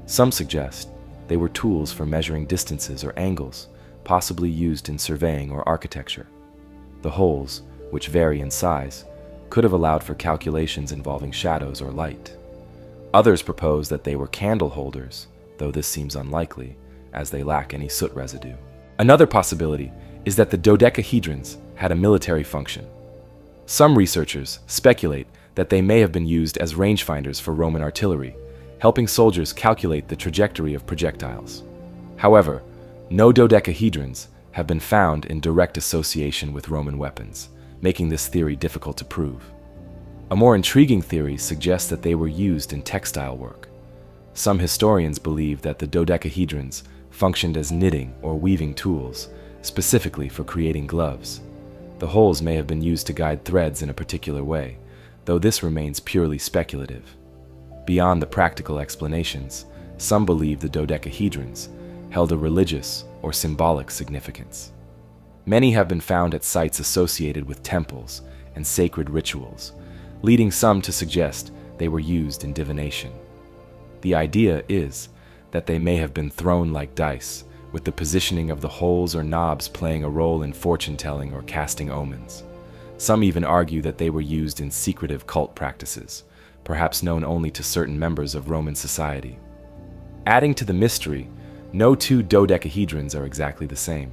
Some suggest they were tools for measuring distances or angles, possibly used in surveying or architecture. The holes, which vary in size, could have allowed for calculations involving shadows or light. Others propose that they were candle holders, though this seems unlikely, as they lack any soot residue. Another possibility is that the dodecahedrons had a military function. Some researchers speculate that they may have been used as rangefinders for Roman artillery, helping soldiers calculate the trajectory of projectiles. However, no dodecahedrons have been found in direct association with Roman weapons, making this theory difficult to prove. A more intriguing theory suggests that they were used in textile work. Some historians believe that the dodecahedrons functioned as knitting or weaving tools, specifically for creating gloves. The holes may have been used to guide threads in a particular way, though this remains purely speculative. Beyond the practical explanations, some believe the dodecahedrons held a religious or symbolic significance. Many have been found at sites associated with temples and sacred rituals, leading some to suggest they were used in divination. The idea is that they may have been thrown like dice, with the positioning of the holes or knobs playing a role in fortune-telling or casting omens. Some even argue that they were used in secretive cult practices, perhaps known only to certain members of Roman society. Adding to the mystery, no two dodecahedrons are exactly the same.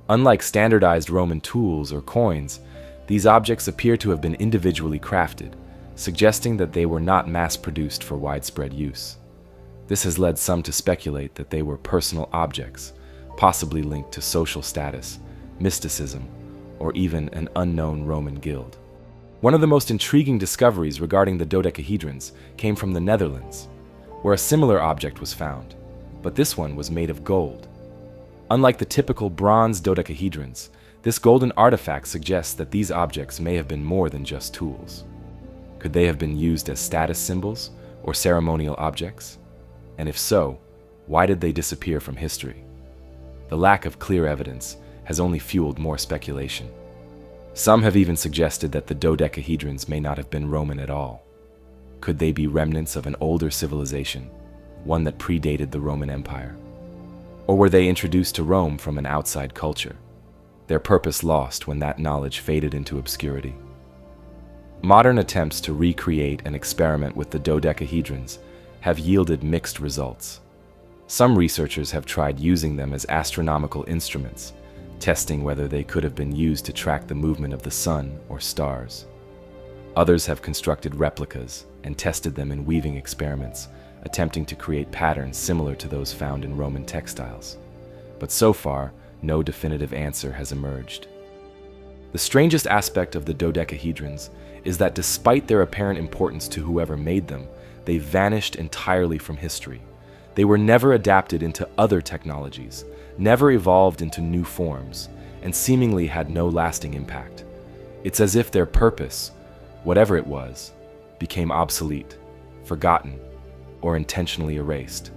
Unlike standardized Roman tools or coins, these objects appear to have been individually crafted, suggesting that they were not mass-produced for widespread use. This has led some to speculate that they were personal objects, possibly linked to social status, mysticism, or even an unknown Roman guild. One of the most intriguing discoveries regarding the dodecahedrons came from the Netherlands, where a similar object was found, but this one was made of gold. Unlike the typical bronze dodecahedrons, this golden artifact suggests that these objects may have been more than just tools. Could they have been used as status symbols or ceremonial objects? And if so, why did they disappear from history? The lack of clear evidence has only fueled more speculation. Some have even suggested that the dodecahedrons may not have been Roman at all. Could they be remnants of an older civilization, one that predated the Roman Empire? Or were they introduced to Rome from an outside culture, their purpose lost when that knowledge faded into obscurity? Modern attempts to recreate and experiment with the dodecahedrons have yielded mixed results. Some researchers have tried using them as astronomical instruments, testing whether they could have been used to track the movement of the sun or stars. Others have constructed replicas and tested them in weaving experiments, attempting to create patterns similar to those found in Roman textiles. But so far, no definitive answer has emerged. The strangest aspect of the dodecahedrons is that despite their apparent importance to whoever made them, they vanished entirely from history. They were never adapted into other technologies, never evolved into new forms, and seemingly had no lasting impact. It's as if their purpose, whatever it was, became obsolete, forgotten, or intentionally erased.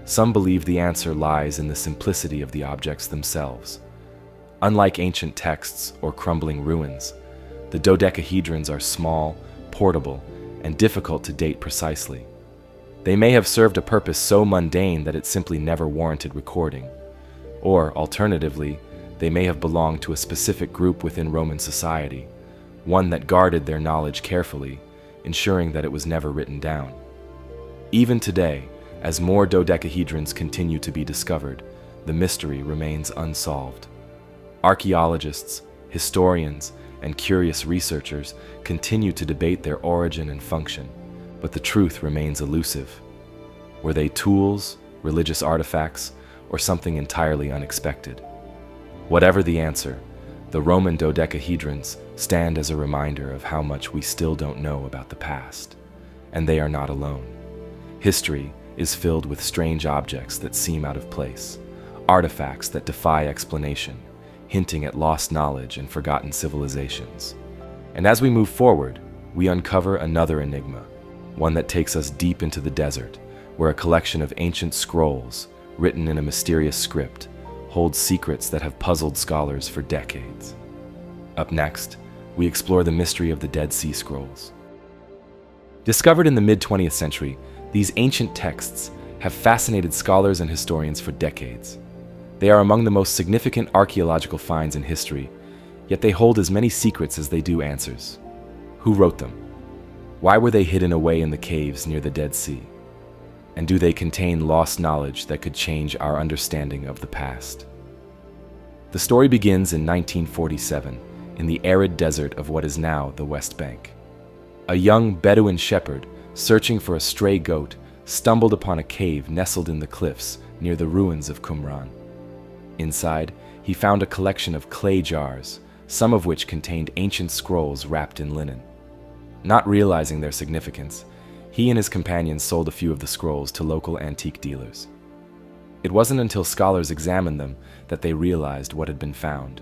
Some believe the answer lies in the simplicity of the objects themselves. Unlike ancient texts or crumbling ruins, the dodecahedrons are small, portable, and difficult to date precisely. They may have served a purpose so mundane that it simply never warranted recording. Or, alternatively, they may have belonged to a specific group within Roman society, one that guarded their knowledge carefully, ensuring that it was never written down. Even today, as more dodecahedrons continue to be discovered, the mystery remains unsolved. Archaeologists, historians, and curious researchers continue to debate their origin and function, but the truth remains elusive. Were they tools, religious artifacts, or something entirely unexpected? Whatever the answer, the Roman dodecahedrons stand as a reminder of how much we still don't know about the past. And they are not alone. History is filled with strange objects that seem out of place, artifacts that defy explanation, hinting at lost knowledge and forgotten civilizations. And as we move forward, we uncover another enigma, one that takes us deep into the desert, where a collection of ancient scrolls, written in a mysterious script, holds secrets that have puzzled scholars for decades. Up next, we explore the mystery of the Dead Sea Scrolls. Discovered in the mid-20th century, these ancient texts have fascinated scholars and historians for decades. They are among the most significant archaeological finds in history, yet they hold as many secrets as they do answers. Who wrote them? Why were they hidden away in the caves near the Dead Sea? And do they contain lost knowledge that could change our understanding of the past? The story begins in 1947, in the arid desert of what is now the West Bank. A young Bedouin shepherd, searching for a stray goat, stumbled upon a cave nestled in the cliffs near the ruins of Qumran. Inside, he found a collection of clay jars, some of which contained ancient scrolls wrapped in linen. Not realizing their significance, he and his companions sold a few of the scrolls to local antique dealers. It wasn't until scholars examined them that they realized what had been found.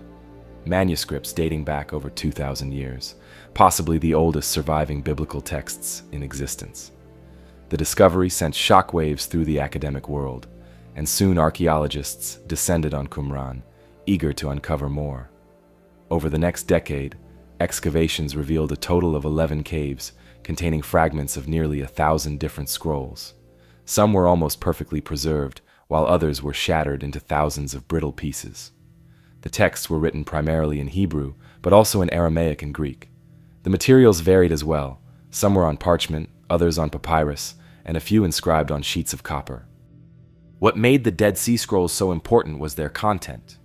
Manuscripts dating back over 2,000 years, possibly the oldest surviving biblical texts in existence. The discovery sent shockwaves through the academic world, and soon archaeologists descended on Qumran, eager to uncover more. Over the next decade, excavations revealed a total of 11 caves containing fragments of nearly 1,000 different scrolls. Some were almost perfectly preserved, while others were shattered into thousands of brittle pieces. The texts were written primarily in Hebrew, but also in Aramaic and Greek. The materials varied as well. Some were on parchment, others on papyrus, and a few inscribed on sheets of copper. What made the Dead Sea Scrolls so important was their content.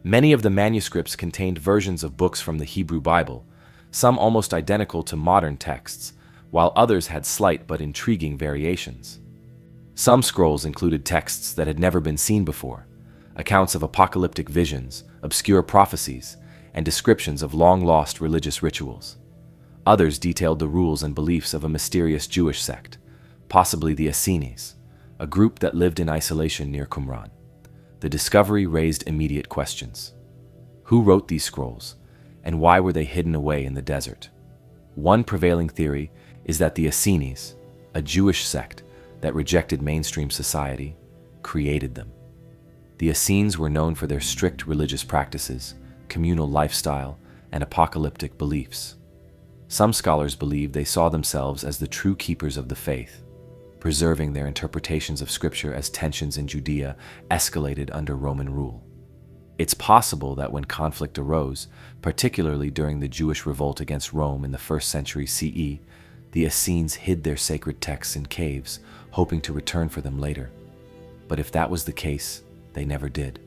Many of the manuscripts contained versions of books from the Hebrew Bible, some almost identical to modern texts, while others had slight but intriguing variations. Some scrolls included texts that had never been seen before, accounts of apocalyptic visions, obscure prophecies, and descriptions of long-lost religious rituals. Others detailed the rules and beliefs of a mysterious Jewish sect, possibly the Essenes, a group that lived in isolation near Qumran. The discovery raised immediate questions. Who wrote these scrolls, and why were they hidden away in the desert? One prevailing theory is that the Essenes, a Jewish sect that rejected mainstream society, created them. The Essenes were known for their strict religious practices, communal lifestyle, and apocalyptic beliefs. Some scholars believe they saw themselves as the true keepers of the faith, preserving their interpretations of Scripture as tensions in Judea escalated under Roman rule. It's possible that when conflict arose, particularly during the Jewish revolt against Rome in the 1st century CE, the Essenes hid their sacred texts in caves, hoping to return for them later. But if that was the case, they never did.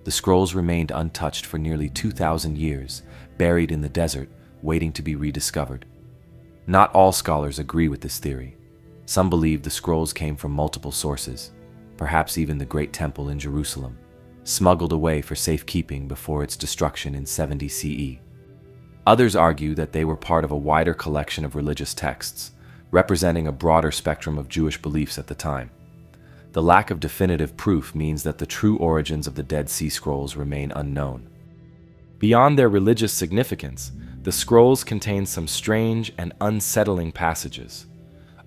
The scrolls remained untouched for nearly 2,000 years, buried in the desert, waiting to be rediscovered. Not all scholars agree with this theory. Some believe the scrolls came from multiple sources, perhaps even the Great Temple in Jerusalem, smuggled away for safekeeping before its destruction in 70 CE. Others argue that they were part of a wider collection of religious texts, representing a broader spectrum of Jewish beliefs at the time. The lack of definitive proof means that the true origins of the Dead Sea Scrolls remain unknown. Beyond their religious significance, the scrolls contain some strange and unsettling passages.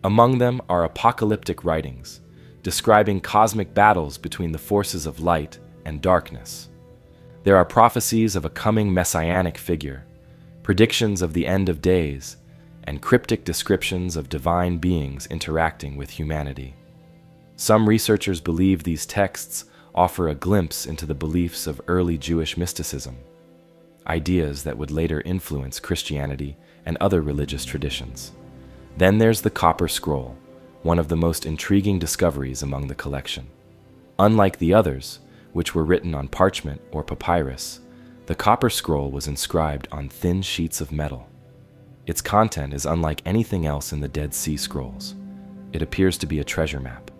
Among them are apocalyptic writings, describing cosmic battles between the forces of light and darkness. There are prophecies of a coming messianic figure, predictions of the end of days, and cryptic descriptions of divine beings interacting with humanity. Some researchers believe these texts offer a glimpse into the beliefs of early Jewish mysticism, ideas that would later influence Christianity and other religious traditions. Then there's the Copper Scroll, one of the most intriguing discoveries among the collection. Unlike the others, which were written on parchment or papyrus, the Copper Scroll was inscribed on thin sheets of metal. Its content is unlike anything else in the Dead Sea Scrolls. It appears to be a treasure map.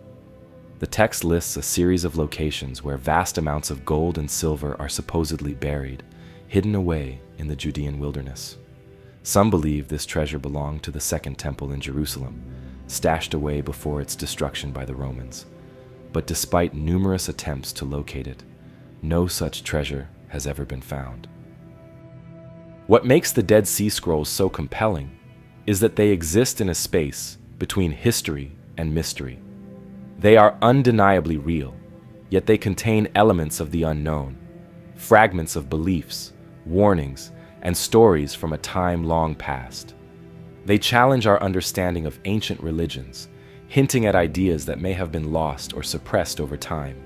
The text lists a series of locations where vast amounts of gold and silver are supposedly buried, hidden away in the Judean wilderness. Some believe this treasure belonged to the Second Temple in Jerusalem, stashed away before its destruction by the Romans. But despite numerous attempts to locate it, no such treasure has ever been found. What makes the Dead Sea Scrolls so compelling is that they exist in a space between history and mystery. They are undeniably real, yet they contain elements of the unknown, fragments of beliefs, warnings, and stories from a time long past. They challenge our understanding of ancient religions, hinting at ideas that may have been lost or suppressed over time.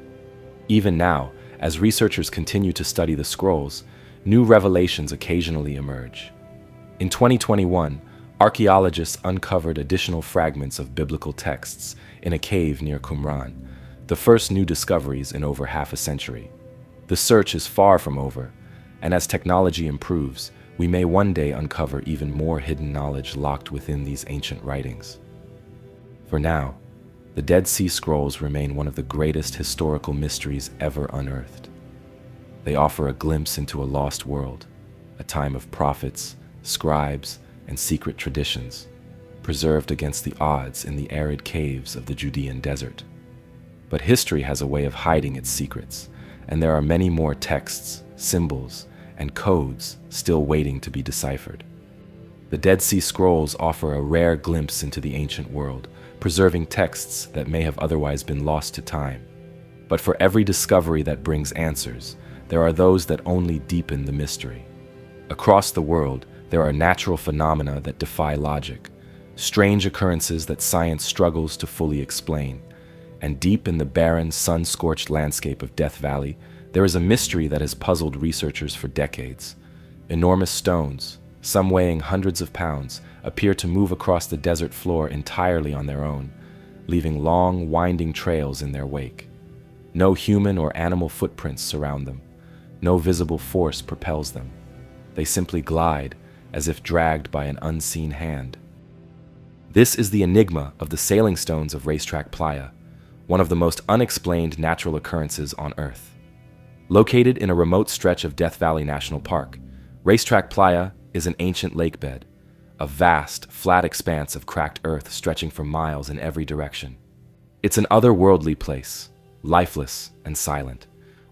Even now, as researchers continue to study the scrolls, new revelations occasionally emerge. In 2021, archaeologists uncovered additional fragments of biblical texts in a cave near Qumran, the first new discoveries in over half a century. The search is far from over, and as technology improves, we may one day uncover even more hidden knowledge locked within these ancient writings. For now, the Dead Sea Scrolls remain one of the greatest historical mysteries ever unearthed. They offer a glimpse into a lost world, a time of prophets, scribes, and secret traditions, preserved against the odds in the arid caves of the Judean desert. But history has a way of hiding its secrets, and there are many more texts, symbols, and codes still waiting to be deciphered. The Dead Sea Scrolls offer a rare glimpse into the ancient world, preserving texts that may have otherwise been lost to time. But for every discovery that brings answers, there are those that only deepen the mystery. Across the world, there are natural phenomena that defy logic, strange occurrences that science struggles to fully explain. And deep in the barren, sun-scorched landscape of Death Valley, there is a mystery that has puzzled researchers for decades. Enormous stones, some weighing hundreds of pounds, appear to move across the desert floor entirely on their own, leaving long, winding trails in their wake. No human or animal footprints surround them. No visible force propels them. They simply glide, as if dragged by an unseen hand. This is the enigma of the sailing stones of Racetrack Playa, one of the most unexplained natural occurrences on Earth. Located in a remote stretch of Death Valley National Park, Racetrack Playa is an ancient lakebed, a vast, flat expanse of cracked earth stretching for miles in every direction. It's an otherworldly place, lifeless and silent,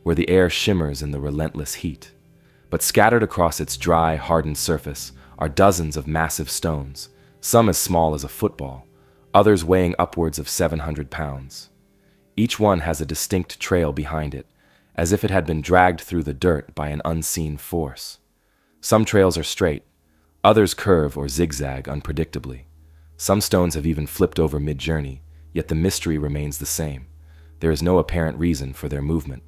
where the air shimmers in the relentless heat. But scattered across its dry, hardened surface are dozens of massive stones, some as small as a football, others weighing upwards of 700 pounds. Each one has a distinct trail behind it, as if it had been dragged through the dirt by an unseen force. Some trails are straight, others curve or zigzag unpredictably. Some stones have even flipped over mid-journey, yet the mystery remains the same. There is no apparent reason for their movement.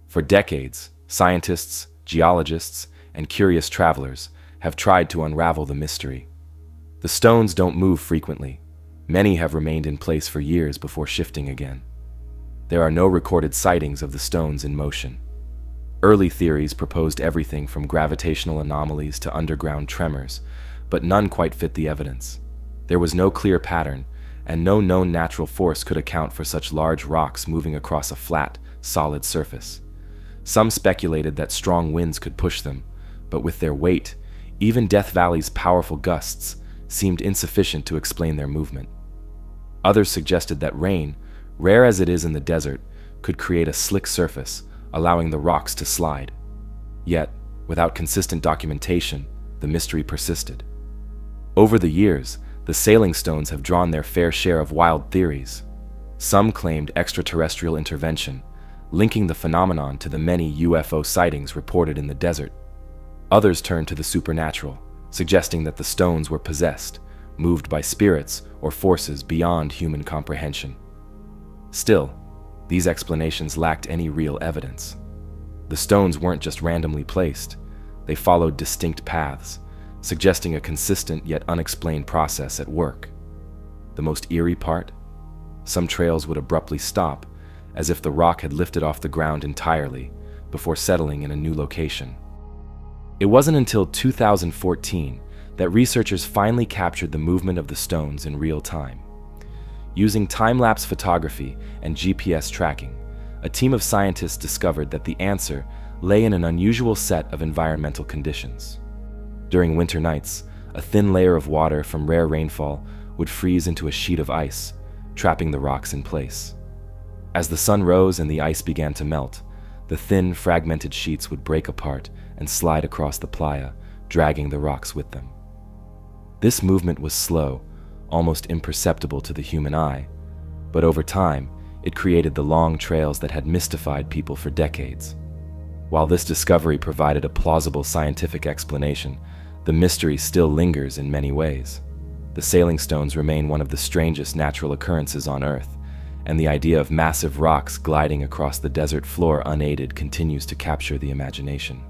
For decades, scientists, geologists, and curious travelers have tried to unravel the mystery. The stones don't move frequently. Many have remained in place for years before shifting again. There are no recorded sightings of the stones in motion. Early theories proposed everything from gravitational anomalies to underground tremors, but none quite fit the evidence. There was no clear pattern, and no known natural force could account for such large rocks moving across a flat, solid surface. Some speculated that strong winds could push them, but with their weight, even Death Valley's powerful gusts seemed insufficient to explain their movement. Others suggested that rain, rare as it is in the desert, could create a slick surface, allowing the rocks to slide. Yet, without consistent documentation, the mystery persisted. Over the years, the sailing stones have drawn their fair share of wild theories. Some claimed extraterrestrial intervention, linking the phenomenon to the many UFO sightings reported in the desert. Others turned to the supernatural, suggesting that the stones were possessed, moved by spirits or forces beyond human comprehension. Still, these explanations lacked any real evidence. The stones weren't just randomly placed, they followed distinct paths, suggesting a consistent yet unexplained process at work. The most eerie part? Some trails would abruptly stop, as if the rock had lifted off the ground entirely, before settling in a new location. It wasn't until 2014 that researchers finally captured the movement of the stones in real time. Using time-lapse photography and GPS tracking, a team of scientists discovered that the answer lay in an unusual set of environmental conditions. During winter nights, a thin layer of water from rare rainfall would freeze into a sheet of ice, trapping the rocks in place. As the sun rose and the ice began to melt, the thin, fragmented sheets would break apart and slide across the playa, dragging the rocks with them. This movement was slow, almost imperceptible to the human eye, but over time, it created the long trails that had mystified people for decades. While this discovery provided a plausible scientific explanation, the mystery still lingers in many ways. The sailing stones remain one of the strangest natural occurrences on Earth, and the idea of massive rocks gliding across the desert floor unaided continues to capture the imagination.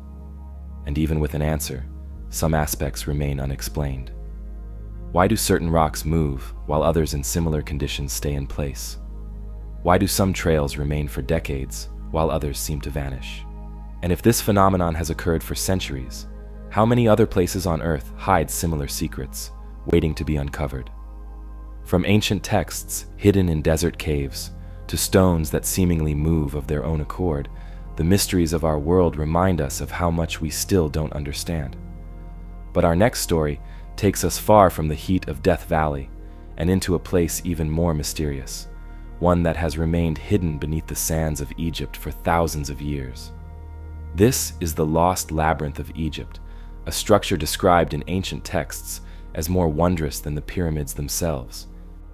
And even with an answer, some aspects remain unexplained. Why do certain rocks move while others in similar conditions stay in place? Why do some trails remain for decades while others seem to vanish? And if this phenomenon has occurred for centuries, how many other places on Earth hide similar secrets, waiting to be uncovered? From ancient texts hidden in desert caves to stones that seemingly move of their own accord, the mysteries of our world remind us of how much we still don't understand. But our next story takes us far from the heat of Death Valley and into a place even more mysterious, one that has remained hidden beneath the sands of Egypt for thousands of years. This is the Lost Labyrinth of Egypt, a structure described in ancient texts as more wondrous than the pyramids themselves,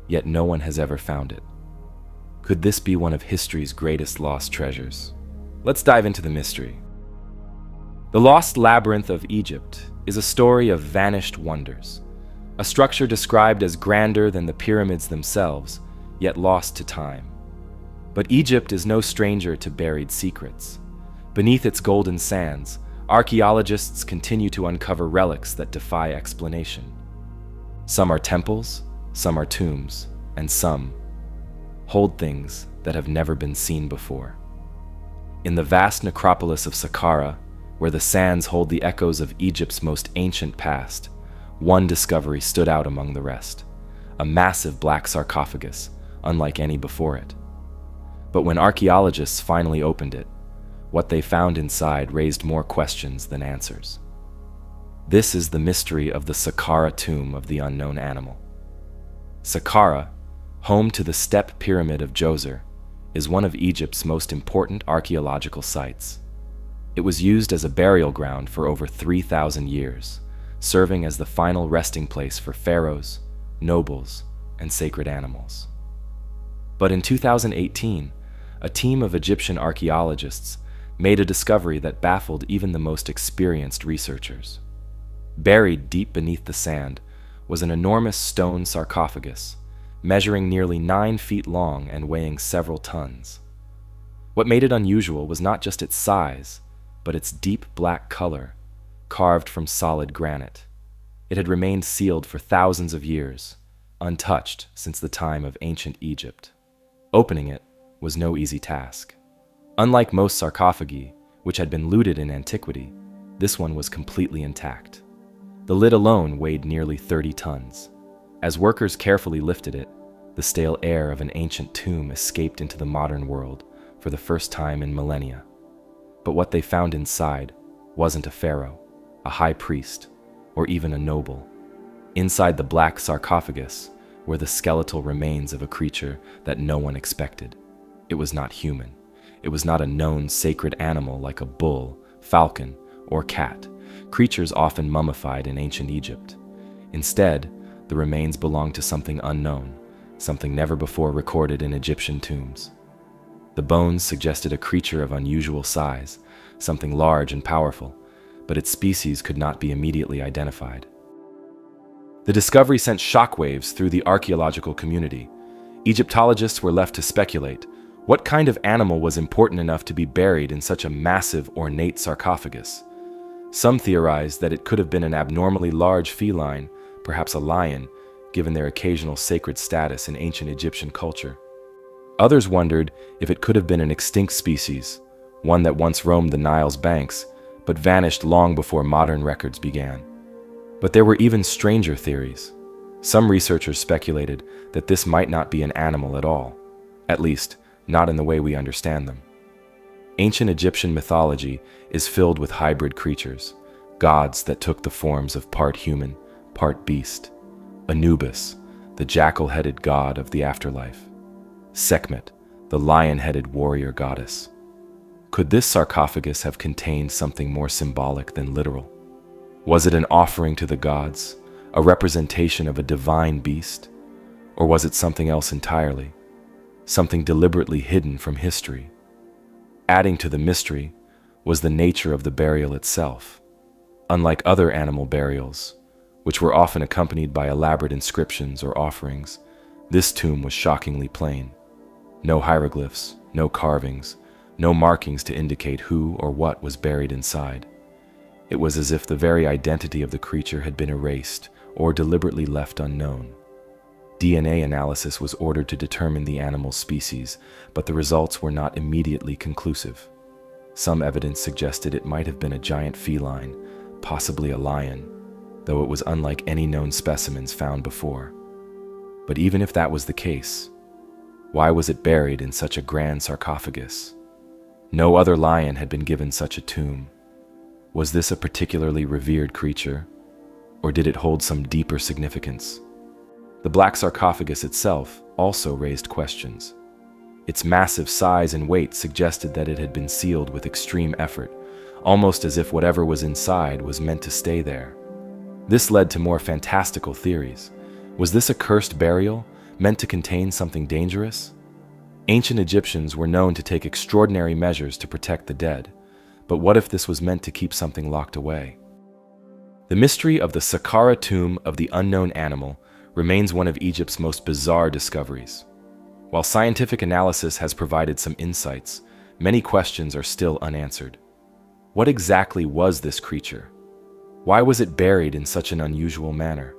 yet no one has ever found it. Could this be one of history's greatest lost treasures? Let's dive into the mystery. The Lost Labyrinth of Egypt is a story of vanished wonders, a structure described as grander than the pyramids themselves, yet lost to time. But Egypt is no stranger to buried secrets. Beneath its golden sands, archaeologists continue to uncover relics that defy explanation. Some are temples, some are tombs, and some hold things that have never been seen before. In the vast necropolis of Saqqara, where the sands hold the echoes of Egypt's most ancient past, one discovery stood out among the rest: a massive black sarcophagus, unlike any before it. But when archaeologists finally opened it, what they found inside raised more questions than answers. This is the mystery of the Saqqara tomb of the unknown animal. Saqqara, home to the Step Pyramid of Djoser, is one of Egypt's most important archaeological sites. It was used as a burial ground for over 3,000 years, serving as the final resting place for pharaohs, nobles, and sacred animals. But in 2018, a team of Egyptian archaeologists made a discovery that baffled even the most experienced researchers. Buried deep beneath the sand was an enormous stone sarcophagus, measuring nearly 9 feet long and weighing several tons. What made it unusual was not just its size, but its deep black color, carved from solid granite. It had remained sealed for thousands of years, untouched since the time of ancient Egypt. Opening it was no easy task. Unlike most sarcophagi, which had been looted in antiquity, this one was completely intact. The lid alone weighed nearly 30 tons. As workers carefully lifted it, the stale air of an ancient tomb escaped into the modern world for the first time in millennia. But what they found inside wasn't a pharaoh, a high priest, or even a noble. Inside the black sarcophagus were the skeletal remains of a creature that no one expected. It was not human. It was not a known sacred animal like a bull, falcon, or cat, creatures often mummified in ancient Egypt. Instead, the remains belonged to something unknown, something never before recorded in Egyptian tombs. The bones suggested a creature of unusual size, something large and powerful, but its species could not be immediately identified. The discovery sent shockwaves through the archaeological community. Egyptologists were left to speculate: what kind of animal was important enough to be buried in such a massive, ornate sarcophagus? Some theorized that it could have been an abnormally large feline, perhaps a lion, given their occasional sacred status in ancient Egyptian culture. Others wondered if it could have been an extinct species, one that once roamed the Nile's banks, but vanished long before modern records began. But there were even stranger theories. Some researchers speculated that this might not be an animal at all, at least not in the way we understand them. Ancient Egyptian mythology is filled with hybrid creatures, gods that took the forms of part human, part beast. Anubis, the jackal-headed god of the afterlife. Sekhmet, the lion-headed warrior goddess. Could this sarcophagus have contained something more symbolic than literal? Was it an offering to the gods, a representation of a divine beast? Or was it something else entirely? Something deliberately hidden from history? Adding to the mystery was the nature of the burial itself. Unlike other animal burials, which were often accompanied by elaborate inscriptions or offerings, this tomb was shockingly plain. No hieroglyphs, no carvings, no markings to indicate who or what was buried inside. It was as if the very identity of the creature had been erased or deliberately left unknown. DNA analysis was ordered to determine the animal's species, but the results were not immediately conclusive. Some evidence suggested it might have been a giant feline, possibly a lion, though it was unlike any known specimens found before. But even if that was the case, why was it buried in such a grand sarcophagus? No other lion had been given such a tomb. Was this a particularly revered creature, or did it hold some deeper significance? The black sarcophagus itself also raised questions. Its massive size and weight suggested that it had been sealed with extreme effort, almost as if whatever was inside was meant to stay there. This led to more fantastical theories. Was this a cursed burial, meant to contain something dangerous? Ancient Egyptians were known to take extraordinary measures to protect the dead, But what if this was meant to keep something locked away? The mystery of the Saqqara tomb of the unknown animal remains one of Egypt's most bizarre discoveries. While scientific analysis has provided some insights, many questions are still unanswered. What exactly was this creature? Why was it buried in such an unusual manner?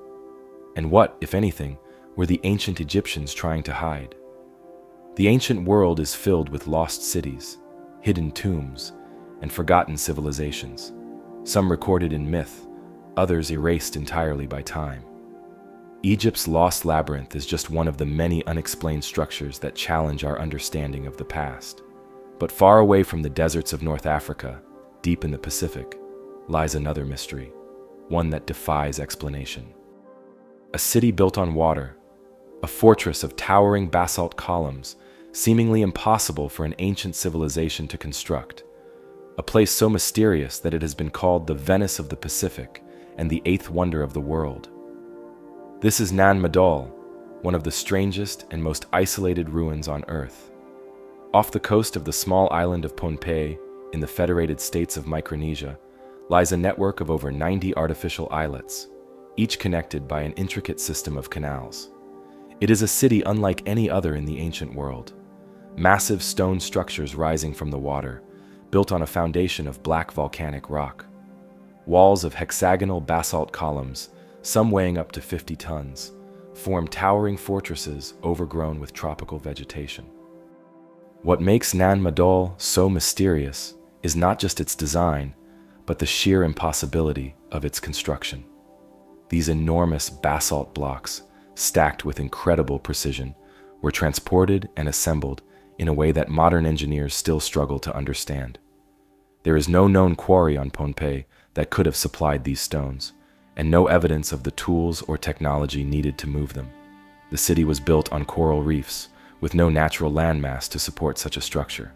And what, if anything, were the ancient Egyptians trying to hide? The ancient world is filled with lost cities, hidden tombs, and forgotten civilizations, some recorded in myth, others erased entirely by time. Egypt's lost labyrinth is just one of the many unexplained structures that challenge our understanding of the past. But far away from the deserts of North Africa, deep in the Pacific, lies another mystery, one that defies explanation. A city built on water, a fortress of towering basalt columns, seemingly impossible for an ancient civilization to construct. A place so mysterious that it has been called the Venice of the Pacific and the eighth wonder of the world. This is Nan Madol, one of the strangest and most isolated ruins on Earth. Off the coast of the small island of Pohnpei, in the Federated States of Micronesia, lies a network of over 90 artificial islets, each connected by an intricate system of canals. It is a city unlike any other in the ancient world. Massive stone structures rising from the water, built on a foundation of black volcanic rock. Walls of hexagonal basalt columns, some weighing up to 50 tons, form towering fortresses overgrown with tropical vegetation. What makes Nan Madol so mysterious is not just its design, but the sheer impossibility of its construction. These enormous basalt blocks, stacked with incredible precision, were transported and assembled in a way that modern engineers still struggle to understand. There is no known quarry on Pohnpei that could have supplied these stones, and no evidence of the tools or technology needed to move them. The city was built on coral reefs, with no natural landmass to support such a structure.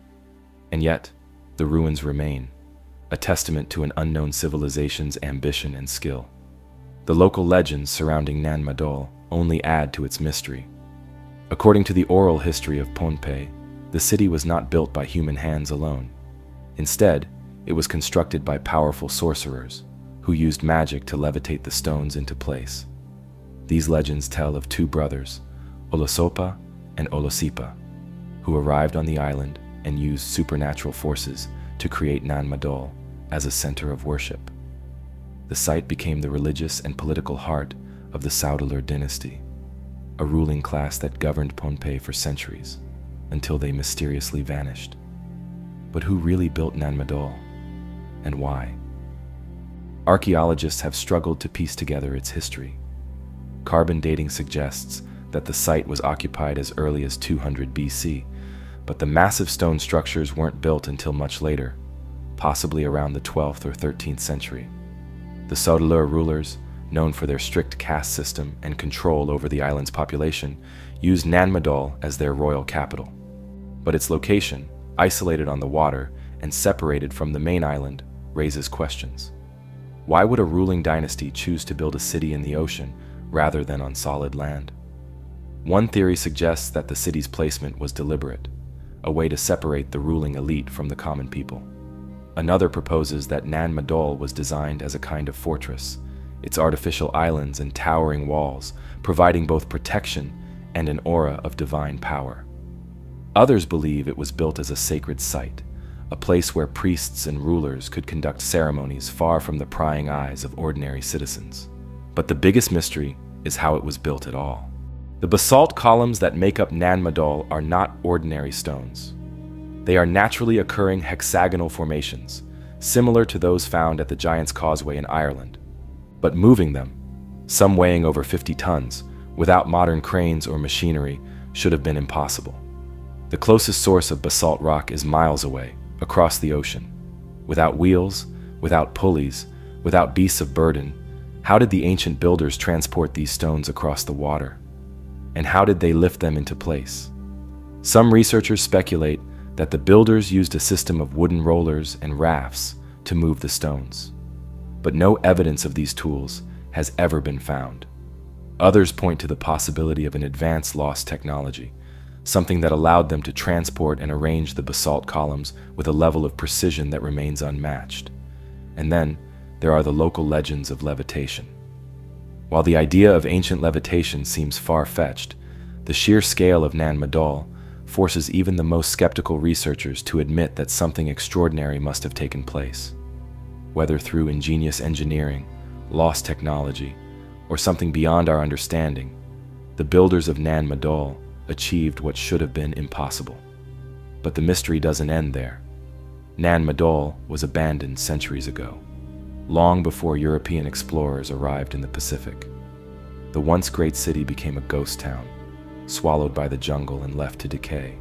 And yet, the ruins remain, a testament to an unknown civilization's ambition and skill. The local legends surrounding Nan Madol only add to its mystery. According to the oral history of Pohnpei, the city was not built by human hands alone. Instead, it was constructed by powerful sorcerers who used magic to levitate the stones into place. These legends tell of two brothers, Olosopa and Olosipa, who arrived on the island and used supernatural forces to create Nan Madol as a center of worship. The site became the religious and political heart of the Saudalar dynasty, a ruling class that governed Pohnpei for centuries, until they mysteriously vanished. But who really built Nan Madol, and why? Archaeologists have struggled to piece together its history. Carbon dating suggests that the site was occupied as early as 200 BC, but the massive stone structures weren't built until much later, possibly around the 12th or 13th century. The Saudalar rulers, known for their strict caste system and control over the island's population, used Nan Madol as their royal capital. But its location, isolated on the water and separated from the main island, raises questions. Why would a ruling dynasty choose to build a city in the ocean rather than on solid land? One theory suggests that the city's placement was deliberate, a way to separate the ruling elite from the common people. Another proposes that Nan Madol was designed as a kind of fortress, its artificial islands and towering walls providing both protection and an aura of divine power. Others believe it was built as a sacred site, a place where priests and rulers could conduct ceremonies far from the prying eyes of ordinary citizens. But the biggest mystery is how it was built at all. The basalt columns that make up Nan Madol are not ordinary stones. They are naturally occurring hexagonal formations, similar to those found at the Giant's Causeway in Ireland. But moving them, some weighing over 50 tons, without modern cranes or machinery, should have been impossible. The closest source of basalt rock is miles away, across the ocean. Without wheels, without pulleys, without beasts of burden, how did the ancient builders transport these stones across the water? And how did they lift them into place? Some researchers speculate that the builders used a system of wooden rollers and rafts to move the stones. But no evidence of these tools has ever been found. Others point to the possibility of an advanced lost technology, something that allowed them to transport and arrange the basalt columns with a level of precision that remains unmatched. And then, there are the local legends of levitation. While the idea of ancient levitation seems far-fetched, the sheer scale of Nan Madol forces even the most skeptical researchers to admit that something extraordinary must have taken place. Whether through ingenious engineering, lost technology, or something beyond our understanding, the builders of Nan Madol achieved what should have been impossible. But the mystery doesn't end there. Nan Madol was abandoned centuries ago, long before European explorers arrived in the Pacific. The once great city became a ghost town, swallowed by the jungle and left to decay.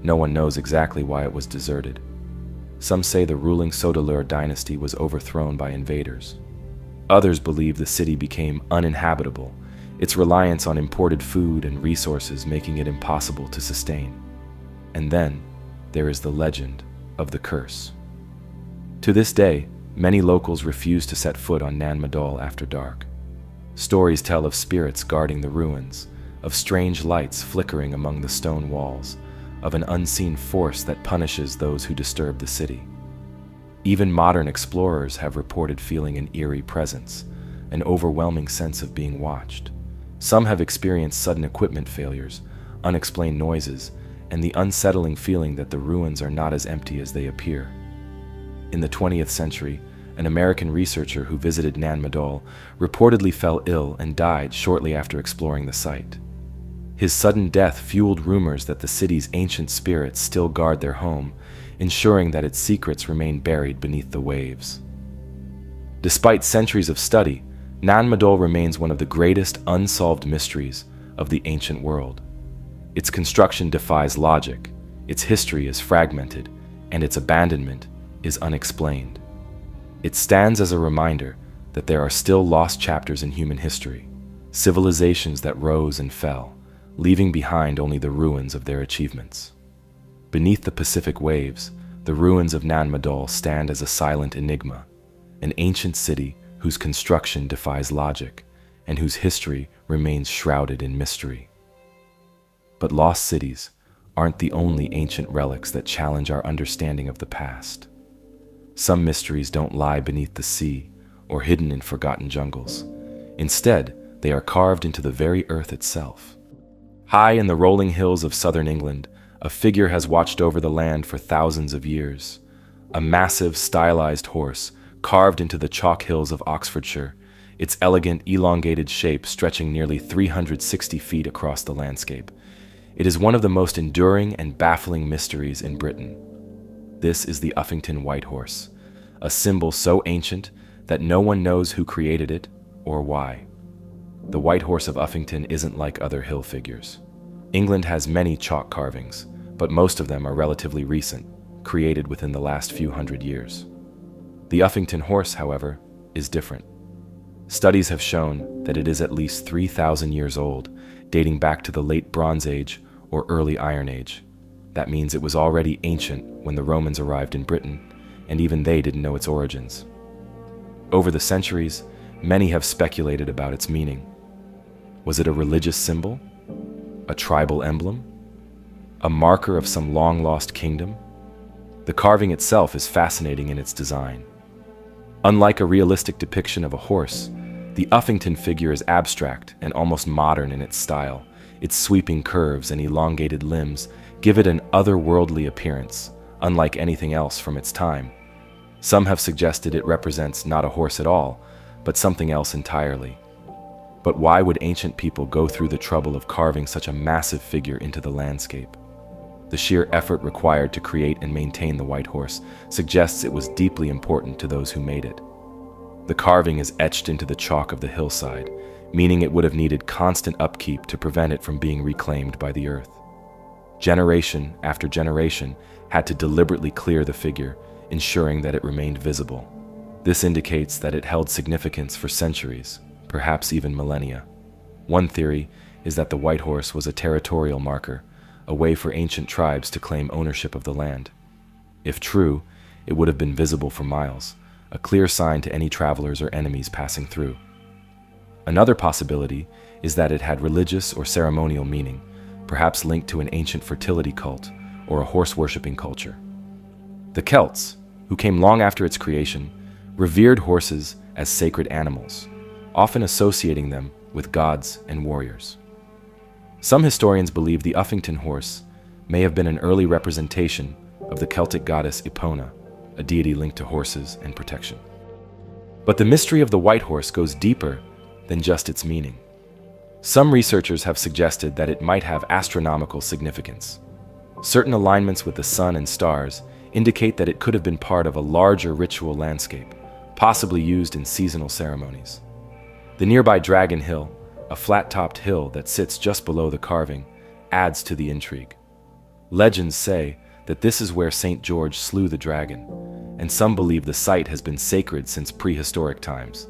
No one knows exactly why it was deserted. Some say the ruling Sodelur dynasty was overthrown by invaders. Others believe the city became uninhabitable, its reliance on imported food and resources making it impossible to sustain. And then, there is the legend of the curse. To this day, many locals refuse to set foot on Nan Madol after dark. Stories tell of spirits guarding the ruins, of strange lights flickering among the stone walls, of an unseen force that punishes those who disturb the city. Even modern explorers have reported feeling an eerie presence, an overwhelming sense of being watched. Some have experienced sudden equipment failures, unexplained noises, and the unsettling feeling that the ruins are not as empty as they appear. In the 20th century, an American researcher who visited Nan Madol reportedly fell ill and died shortly after exploring the site. His sudden death fueled rumors that the city's ancient spirits still guard their home, ensuring that its secrets remain buried beneath the waves. Despite centuries of study, Nan Madol remains one of the greatest unsolved mysteries of the ancient world. Its construction defies logic, its history is fragmented, and its abandonment is unexplained. It stands as a reminder that there are still lost chapters in human history, civilizations that rose and fell, leaving behind only the ruins of their achievements. Beneath the Pacific waves, the ruins of Nan Madol stand as a silent enigma, an ancient city whose construction defies logic and whose history remains shrouded in mystery. But lost cities aren't the only ancient relics that challenge our understanding of the past. Some mysteries don't lie beneath the sea or hidden in forgotten jungles. Instead, they are carved into the very earth itself. High in the rolling hills of southern England, a figure has watched over the land for thousands of years. A massive, stylized horse, carved into the chalk hills of Oxfordshire, its elegant, elongated shape stretching nearly 360 feet across the landscape. It is one of the most enduring and baffling mysteries in Britain. This is the Uffington White Horse, a symbol so ancient that no one knows who created it or why. The White Horse of Uffington isn't like other hill figures. England has many chalk carvings, but most of them are relatively recent, created within the last few hundred years. The Uffington horse, however, is different. Studies have shown that it is at least 3,000 years old, dating back to the late Bronze Age or early Iron Age. That means it was already ancient when the Romans arrived in Britain, and even they didn't know its origins. Over the centuries, many have speculated about its meaning. Was it a religious symbol? A tribal emblem? A marker of some long-lost kingdom? The carving itself is fascinating in its design. Unlike a realistic depiction of a horse, the Uffington figure is abstract and almost modern in its style. Its sweeping curves and elongated limbs give it an otherworldly appearance, unlike anything else from its time. Some have suggested it represents not a horse at all, but something else entirely. But why would ancient people go through the trouble of carving such a massive figure into the landscape? The sheer effort required to create and maintain the White Horse suggests it was deeply important to those who made it. The carving is etched into the chalk of the hillside, meaning it would have needed constant upkeep to prevent it from being reclaimed by the earth. Generation after generation had to deliberately clear the figure, ensuring that it remained visible. This indicates that it held significance for centuries, perhaps even millennia. One theory is that the White Horse was a territorial marker, a way for ancient tribes to claim ownership of the land. If true, it would have been visible for miles, a clear sign to any travelers or enemies passing through. Another possibility is that it had religious or ceremonial meaning, perhaps linked to an ancient fertility cult or a horse-worshipping culture. The Celts, who came long after its creation, revered horses as sacred animals, often associating them with gods and warriors. Some historians believe the Uffington horse may have been an early representation of the Celtic goddess Epona, a deity linked to horses and protection. But the mystery of the white horse goes deeper than just its meaning. Some researchers have suggested that it might have astronomical significance. Certain alignments with the sun and stars indicate that it could have been part of a larger ritual landscape, possibly used in seasonal ceremonies. The nearby Dragon Hill, a flat-topped hill that sits just below the carving, adds to the intrigue. Legends say that this is where St. George slew the dragon, and some believe the site has been sacred since prehistoric times.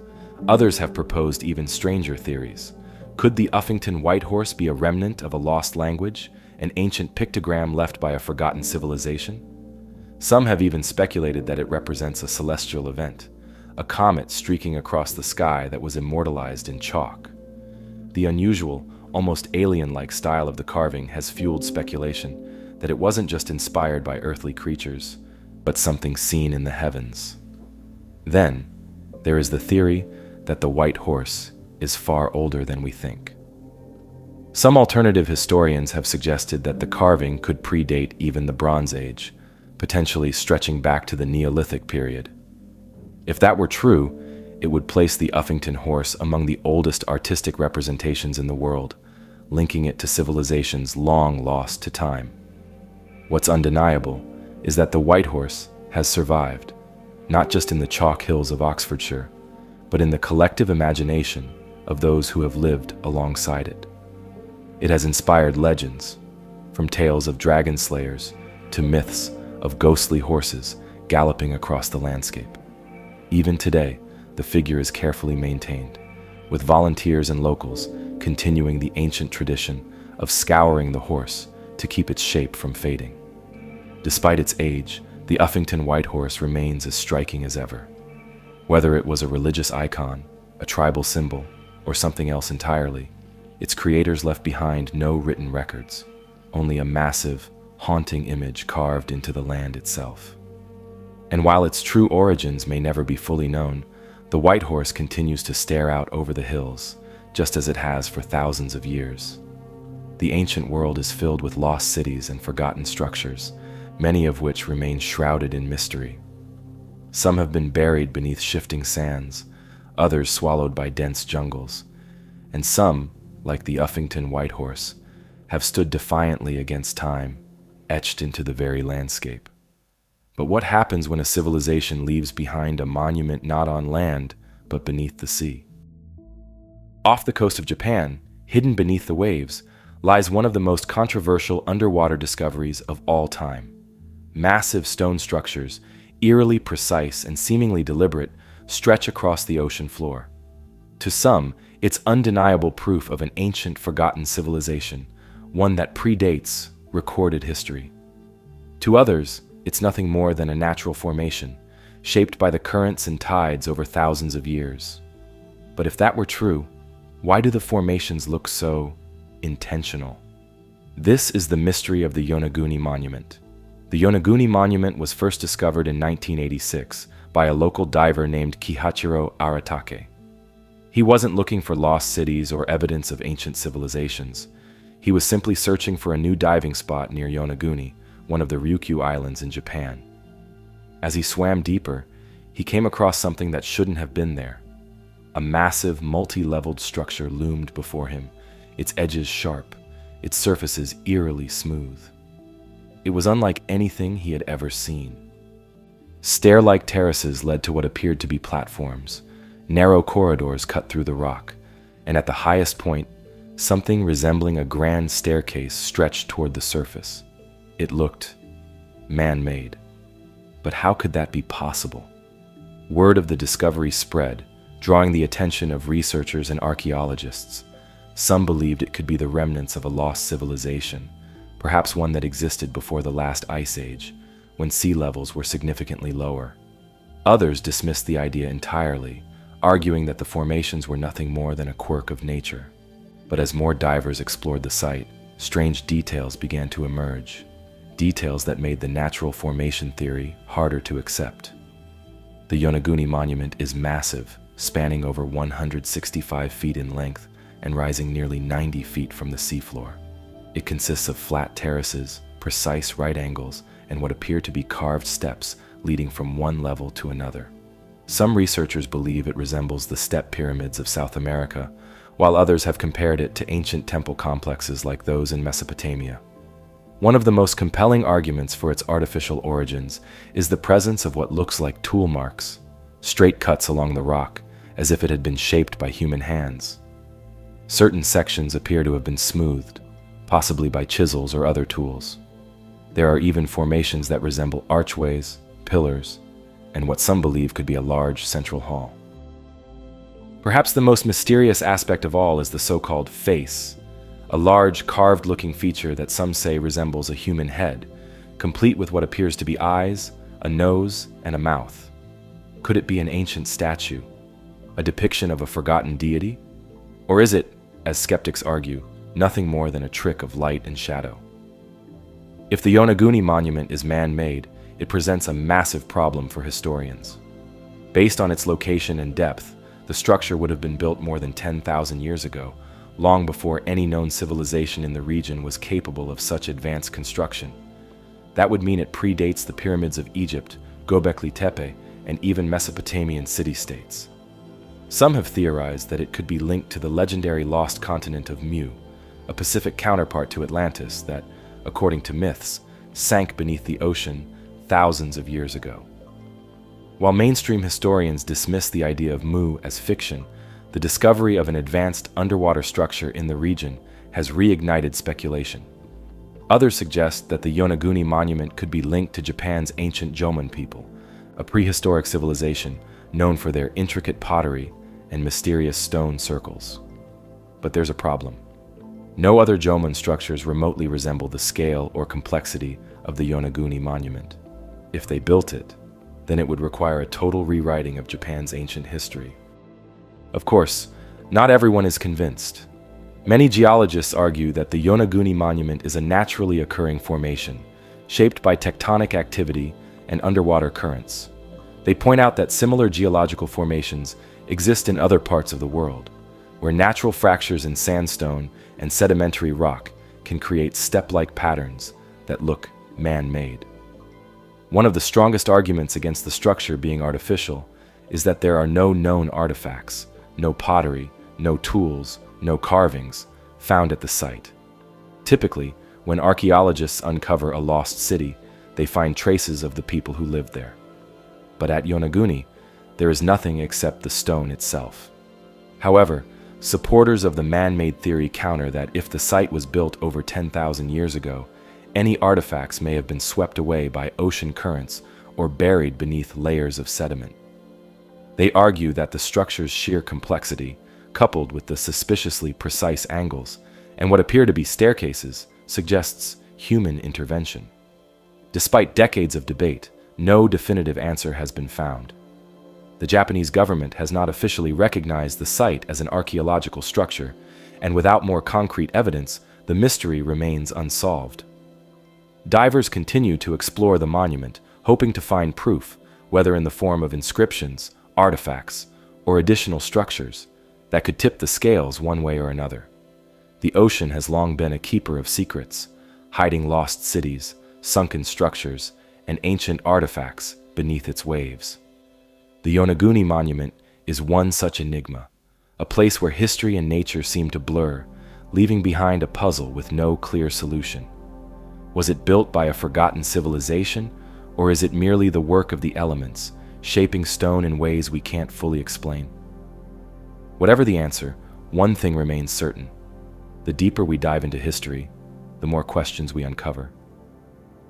Others have proposed even stranger theories. Could the Uffington white horse be a remnant of a lost language, an ancient pictogram left by a forgotten civilization? Some have even speculated that it represents a celestial event, a comet streaking across the sky that was immortalized in chalk. The unusual, almost alien-like style of the carving has fueled speculation that it wasn't just inspired by earthly creatures, but something seen in the heavens. Then, there is the theory that the white horse is far older than we think. Some alternative historians have suggested that the carving could predate even the Bronze Age, potentially stretching back to the Neolithic period. If that were true, it would place the Uffington horse among the oldest artistic representations in the world, linking it to civilizations long lost to time. What's undeniable is that the white horse has survived, not just in the chalk hills of Oxfordshire, but in the collective imagination of those who have lived alongside it. It has inspired legends, from tales of dragon slayers to myths of ghostly horses galloping across the landscape. Even today, the figure is carefully maintained, with volunteers and locals continuing the ancient tradition of scouring the horse to keep its shape from fading. Despite its age, the Uffington white horse remains as striking as ever. Whether it was a religious icon, a tribal symbol, or something else entirely, its creators left behind no written records, only a massive, haunting image carved into the land itself. And while its true origins may never be fully known, the white horse continues to stare out over the hills, just as it has for thousands of years. The ancient world is filled with lost cities and forgotten structures, many of which remain shrouded in mystery. Some have been buried beneath shifting sands, others swallowed by dense jungles, and some, like the Uffington white horse, have stood defiantly against time, etched into the very landscape. But what happens when a civilization leaves behind a monument not on land, but beneath the sea? Off the coast of Japan, hidden beneath the waves, lies one of the most controversial underwater discoveries of all time. Massive stone structures, eerily precise and seemingly deliberate, stretch across the ocean floor. To some, it's undeniable proof of an ancient, forgotten civilization, one that predates recorded history. To others, it's nothing more than a natural formation, shaped by the currents and tides over thousands of years. But if that were true, why do the formations look so intentional? This is the mystery of the Yonaguni Monument. The Yonaguni Monument was first discovered in 1986 by a local diver named Kihachiro Aratake. He wasn't looking for lost cities or evidence of ancient civilizations. He was simply searching for a new diving spot near Yonaguni, one of the Ryukyu Islands in Japan. As he swam deeper, he came across something that shouldn't have been there. A massive, multi-leveled structure loomed before him, its edges sharp, its surfaces eerily smooth. It was unlike anything he had ever seen. Stair-like terraces led to what appeared to be platforms. Narrow corridors cut through the rock, and at the highest point, something resembling a grand staircase stretched toward the surface. It looked man-made. But how could that be possible? Word of the discovery spread, drawing the attention of researchers and archaeologists. Some believed it could be the remnants of a lost civilization, perhaps one that existed before the last ice age, when sea levels were significantly lower. Others dismissed the idea entirely, arguing that the formations were nothing more than a quirk of nature. But as more divers explored the site, strange details began to emerge, details that made the natural formation theory harder to accept. The Yonaguni monument is massive, spanning over 165 feet in length and rising nearly 90 feet from the seafloor. It consists of flat terraces, precise right angles, and what appear to be carved steps leading from one level to another. Some researchers believe it resembles the step pyramids of South America, while others have compared it to ancient temple complexes like those in Mesopotamia. One of the most compelling arguments for its artificial origins is the presence of what looks like tool marks, straight cuts along the rock, as if it had been shaped by human hands. Certain sections appear to have been smoothed, possibly by chisels or other tools. There are even formations that resemble archways, pillars, and what some believe could be a large central hall. Perhaps the most mysterious aspect of all is the so-called face, a large carved-looking feature that some say resembles a human head, complete with what appears to be eyes, a nose, and a mouth. Could it be an ancient statue, a depiction of a forgotten deity? Or is it, as skeptics argue, nothing more than a trick of light and shadow? If the Yonaguni monument is man-made, it presents a massive problem for historians. Based on its location and depth, the structure would have been built more than 10,000 years ago, long before any known civilization in the region was capable of such advanced construction. That would mean it predates the pyramids of Egypt, Göbekli Tepe, and even Mesopotamian city-states. Some have theorized that it could be linked to the legendary lost continent of Mu, a Pacific counterpart to Atlantis that, according to myths, sank beneath the ocean thousands of years ago. While mainstream historians dismiss the idea of Mu as fiction, the discovery of an advanced underwater structure in the region has reignited speculation. Others suggest that the Yonaguni monument could be linked to Japan's ancient Jomon people, a prehistoric civilization known for their intricate pottery and mysterious stone circles. But there's a problem. No other Jomon structures remotely resemble the scale or complexity of the Yonaguni monument. If they built it, then it would require a total rewriting of Japan's ancient history. Of course, not everyone is convinced. Many geologists argue that the Yonaguni monument is a naturally occurring formation, shaped by tectonic activity and underwater currents. They point out that similar geological formations exist in other parts of the world, where natural fractures in sandstone and sedimentary rock can create step-like patterns that look man-made. One of the strongest arguments against the structure being artificial is that there are no known artifacts, no pottery, no tools, no carvings found at the site. Typically, when archaeologists uncover a lost city, they find traces of the people who lived there. But at Yonaguni, there is nothing except the stone itself. However, supporters of the man-made theory counter that if the site was built over 10,000 years ago, any artifacts may have been swept away by ocean currents or buried beneath layers of sediment. They argue that the structure's sheer complexity, coupled with the suspiciously precise angles and what appear to be staircases, suggests human intervention. Despite decades of debate, no definitive answer has been found. The Japanese government has not officially recognized the site as an archaeological structure, and without more concrete evidence, the mystery remains unsolved. Divers continue to explore the monument, hoping to find proof, whether in the form of inscriptions, artifacts, or additional structures, that could tip the scales one way or another. The ocean has long been a keeper of secrets, hiding lost cities, sunken structures, and ancient artifacts beneath its waves. The Yonaguni monument is one such enigma, a place where history and nature seem to blur, leaving behind a puzzle with no clear solution. Was it built by a forgotten civilization, or is it merely the work of the elements, shaping stone in ways we can't fully explain? Whatever the answer, one thing remains certain. The deeper we dive into history, the more questions we uncover.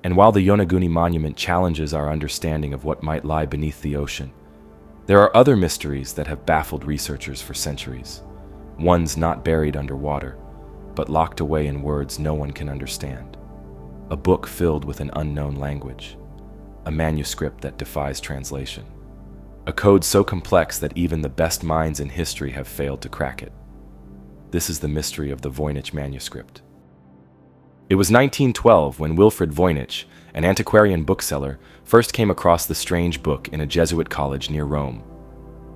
And while the Yonaguni monument challenges our understanding of what might lie beneath the ocean, there are other mysteries that have baffled researchers for centuries, ones not buried underwater, but locked away in words no one can understand. A book filled with an unknown language, a manuscript that defies translation, a code so complex that even the best minds in history have failed to crack it. This is the mystery of the Voynich manuscript. It was 1912 when Wilfrid Voynich, an antiquarian bookseller, first came across the strange book in a Jesuit college near Rome.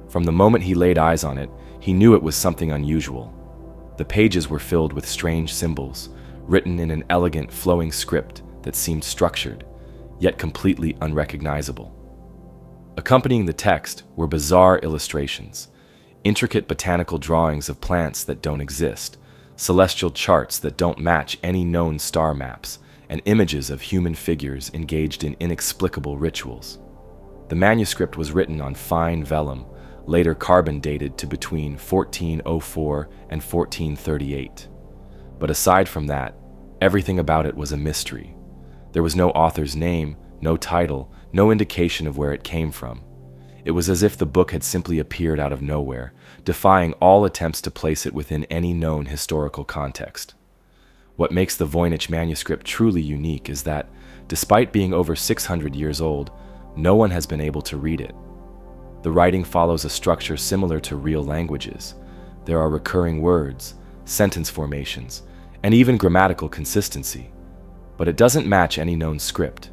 From the moment he laid eyes on it, he knew it was something unusual. The pages were filled with strange symbols, written in an elegant, flowing script that seemed structured, yet completely unrecognizable. Accompanying the text were bizarre illustrations, intricate botanical drawings of plants that don't exist, celestial charts that don't match any known star maps, and images of human figures engaged in inexplicable rituals. The manuscript was written on fine vellum, later carbon dated to between 1404 and 1438. But aside from that, everything about it was a mystery. There was no author's name, no title, no indication of where it came from. It was as if the book had simply appeared out of nowhere, defying all attempts to place it within any known historical context. What makes the Voynich manuscript truly unique is that, despite being over 600 years old, no one has been able to read it. The writing follows a structure similar to real languages. There are recurring words, sentence formations, and even grammatical consistency. But it doesn't match any known script.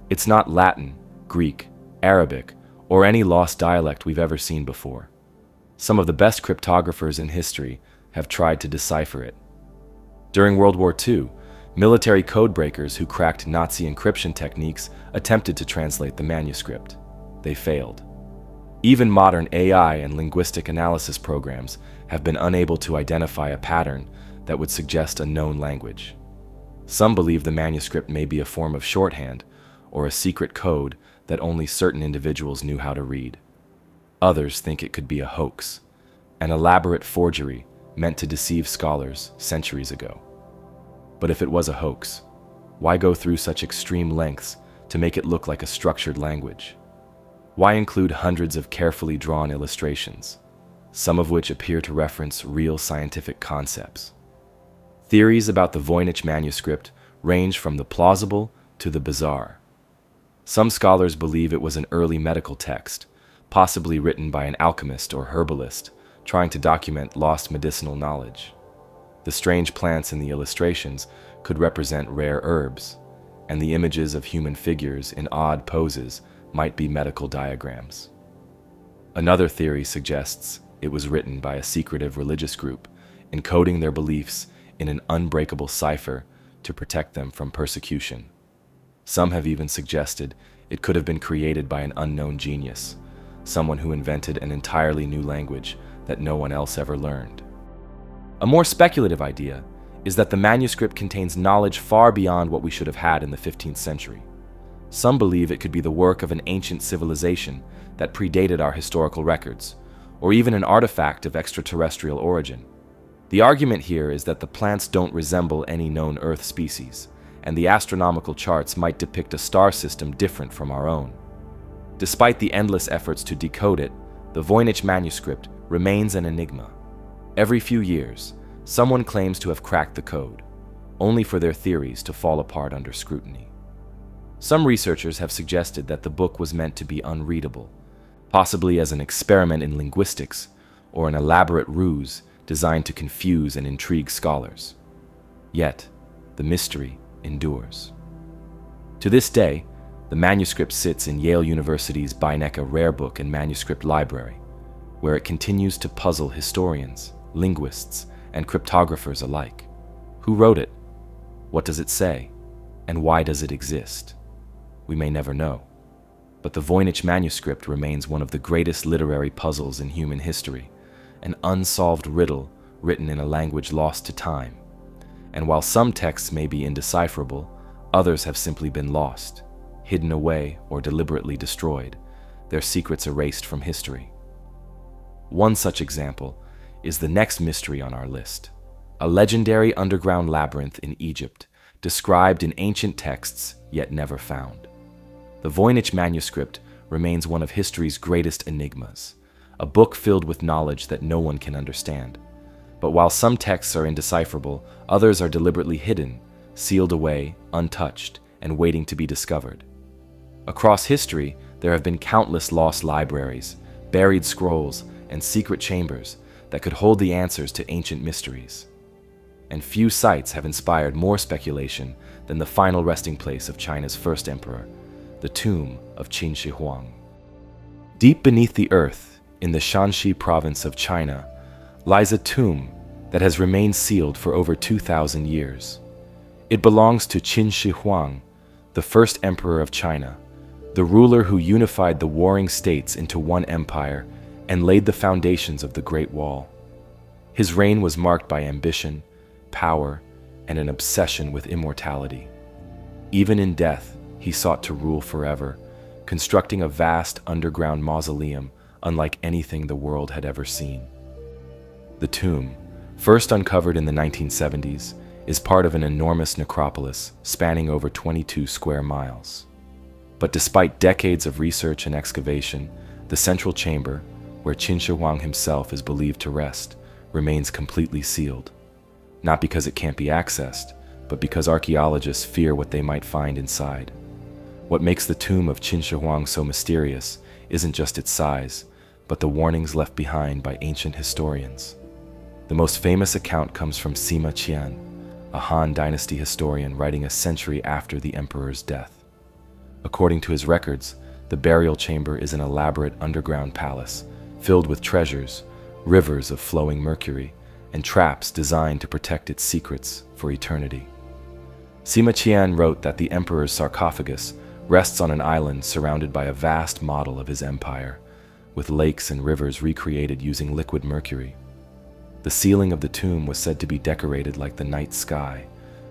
It's not Latin, Greek, Arabic, or any lost dialect we've ever seen before. Some of the best cryptographers in history have tried to decipher it. During World War II, military codebreakers who cracked Nazi encryption techniques attempted to translate the manuscript. They failed. Even modern AI and linguistic analysis programs have been unable to identify a pattern that would suggest a known language. Some believe the manuscript may be a form of shorthand or a secret code that only certain individuals knew how to read. Others think it could be a hoax, an elaborate forgery meant to deceive scholars centuries ago. But if it was a hoax, why go through such extreme lengths to make it look like a structured language? Why include hundreds of carefully drawn illustrations, some of which appear to reference real scientific concepts? Theories about the Voynich manuscript range from the plausible to the bizarre. Some scholars believe it was an early medical text, possibly written by an alchemist or herbalist trying to document lost medicinal knowledge. The strange plants in the illustrations could represent rare herbs, and the images of human figures in odd poses might be medical diagrams. Another theory suggests it was written by a secretive religious group, encoding their beliefs in an unbreakable cipher to protect them from persecution. Some have even suggested it could have been created by an unknown genius, someone who invented an entirely new language that no one else ever learned. A more speculative idea is that the manuscript contains knowledge far beyond what we should have had in the 15th century. Some believe it could be the work of an ancient civilization that predated our historical records, or even an artifact of extraterrestrial origin. The argument here is that the plants don't resemble any known Earth species, and the astronomical charts might depict a star system different from our own. Despite the endless efforts to decode it, the Voynich manuscript remains an enigma. Every few years, someone claims to have cracked the code, only for their theories to fall apart under scrutiny. Some researchers have suggested that the book was meant to be unreadable, possibly as an experiment in linguistics or an elaborate ruse designed to confuse and intrigue scholars. Yet, the mystery endures. To this day, the manuscript sits in Yale University's Beinecke Rare Book and Manuscript Library, where it continues to puzzle historians, linguists, and cryptographers alike. Who wrote it? What does it say? And why does it exist? We may never know. But the Voynich manuscript remains one of the greatest literary puzzles in human history, an unsolved riddle written in a language lost to time. And while some texts may be indecipherable, others have simply been lost, hidden away, or deliberately destroyed, their secrets erased from history. One such example is the next mystery on our list, a legendary underground labyrinth in Egypt, described in ancient texts yet never found. The Voynich manuscript remains one of history's greatest enigmas, a book filled with knowledge that no one can understand. But while some texts are indecipherable, others are deliberately hidden, sealed away, untouched, and waiting to be discovered. Across history, there have been countless lost libraries, buried scrolls, and secret chambers that could hold the answers to ancient mysteries. and few sites have inspired more speculation than the final resting place of China's first emperor, the tomb of Qin Shi Huang. Deep beneath the earth, in the Shanxi province of China, lies a tomb that has remained sealed for over 2,000 years. It belongs to Qin Shi Huang, the first emperor of China, the ruler who unified the warring states into one empire and laid the foundations of the Great Wall. His reign was marked by ambition, power, and an obsession with immortality. Even in death, he sought to rule forever, constructing a vast underground mausoleum unlike anything the world had ever seen. The tomb, first uncovered in the 1970s, is part of an enormous necropolis spanning over 22 square miles. But despite decades of research and excavation, the central chamber, where Qin Shi Huang himself is believed to rest, remains completely sealed. Not because it can't be accessed, but because archaeologists fear what they might find inside. What makes the tomb of Qin Shi Huang so mysterious isn't just its size, but the warnings left behind by ancient historians. The most famous account comes from Sima Qian, a Han Dynasty historian writing a century after the emperor's death. According to his records, the burial chamber is an elaborate underground palace filled with treasures, rivers of flowing mercury, and traps designed to protect its secrets for eternity. Sima Qian wrote that the emperor's sarcophagus rests on an island surrounded by a vast model of his empire, with lakes and rivers recreated using liquid mercury. The ceiling of the tomb was said to be decorated like the night sky,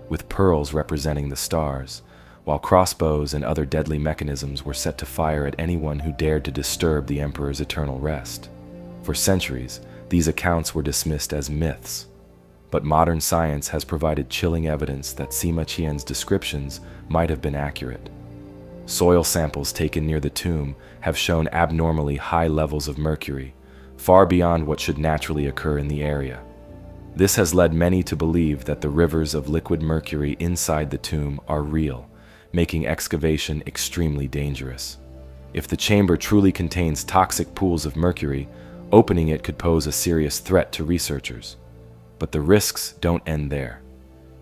with pearls representing the stars, while crossbows and other deadly mechanisms were set to fire at anyone who dared to disturb the emperor's eternal rest. For centuries, these accounts were dismissed as myths, but modern science has provided chilling evidence that Sima Qian's descriptions might have been accurate. Soil samples taken near the tomb have shown abnormally high levels of mercury, far beyond what should naturally occur in the area. This has led many to believe that the rivers of liquid mercury inside the tomb are real, making excavation extremely dangerous. If the chamber truly contains toxic pools of mercury, opening it could pose a serious threat to researchers. But the risks don't end there.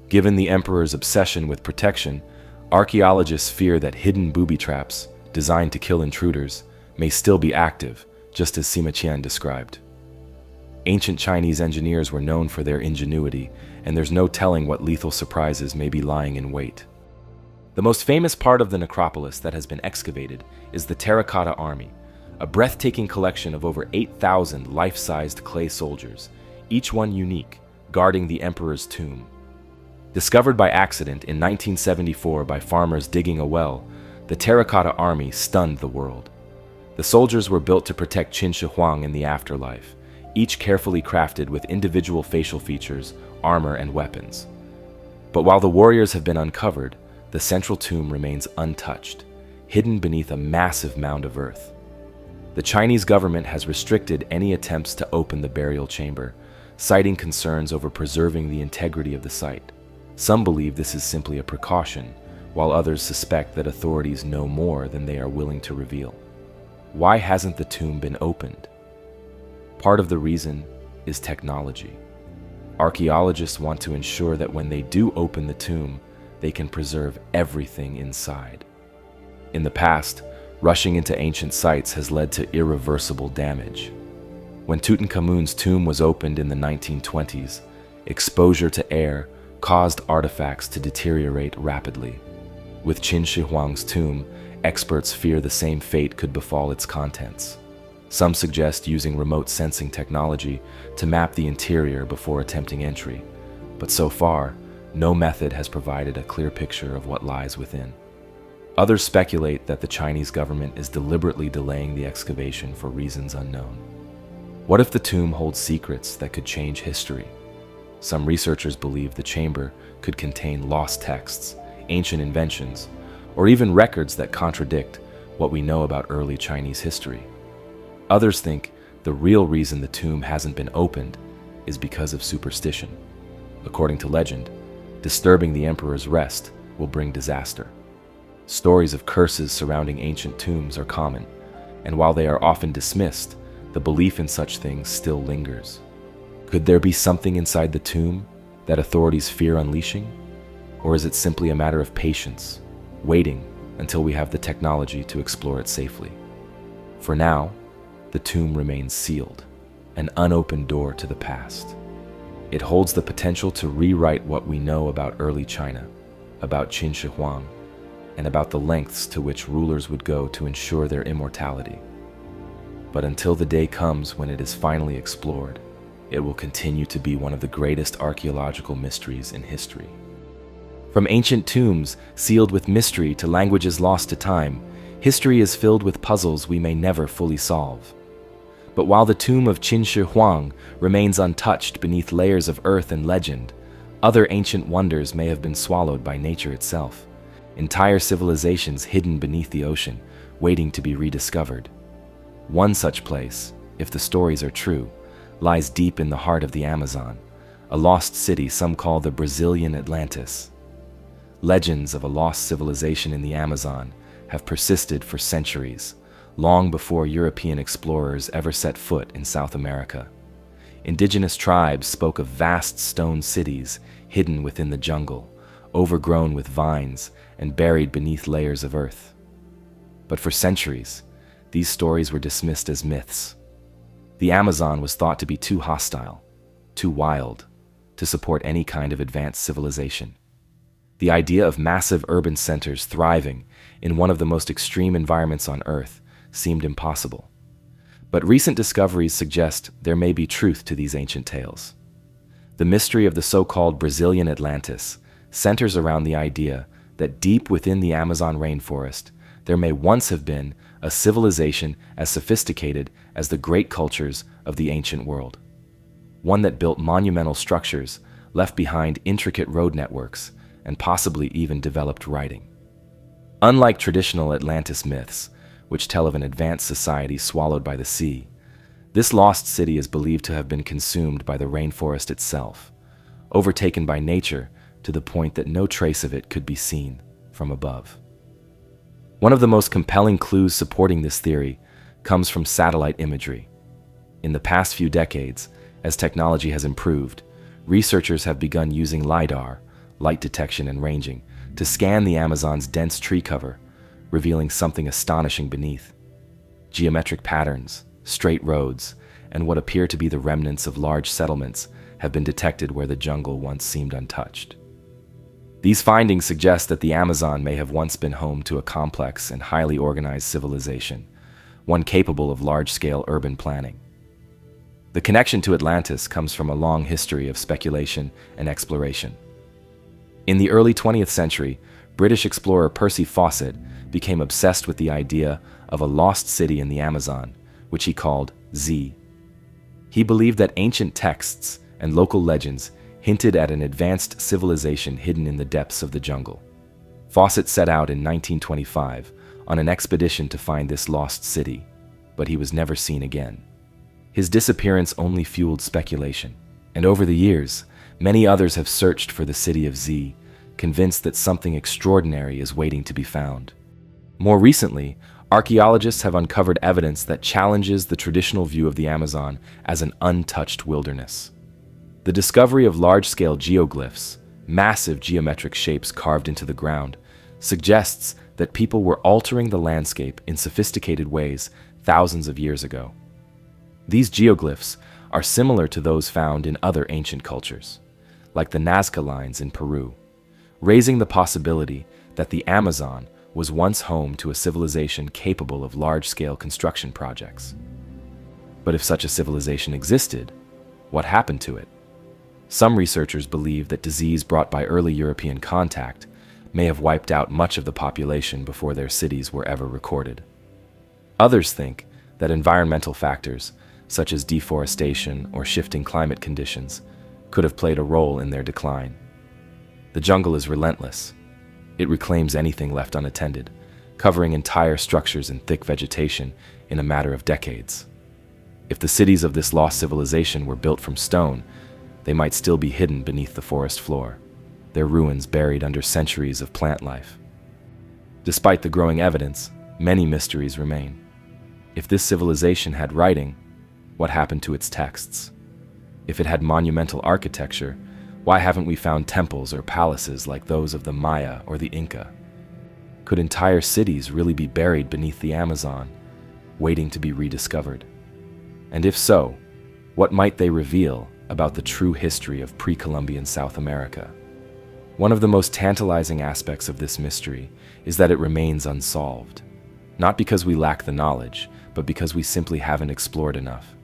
Given the emperor's obsession with protection, archaeologists fear that hidden booby traps, designed to kill intruders, may still be active, just as Sima Qian described. Ancient Chinese engineers were known for their ingenuity, and there's no telling what lethal surprises may be lying in wait. The most famous part of the necropolis that has been excavated is the Terracotta Army, a breathtaking collection of over 8,000 life-sized clay soldiers, each one unique, guarding the emperor's tomb. Discovered by accident in 1974 by farmers digging a well, the Terracotta Army stunned the world. The soldiers were built to protect Qin Shi Huang in the afterlife, each carefully crafted with individual facial features, armor, and weapons. But while the warriors have been uncovered, the central tomb remains untouched, hidden beneath a massive mound of earth. The Chinese government has restricted any attempts to open the burial chamber, citing concerns over preserving the integrity of the site. Some believe this is simply a precaution, while others suspect that authorities know more than they are willing to reveal. Why hasn't the tomb been opened? Part of the reason is technology. Archaeologists want to ensure that when they do open the tomb, they can preserve everything inside. In the past, rushing into ancient sites has led to irreversible damage. When Tutankhamun's tomb was opened in the 1920s, exposure to air caused artifacts to deteriorate rapidly. With Qin Shi Huang's tomb, experts fear the same fate could befall its contents. Some suggest using remote sensing technology to map the interior before attempting entry, but so far, no method has provided a clear picture of what lies within. Others speculate that the Chinese government is deliberately delaying the excavation for reasons unknown. What if the tomb holds secrets that could change history? Some researchers believe the chamber could contain lost texts, ancient inventions, or even records that contradict what we know about early Chinese history. Others think the real reason the tomb hasn't been opened is because of superstition. According to legend, disturbing the emperor's rest will bring disaster. Stories of curses surrounding ancient tombs are common, and while they are often dismissed, the belief in such things still lingers. Could there be something inside the tomb that authorities fear unleashing? Or is it simply a matter of patience, waiting until we have the technology to explore it safely? For now, the tomb remains sealed, an unopened door to the past. It holds the potential to rewrite what we know about early China, about Qin Shi Huang, and about the lengths to which rulers would go to ensure their immortality. But until the day comes when it is finally explored, it will continue to be one of the greatest archaeological mysteries in history. From ancient tombs sealed with mystery to languages lost to time, history is filled with puzzles we may never fully solve. But while the tomb of Qin Shi Huang remains untouched beneath layers of earth and legend, other ancient wonders may have been swallowed by nature itself. Entire civilizations hidden beneath the ocean, waiting to be rediscovered. One such place, if the stories are true, lies deep in the heart of the Amazon, a lost city some call the Brazilian Atlantis. Legends of a lost civilization in the Amazon have persisted for centuries, long before European explorers ever set foot in South America. Indigenous tribes spoke of vast stone cities hidden within the jungle, overgrown with vines and buried beneath layers of earth. But for centuries, these stories were dismissed as myths. The Amazon was thought to be too hostile, too wild, to support any kind of advanced civilization. The idea of massive urban centers thriving in one of the most extreme environments on Earth seemed impossible. But recent discoveries suggest there may be truth to these ancient tales. The mystery of the so-called Brazilian Atlantis centers around the idea that deep within the Amazon rainforest, there may once have been a civilization as sophisticated as the great cultures of the ancient world. One that built monumental structures, left behind intricate road networks, and possibly even developed writing. Unlike traditional Atlantis myths, which tell of an advanced society swallowed by the sea, this lost city is believed to have been consumed by the rainforest itself, overtaken by nature to the point that no trace of it could be seen from above. One of the most compelling clues supporting this theory comes from satellite imagery. In the past few decades, as technology has improved, researchers have begun using LiDAR, light detection and ranging, to scan the Amazon's dense tree cover, revealing something astonishing beneath. Geometric patterns, straight roads, and what appear to be the remnants of large settlements have been detected where the jungle once seemed untouched. These findings suggest that the Amazon may have once been home to a complex and highly organized civilization, one capable of large-scale urban planning. The connection to Atlantis comes from a long history of speculation and exploration. In the early 20th century, British explorer Percy Fawcett became obsessed with the idea of a lost city in the Amazon, which he called Z. He believed that ancient texts and local legends hinted at an advanced civilization hidden in the depths of the jungle. Fawcett set out in 1925 on an expedition to find this lost city, but he was never seen again. His disappearance only fueled speculation, and over the years, many others have searched for the city of Z, convinced that something extraordinary is waiting to be found. More recently, archaeologists have uncovered evidence that challenges the traditional view of the Amazon as an untouched wilderness. The discovery of large-scale geoglyphs, massive geometric shapes carved into the ground, suggests that people were altering the landscape in sophisticated ways thousands of years ago. These geoglyphs are similar to those found in other ancient cultures, like the Nazca lines in Peru, raising the possibility that the Amazon was once home to a civilization capable of large-scale construction projects. But if such a civilization existed, what happened to it? Some researchers believe that disease brought by early European contact may have wiped out much of the population before their cities were ever recorded. Others think that environmental factors, such as deforestation or shifting climate conditions, could have played a role in their decline. The jungle is relentless. It reclaims anything left unattended, covering entire structures in thick vegetation in a matter of decades. If the cities of this lost civilization were built from stone, they might still be hidden beneath the forest floor, their ruins buried under centuries of plant life. Despite the growing evidence, many mysteries remain. If this civilization had writing, what happened to its texts? If it had monumental architecture, Why haven't we found temples or palaces like those of the Maya or the Inca? Could entire cities really be buried beneath the Amazon, waiting to be rediscovered? And if so, what might they reveal about the true history of pre-Columbian South America? One of the most tantalizing aspects of this mystery is that it remains unsolved, not because we lack the knowledge, but because we simply haven't explored enough.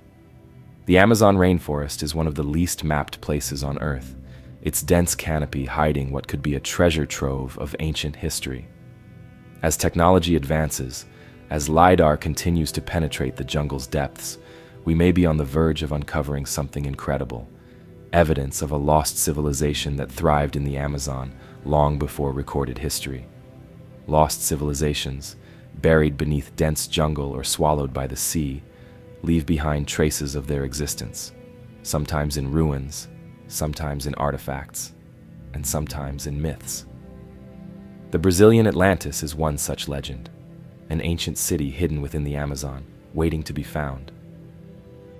The Amazon rainforest is one of the least mapped places on Earth, its dense canopy hiding what could be a treasure trove of ancient history. As technology advances, as LiDAR continues to penetrate the jungle's depths, we may be on the verge of uncovering something incredible, evidence of a lost civilization that thrived in the Amazon long before recorded history. Lost civilizations, buried beneath dense jungle or swallowed by the sea, leave behind traces of their existence, sometimes in ruins, sometimes in artifacts, and sometimes in myths. The Brazilian Atlantis is one such legend, an ancient city hidden within the Amazon, waiting to be found.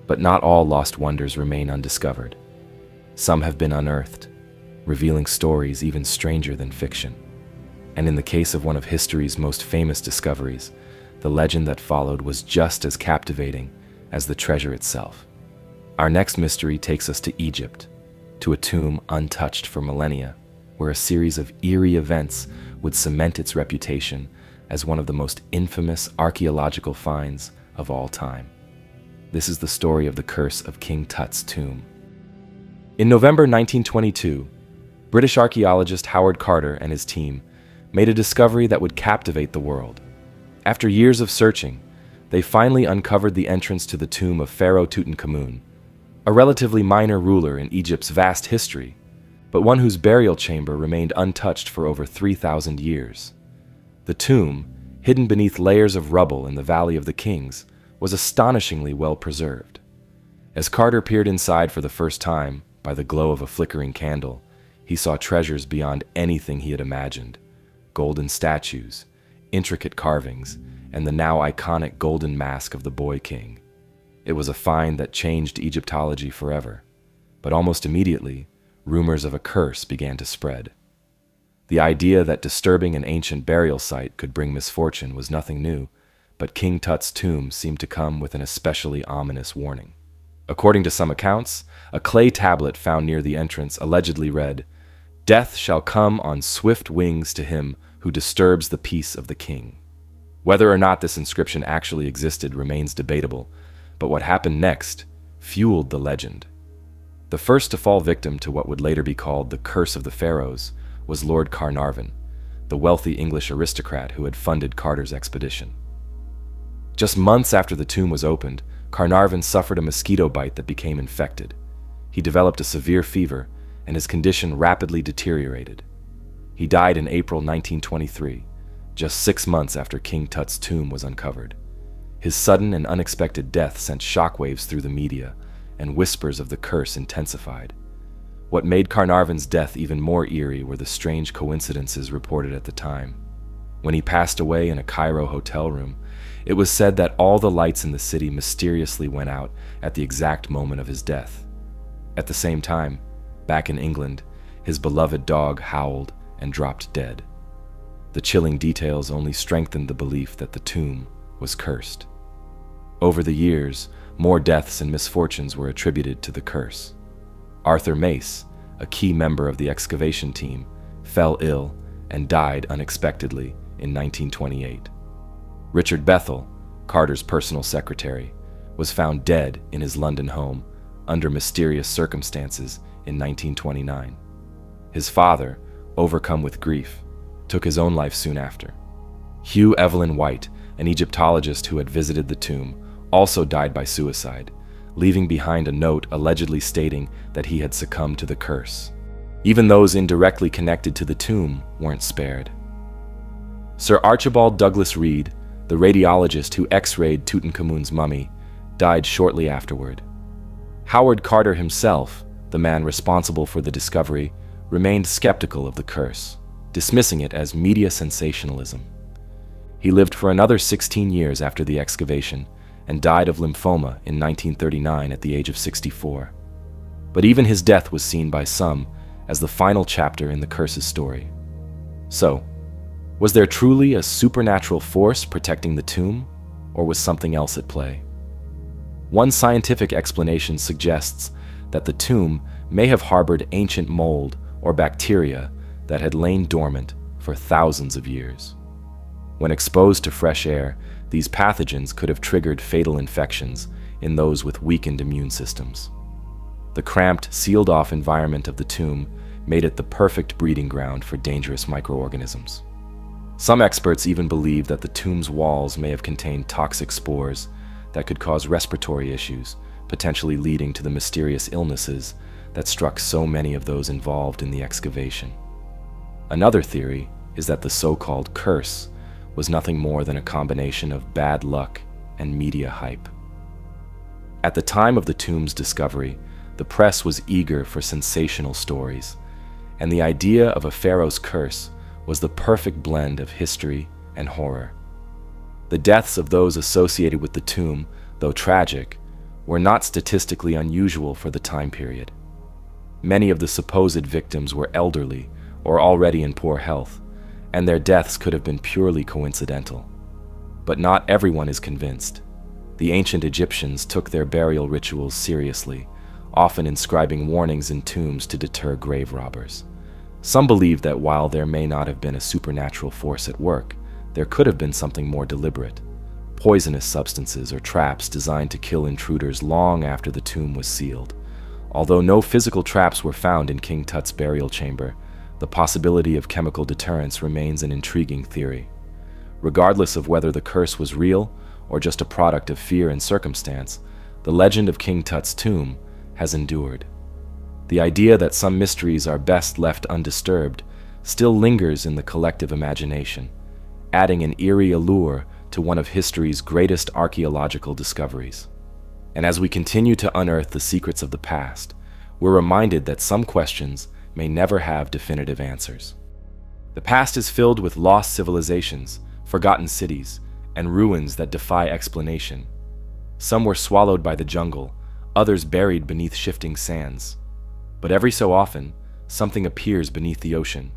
But not all lost wonders remain undiscovered. Some have been unearthed, revealing stories even stranger than fiction. And in the case of one of history's most famous discoveries, the legend that followed was just as captivating as the treasure itself. Our next mystery takes us to Egypt, to a tomb untouched for millennia, where a series of eerie events would cement its reputation as one of the most infamous archaeological finds of all time. This is the story of the curse of King Tut's tomb. In November 1922, British archaeologist Howard Carter and his team made a discovery that would captivate the world. After years of searching, they finally uncovered the entrance to the tomb of Pharaoh Tutankhamun, a relatively minor ruler in Egypt's vast history, but one whose burial chamber remained untouched for over 3,000 years. The tomb, hidden beneath layers of rubble in the Valley of the Kings, was astonishingly well preserved. As Carter peered inside for the first time, by the glow of a flickering candle, he saw treasures beyond anything he had imagined: golden statues, intricate carvings, and the now iconic golden mask of the Boy King. It was a find that changed Egyptology forever, but almost immediately, rumors of a curse began to spread. The idea that disturbing an ancient burial site could bring misfortune was nothing new, but King Tut's tomb seemed to come with an especially ominous warning. According to some accounts, a clay tablet found near the entrance allegedly read, "Death shall come on swift wings to him who disturbs the peace of the king." Whether or not this inscription actually existed remains debatable, but what happened next fueled the legend. The first to fall victim to what would later be called the Curse of the Pharaohs was Lord Carnarvon, the wealthy English aristocrat who had funded Carter's expedition. Just months after the tomb was opened, Carnarvon suffered a mosquito bite that became infected. He developed a severe fever, and his condition rapidly deteriorated. He died in April 1923, just 6 months after King Tut's tomb was uncovered. His sudden and unexpected death sent shockwaves through the media, and whispers of the curse intensified. What made Carnarvon's death even more eerie were the strange coincidences reported at the time. When he passed away in a Cairo hotel room, it was said that all the lights in the city mysteriously went out at the exact moment of his death. At the same time, back in England, his beloved dog howled and dropped dead. The chilling details only strengthened the belief that the tomb was cursed. Over the years, more deaths and misfortunes were attributed to the curse. Arthur Mace, a key member of the excavation team, fell ill and died unexpectedly in 1928. Richard Bethel, Carter's personal secretary, was found dead in his London home under mysterious circumstances in 1929. His father, overcome with grief, took his own life soon after. Hugh Evelyn White, an Egyptologist who had visited the tomb, also died by suicide, leaving behind a note allegedly stating that he had succumbed to the curse. Even those indirectly connected to the tomb weren't spared. Sir Archibald Douglas Reed, the radiologist who X-rayed Tutankhamun's mummy, died shortly afterward. Howard Carter himself, the man responsible for the discovery, remained skeptical of the curse, dismissing it as media sensationalism. He lived for another 16 years after the excavation and died of lymphoma in 1939 at the age of 64. But even his death was seen by some as the final chapter in the curse's story. So, was there truly a supernatural force protecting the tomb, or was something else at play? One scientific explanation suggests that the tomb may have harbored ancient mold or bacteria that had lain dormant for thousands of years. When exposed to fresh air, these pathogens could have triggered fatal infections in those with weakened immune systems. The cramped, sealed-off environment of the tomb made it the perfect breeding ground for dangerous microorganisms. Some experts even believe that the tomb's walls may have contained toxic spores that could cause respiratory issues, potentially leading to the mysterious illnesses that struck so many of those involved in the excavation. Another theory is that the so-called curse was nothing more than a combination of bad luck and media hype. At the time of the tomb's discovery, the press was eager for sensational stories, and the idea of a pharaoh's curse was the perfect blend of history and horror. The deaths of those associated with the tomb, though tragic, were not statistically unusual for the time period. Many of the supposed victims were elderly or already in poor health, and their deaths could have been purely coincidental. But not everyone is convinced. The ancient Egyptians took their burial rituals seriously, often inscribing warnings in tombs to deter grave robbers. Some believe that while there may not have been a supernatural force at work, there could have been something more deliberate, poisonous substances or traps designed to kill intruders long after the tomb was sealed. Although no physical traps were found in King Tut's burial chamber, the possibility of chemical deterrence remains an intriguing theory. Regardless of whether the curse was real or just a product of fear and circumstance, the legend of King Tut's tomb has endured. The idea that some mysteries are best left undisturbed still lingers in the collective imagination, adding an eerie allure to one of history's greatest archaeological discoveries. And as we continue to unearth the secrets of the past, we're reminded that some questions may never have definitive answers. The past is filled with lost civilizations, forgotten cities, and ruins that defy explanation. Some were swallowed by the jungle, others buried beneath shifting sands. But every so often, something appears beneath the ocean,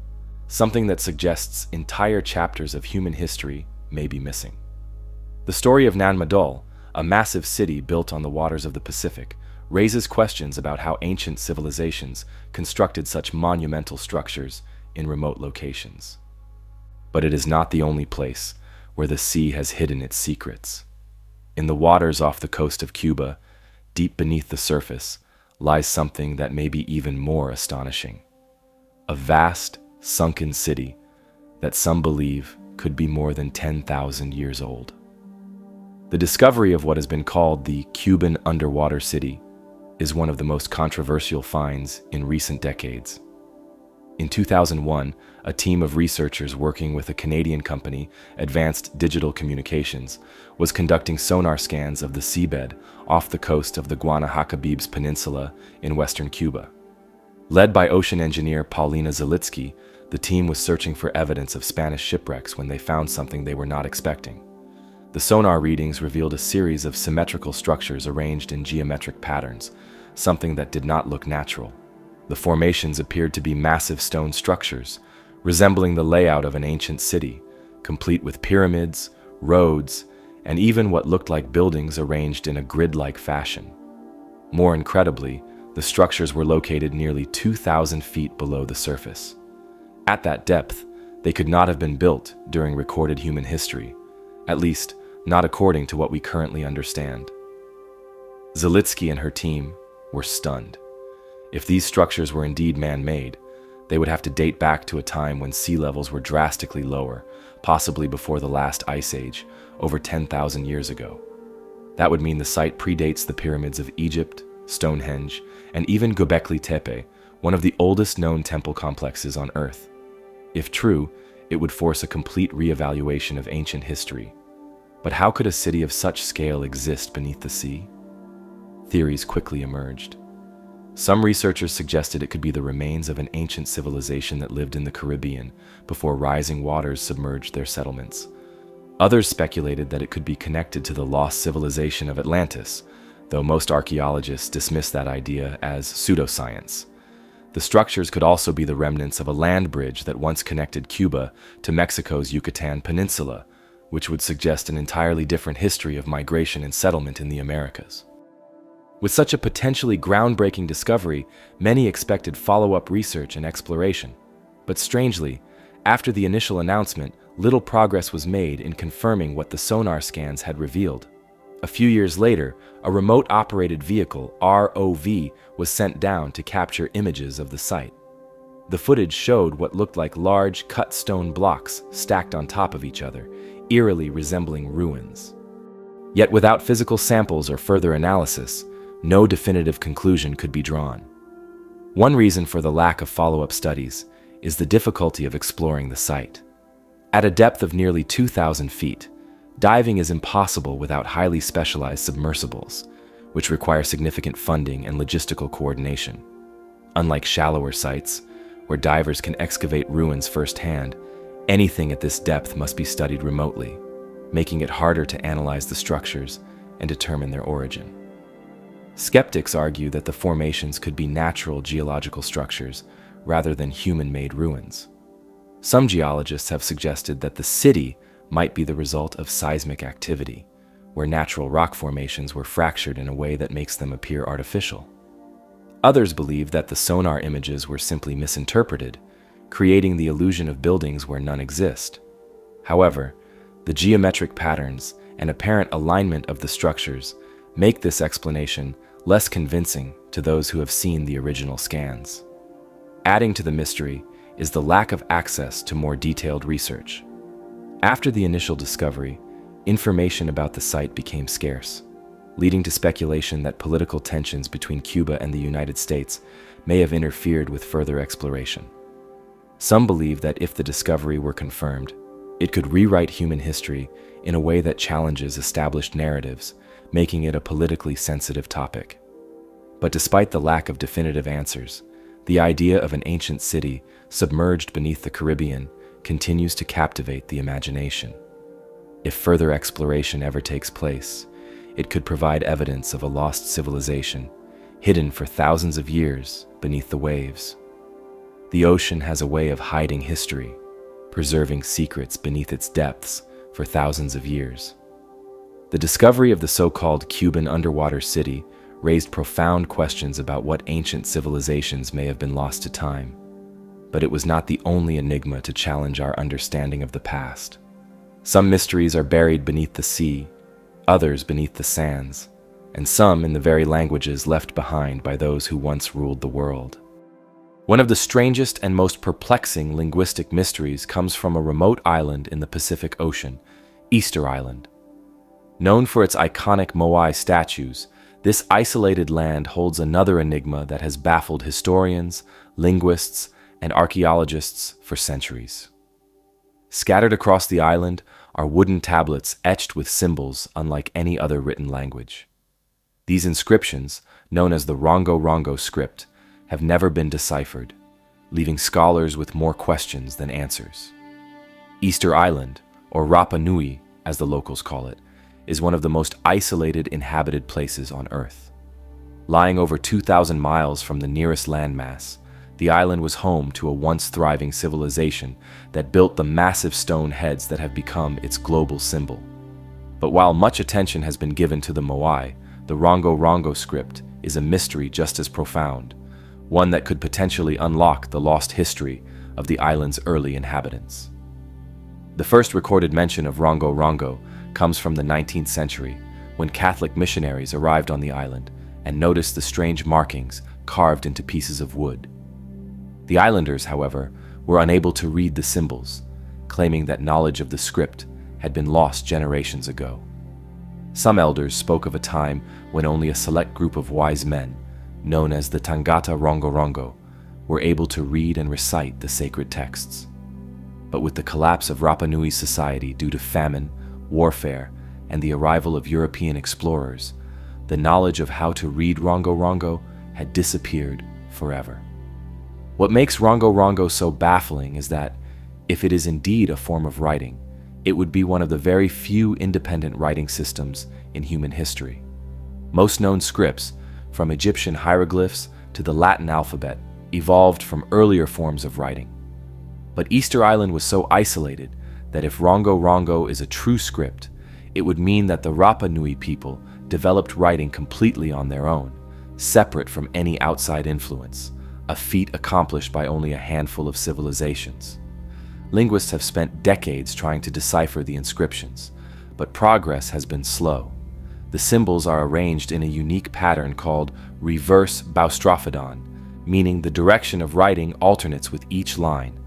something that suggests entire chapters of human history may be missing. The story of Nanmadol, a massive city built on the waters of the Pacific, raises questions about how ancient civilizations constructed such monumental structures in remote locations. But it is not the only place where the sea has hidden its secrets. In the waters off the coast of Cuba, deep beneath the surface, lies something that may be even more astonishing. A vast, sunken city that some believe could be more than 10,000 years old. The discovery of what has been called the Cuban underwater city is one of the most controversial finds in recent decades. In 2001, a team of researchers working with a Canadian company, Advanced Digital Communications, was conducting sonar scans of the seabed off the coast of the Guanahatabibs Peninsula in western Cuba. Led by ocean engineer Paulina Zalitsky, the team was searching for evidence of Spanish shipwrecks when they found something they were not expecting. The sonar readings revealed a series of symmetrical structures arranged in geometric patterns, something that did not look natural. The formations appeared to be massive stone structures, resembling the layout of an ancient city, complete with pyramids, roads, and even what looked like buildings arranged in a grid-like fashion. More incredibly, the structures were located nearly 2,000 feet below the surface. At that depth, they could not have been built during recorded human history, at least not according to what we currently understand. Zalitsky and her team were stunned. If these structures were indeed man-made, they would have to date back to a time when sea levels were drastically lower, possibly before the last ice age, over 10,000 years ago. That would mean the site predates the pyramids of Egypt, Stonehenge, and even Göbekli Tepe, one of the oldest known temple complexes on Earth. If true, it would force a complete reevaluation of ancient history. But how could a city of such scale exist beneath the sea? Theories quickly emerged. Some researchers suggested it could be the remains of an ancient civilization that lived in the Caribbean before rising waters submerged their settlements. Others speculated that it could be connected to the lost civilization of Atlantis, though most archaeologists dismiss that idea as pseudoscience. The structures could also be the remnants of a land bridge that once connected Cuba to Mexico's Yucatan Peninsula, which would suggest an entirely different history of migration and settlement in the Americas. With such a potentially groundbreaking discovery, many expected follow-up research and exploration. But strangely, after the initial announcement, little progress was made in confirming what the sonar scans had revealed. A few years later, a remote-operated vehicle, ROV, was sent down to capture images of the site. The footage showed what looked like large, cut stone blocks stacked on top of each other, eerily resembling ruins. Yet without physical samples or further analysis, no definitive conclusion could be drawn. One reason for the lack of follow-up studies is the difficulty of exploring the site. At a depth of nearly 2,000 feet, diving is impossible without highly specialized submersibles, which require significant funding and logistical coordination. Unlike shallower sites, where divers can excavate ruins firsthand, anything at this depth must be studied remotely, making it harder to analyze the structures and determine their origin. Skeptics argue that the formations could be natural geological structures rather than human-made ruins. Some geologists have suggested that the city might be the result of seismic activity, where natural rock formations were fractured in a way that makes them appear artificial. Others believe that the sonar images were simply misinterpreted, creating the illusion of buildings where none exist. However, the geometric patterns and apparent alignment of the structures make this explanation less convincing to those who have seen the original scans. Adding to the mystery is the lack of access to more detailed research. After the initial discovery, information about the site became scarce, leading to speculation that political tensions between Cuba and the United States may have interfered with further exploration. Some believe that if the discovery were confirmed, it could rewrite human history in a way that challenges established narratives, making it a politically sensitive topic. But despite the lack of definitive answers, the idea of an ancient city submerged beneath the Caribbean continues to captivate the imagination. If further exploration ever takes place, it could provide evidence of a lost civilization, hidden for thousands of years beneath the waves. The ocean has a way of hiding history, preserving secrets beneath its depths for thousands of years. The discovery of the so-called Cuban underwater city raised profound questions about what ancient civilizations may have been lost to time. But it was not the only enigma to challenge our understanding of the past. Some mysteries are buried beneath the sea, others beneath the sands, and some in the very languages left behind by those who once ruled the world. One of the strangest and most perplexing linguistic mysteries comes from a remote island in the Pacific Ocean, Easter Island. Known for its iconic Moai statues, this isolated land holds another enigma that has baffled historians, linguists, and archaeologists for centuries. Scattered across the island are wooden tablets etched with symbols unlike any other written language. These inscriptions, known as the Rongo script, have never been deciphered, leaving scholars with more questions than answers. Easter Island, or Rapa Nui as the locals call it, is one of the most isolated inhabited places on Earth. Lying over 2,000 miles from the nearest landmass, the island was home to a once thriving civilization that built the massive stone heads that have become its global symbol. But while much attention has been given to the Moai, the Rongo script is a mystery just as profound, one that could potentially unlock the lost history of the island's early inhabitants. The first recorded mention of Rongo comes from the 19th century, when Catholic missionaries arrived on the island and noticed the strange markings carved into pieces of wood. The islanders, however, were unable to read the symbols, claiming that knowledge of the script had been lost generations ago. Some elders spoke of a time when only a select group of wise men, known as the Tangata Rongo, were able to read and recite the sacred texts. But with the collapse of Rapa Nui society due to famine, warfare, and the arrival of European explorers, the knowledge of how to read Rongo had disappeared forever. What makes Rongo so baffling is that, if it is indeed a form of writing, it would be one of the very few independent writing systems in human history. Most known scripts, from Egyptian hieroglyphs to the Latin alphabet, evolved from earlier forms of writing. But Easter Island was so isolated that if Rongo Rongo is a true script, it would mean that the Rapa Nui people developed writing completely on their own, separate from any outside influence, a feat accomplished by only a handful of civilizations. Linguists have spent decades trying to decipher the inscriptions, but progress has been slow. The symbols are arranged in a unique pattern called reverse baustrophodon, meaning the direction of writing alternates with each line.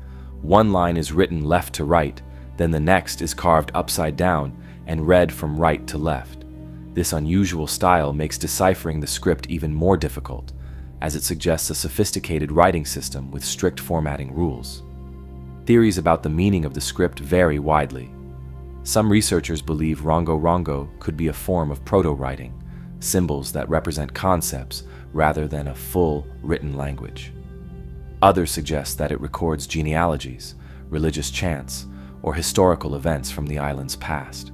One line is written left to right, then the next is carved upside down and read from right to left. This unusual style makes deciphering the script even more difficult, as it suggests a sophisticated writing system with strict formatting rules. Theories about the meaning of the script vary widely. Some researchers believe Rongo Rongo could be a form of proto-writing, symbols that represent concepts rather than a full written language. Others suggest that it records genealogies, religious chants, or historical events from the island's past.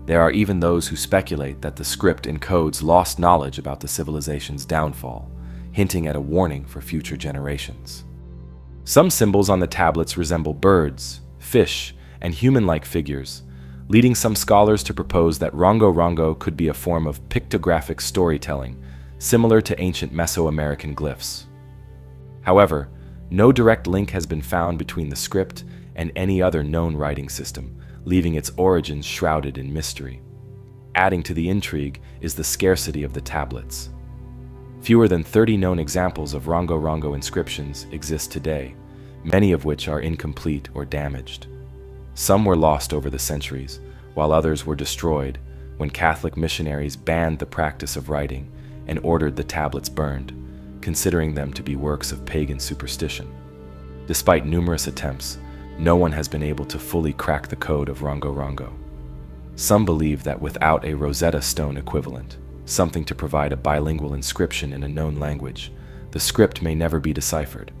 There are even those who speculate that the script encodes lost knowledge about the civilization's downfall, hinting at a warning for future generations. Some symbols on the tablets resemble birds, fish, and human-like figures, leading some scholars to propose that Rongo Rongo could be a form of pictographic storytelling, similar to ancient Mesoamerican glyphs. However, no direct link has been found between the script and any other known writing system, leaving its origins shrouded in mystery. Adding to the intrigue is the scarcity of the tablets. Fewer than 30 known examples of Rongo Rongo inscriptions exist today, many of which are incomplete or damaged. Some were lost over the centuries, while others were destroyed when Catholic missionaries banned the practice of writing and ordered the tablets burned, considering them to be works of pagan superstition. Despite numerous attempts, no one has been able to fully crack the code of Rongo Rongo. Some believe that without a Rosetta Stone equivalent, something to provide a bilingual inscription in a known language, the script may never be deciphered.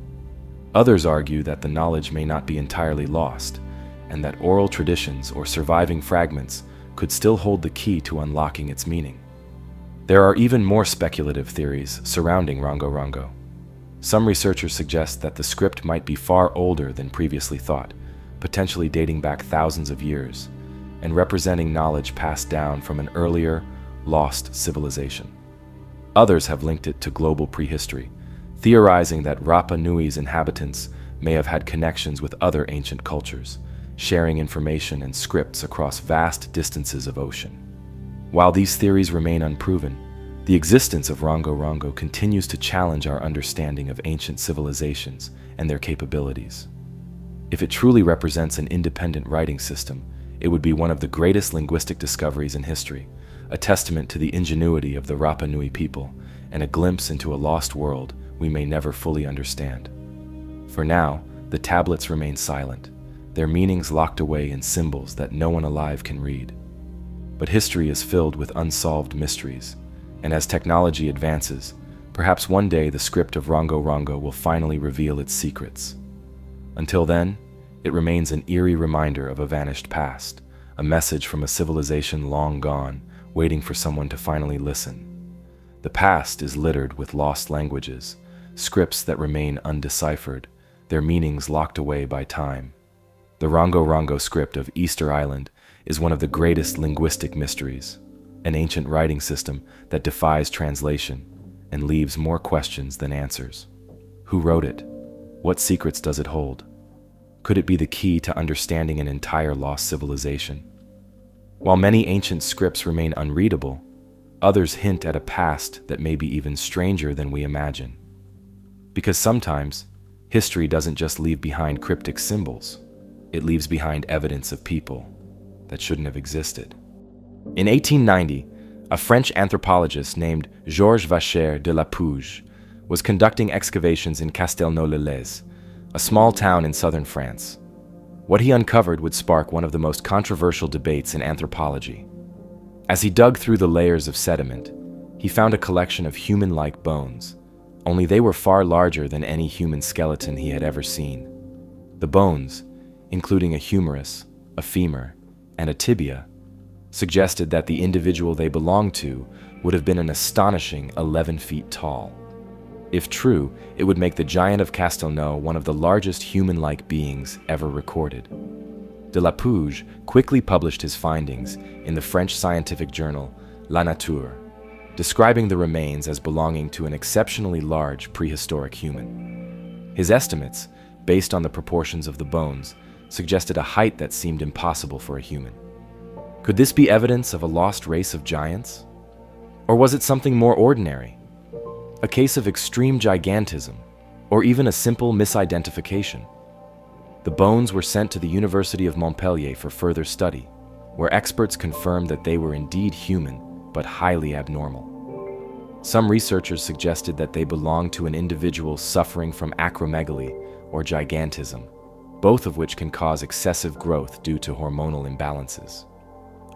Others argue that the knowledge may not be entirely lost, and that oral traditions or surviving fragments could still hold the key to unlocking its meaning. There are even more speculative theories surrounding Rongo Rongo. Some researchers suggest that the script might be far older than previously thought, potentially dating back thousands of years, and representing knowledge passed down from an earlier, lost civilization. Others have linked it to global prehistory, theorizing that Rapa Nui's inhabitants may have had connections with other ancient cultures, sharing information and scripts across vast distances of ocean. While these theories remain unproven, the existence of Rongo Rongo continues to challenge our understanding of ancient civilizations and their capabilities. If it truly represents an independent writing system, it would be one of the greatest linguistic discoveries in history, a testament to the ingenuity of the Rapa Nui people, and a glimpse into a lost world we may never fully understand. For now, the tablets remain silent, their meanings locked away in symbols that no one alive can read. But history is filled with unsolved mysteries, and as technology advances, perhaps one day the script of Rongo Rongo will finally reveal its secrets. Until then, it remains an eerie reminder of a vanished past, a message from a civilization long gone, waiting for someone to finally listen. The past is littered with lost languages, scripts that remain undeciphered, their meanings locked away by time. The Rongo Rongo script of Easter Island is one of the greatest linguistic mysteries, an ancient writing system that defies translation and leaves more questions than answers. Who wrote it? What secrets does it hold? Could it be the key to understanding an entire lost civilization? While many ancient scripts remain unreadable, others hint at a past that may be even stranger than we imagine. Because sometimes, history doesn't just leave behind cryptic symbols, it leaves behind evidence of people that shouldn't have existed. In 1890, a French anthropologist named Georges Vacher de la Pouge was conducting excavations in Castelnau-le-Lez, a small town in southern France. What he uncovered would spark one of the most controversial debates in anthropology. As he dug through the layers of sediment, he found a collection of human-like bones, only they were far larger than any human skeleton he had ever seen. The bones, including a humerus, a femur, and a tibia, suggested that the individual they belonged to would have been an astonishing 11 feet tall. If true, it would make the giant of Castelnau one of the largest human-like beings ever recorded. De la Pugue quickly published his findings in the French scientific journal La Nature, describing the remains as belonging to an exceptionally large prehistoric human. His estimates, based on the proportions of the bones, suggested a height that seemed impossible for a human. Could this be evidence of a lost race of giants? Or was it something more ordinary? A case of extreme gigantism, or even a simple misidentification? The bones were sent to the University of Montpellier for further study, where experts confirmed that they were indeed human, but highly abnormal. Some researchers suggested that they belonged to an individual suffering from acromegaly or gigantism, both of which can cause excessive growth due to hormonal imbalances.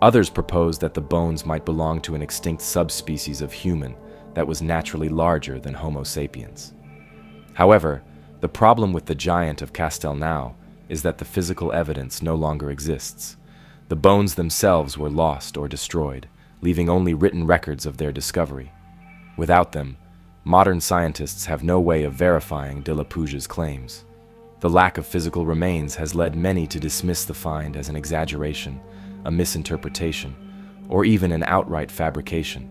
Others proposed that the bones might belong to an extinct subspecies of human that was naturally larger than Homo sapiens. However, the problem with the giant of Castelnau is that the physical evidence no longer exists. The bones themselves were lost or destroyed, leaving only written records of their discovery. Without them, modern scientists have no way of verifying de la Pugue's claims. The lack of physical remains has led many to dismiss the find as an exaggeration, a misinterpretation, or even an outright fabrication.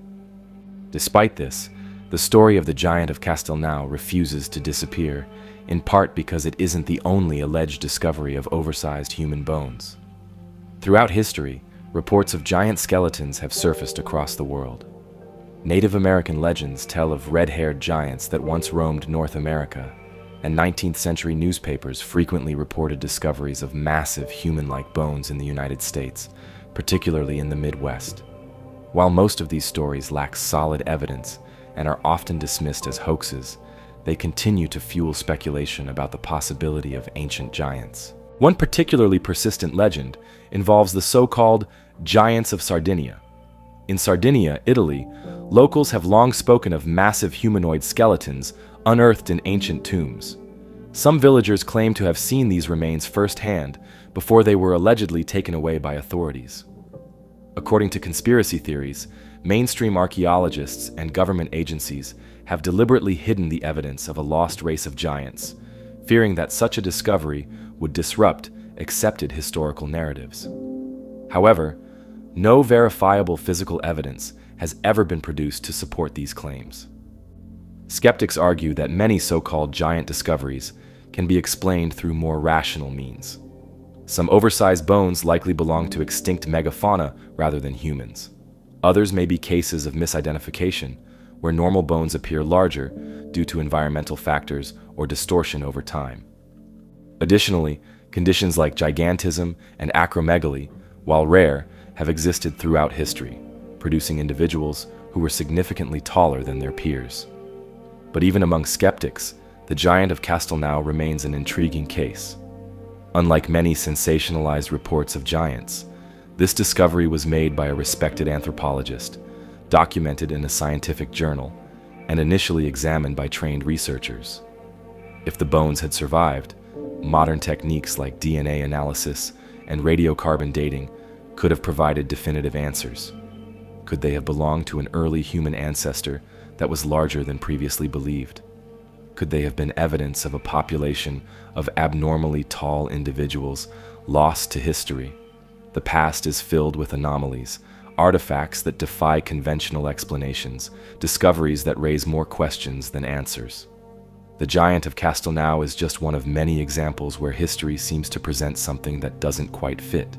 Despite this, the story of the giant of Castelnau refuses to disappear, in part because it isn't the only alleged discovery of oversized human bones. Throughout history, reports of giant skeletons have surfaced across the world. Native American legends tell of red-haired giants that once roamed North America, and 19th century newspapers frequently reported discoveries of massive human-like bones in the United States, particularly in the Midwest. While most of these stories lack solid evidence and are often dismissed as hoaxes, they continue to fuel speculation about the possibility of ancient giants. One particularly persistent legend involves the so-called Giants of Sardinia. In Sardinia, Italy, locals have long spoken of massive humanoid skeletons unearthed in ancient tombs. Some villagers claim to have seen these remains firsthand before they were allegedly taken away by authorities. According to conspiracy theories, mainstream archaeologists and government agencies have deliberately hidden the evidence of a lost race of giants, fearing that such a discovery would disrupt accepted historical narratives. However, no verifiable physical evidence has ever been produced to support these claims. Skeptics argue that many so-called giant discoveries can be explained through more rational means. Some oversized bones likely belong to extinct megafauna rather than humans. Others may be cases of misidentification, where normal bones appear larger due to environmental factors or distortion over time. Additionally, conditions like gigantism and acromegaly, while rare, have existed throughout history, producing individuals who were significantly taller than their peers. But even among skeptics, the giant of Castelnau remains an intriguing case. Unlike many sensationalized reports of giants, this discovery was made by a respected anthropologist, documented in a scientific journal, and initially examined by trained researchers. If the bones had survived, modern techniques like DNA analysis and radiocarbon dating could have provided definitive answers. Could they have belonged to an early human ancestor that was larger than previously believed? Could they have been evidence of a population of abnormally tall individuals lost to history? The past is filled with anomalies, artifacts that defy conventional explanations, discoveries that raise more questions than answers. The giant of Castelnau is just one of many examples where history seems to present something that doesn't quite fit.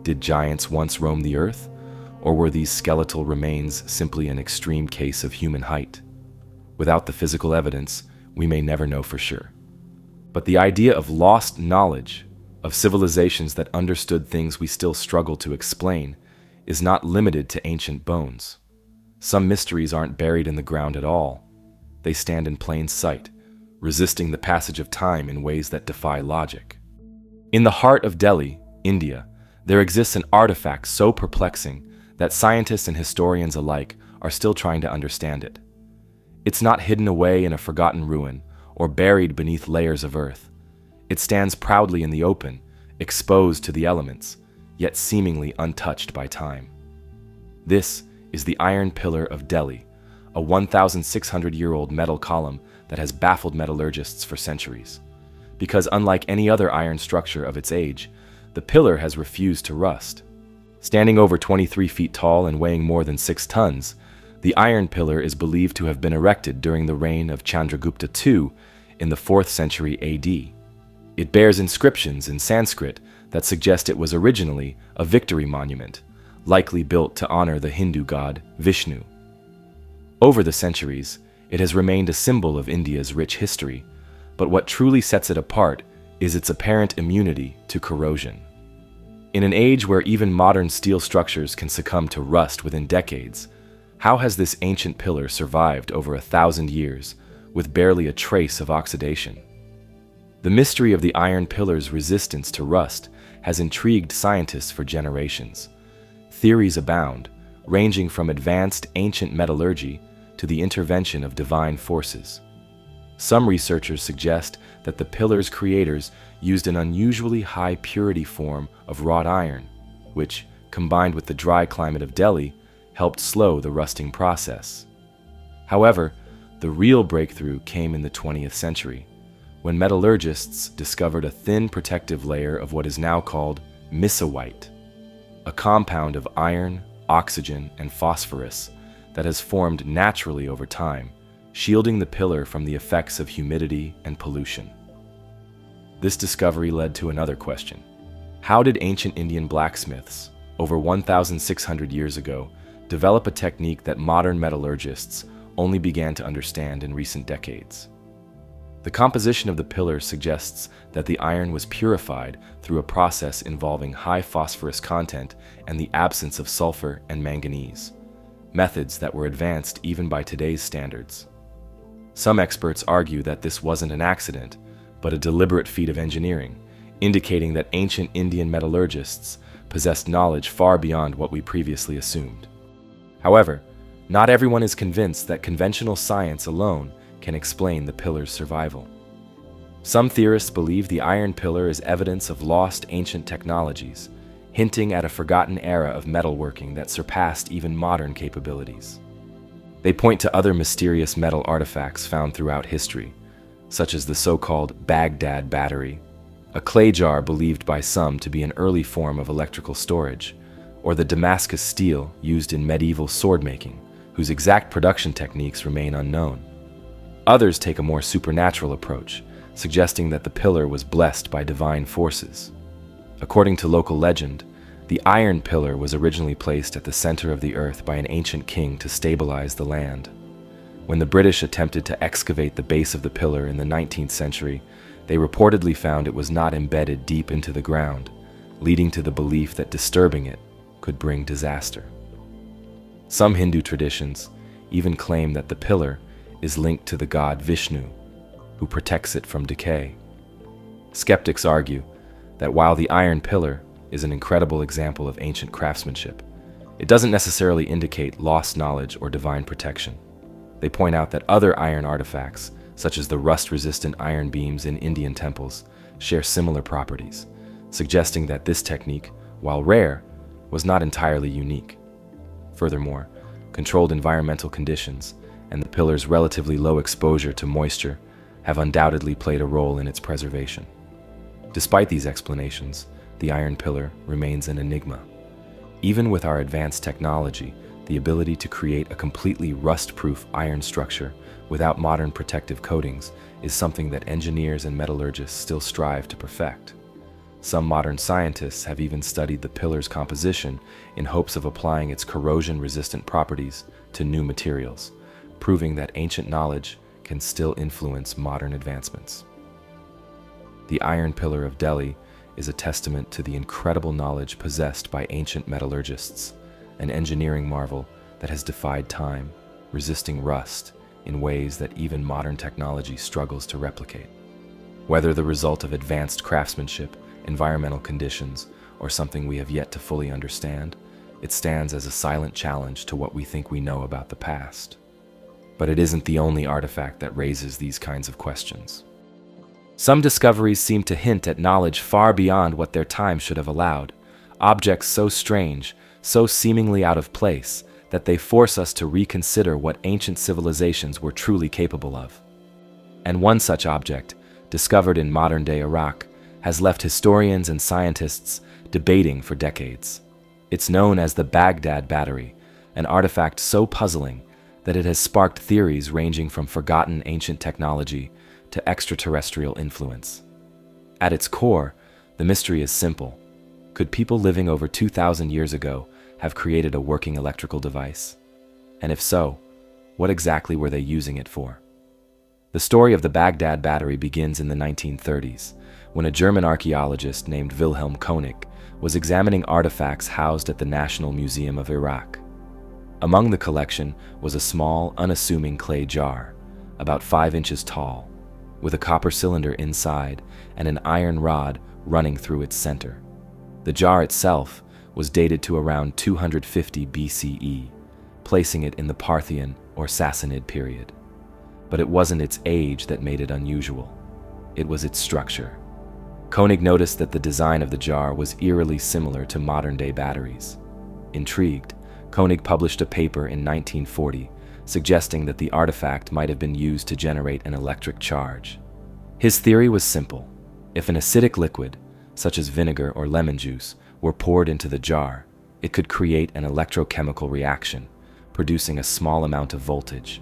Did giants once roam the earth, or were these skeletal remains simply an extreme case of human height? Without the physical evidence, we may never know for sure. But the idea of lost knowledge, of civilizations that understood things we still struggle to explain, is not limited to ancient bones. Some mysteries aren't buried in the ground at all. They stand in plain sight, resisting the passage of time in ways that defy logic. In the heart of Delhi, India, there exists an artifact so perplexing that scientists and historians alike are still trying to understand it. It's not hidden away in a forgotten ruin or buried beneath layers of earth. It stands proudly in the open, exposed to the elements, yet seemingly untouched by time. This is the Iron Pillar of Delhi, a 1,600-year-old metal column that has baffled metallurgists for centuries. Because unlike any other iron structure of its age, the pillar has refused to rust. Standing over 23 feet tall and weighing more than 6 tons, the iron pillar is believed to have been erected during the reign of Chandragupta II in the 4th century AD. It bears inscriptions in Sanskrit that suggest it was originally a victory monument, likely built to honor the Hindu god Vishnu. Over the centuries, it has remained a symbol of India's rich history, but what truly sets it apart is its apparent immunity to corrosion. In an age where even modern steel structures can succumb to rust within decades, how has this ancient pillar survived over 1,000 years with barely a trace of oxidation? The mystery of the iron pillar's resistance to rust has intrigued scientists for generations. Theories abound, ranging from advanced ancient metallurgy to the intervention of divine forces. Some researchers suggest that the pillar's creators used an unusually high purity form of wrought iron, which, combined with the dry climate of Delhi, helped slow the rusting process. However, the real breakthrough came in the 20th century, when metallurgists discovered a thin protective layer of what is now called misawite, a compound of iron, oxygen, and phosphorus that has formed naturally over time, shielding the pillar from the effects of humidity and pollution. This discovery led to another question. How did ancient Indian blacksmiths, over 1,600 years ago, develop a technique that modern metallurgists only began to understand in recent decades? The composition of the pillar suggests that the iron was purified through a process involving high phosphorus content and the absence of sulfur and manganese, methods that were advanced even by today's standards. Some experts argue that this wasn't an accident, but a deliberate feat of engineering, indicating that ancient Indian metallurgists possessed knowledge far beyond what we previously assumed. However, not everyone is convinced that conventional science alone can explain the pillar's survival. Some theorists believe the iron pillar is evidence of lost ancient technologies, hinting at a forgotten era of metalworking that surpassed even modern capabilities. They point to other mysterious metal artifacts found throughout history, such as the so-called Baghdad battery, a clay jar believed by some to be an early form of electrical storage, or the Damascus steel used in medieval sword-making, whose exact production techniques remain unknown. Others take a more supernatural approach, suggesting that the pillar was blessed by divine forces. According to local legend, the iron pillar was originally placed at the center of the earth by an ancient king to stabilize the land. When the British attempted to excavate the base of the pillar in the 19th century, they reportedly found it was not embedded deep into the ground, leading to the belief that disturbing it could bring disaster. Some Hindu traditions even claim that the pillar is linked to the god Vishnu, who protects it from decay. Skeptics argue that while the iron pillar is an incredible example of ancient craftsmanship, it doesn't necessarily indicate lost knowledge or divine protection. They point out that other iron artifacts, such as the rust-resistant iron beams in Indian temples, share similar properties, suggesting that this technique, while rare, was not entirely unique. Furthermore, controlled environmental conditions and the pillar's relatively low exposure to moisture have undoubtedly played a role in its preservation. Despite these explanations, the iron pillar remains an enigma. Even with our advanced technology, the ability to create a completely rust-proof iron structure without modern protective coatings is something that engineers and metallurgists still strive to perfect. Some modern scientists have even studied the pillar's composition in hopes of applying its corrosion-resistant properties to new materials, proving that ancient knowledge can still influence modern advancements. The Iron Pillar of Delhi is a testament to the incredible knowledge possessed by ancient metallurgists, an engineering marvel that has defied time, resisting rust in ways that even modern technology struggles to replicate. Whether the result of advanced craftsmanship, environmental conditions, or something we have yet to fully understand, it stands as a silent challenge to what we think we know about the past. But it isn't the only artifact that raises these kinds of questions. Some discoveries seem to hint at knowledge far beyond what their time should have allowed, objects so strange, so seemingly out of place, that they force us to reconsider what ancient civilizations were truly capable of. And one such object, discovered in modern-day Iraq, has left historians and scientists debating for decades. It's known as the Baghdad Battery, an artifact so puzzling that it has sparked theories ranging from forgotten ancient technology to extraterrestrial influence. At its core, the mystery is simple. Could people living over 2,000 years ago have created a working electrical device? And if so, what exactly were they using it for? The story of the Baghdad Battery begins in the 1930s, when a German archaeologist named Wilhelm König was examining artifacts housed at the National Museum of Iraq. Among the collection was a small, unassuming clay jar, about 5 inches tall, with a copper cylinder inside and an iron rod running through its center. The jar itself was dated to around 250 BCE, placing it in the Parthian or Sassanid period. But it wasn't its age that made it unusual. It was its structure. König noticed that the design of the jar was eerily similar to modern-day batteries. Intrigued, König published a paper in 1940 suggesting that the artifact might have been used to generate an electric charge. His theory was simple. If an acidic liquid, such as vinegar or lemon juice, were poured into the jar, it could create an electrochemical reaction, producing a small amount of voltage.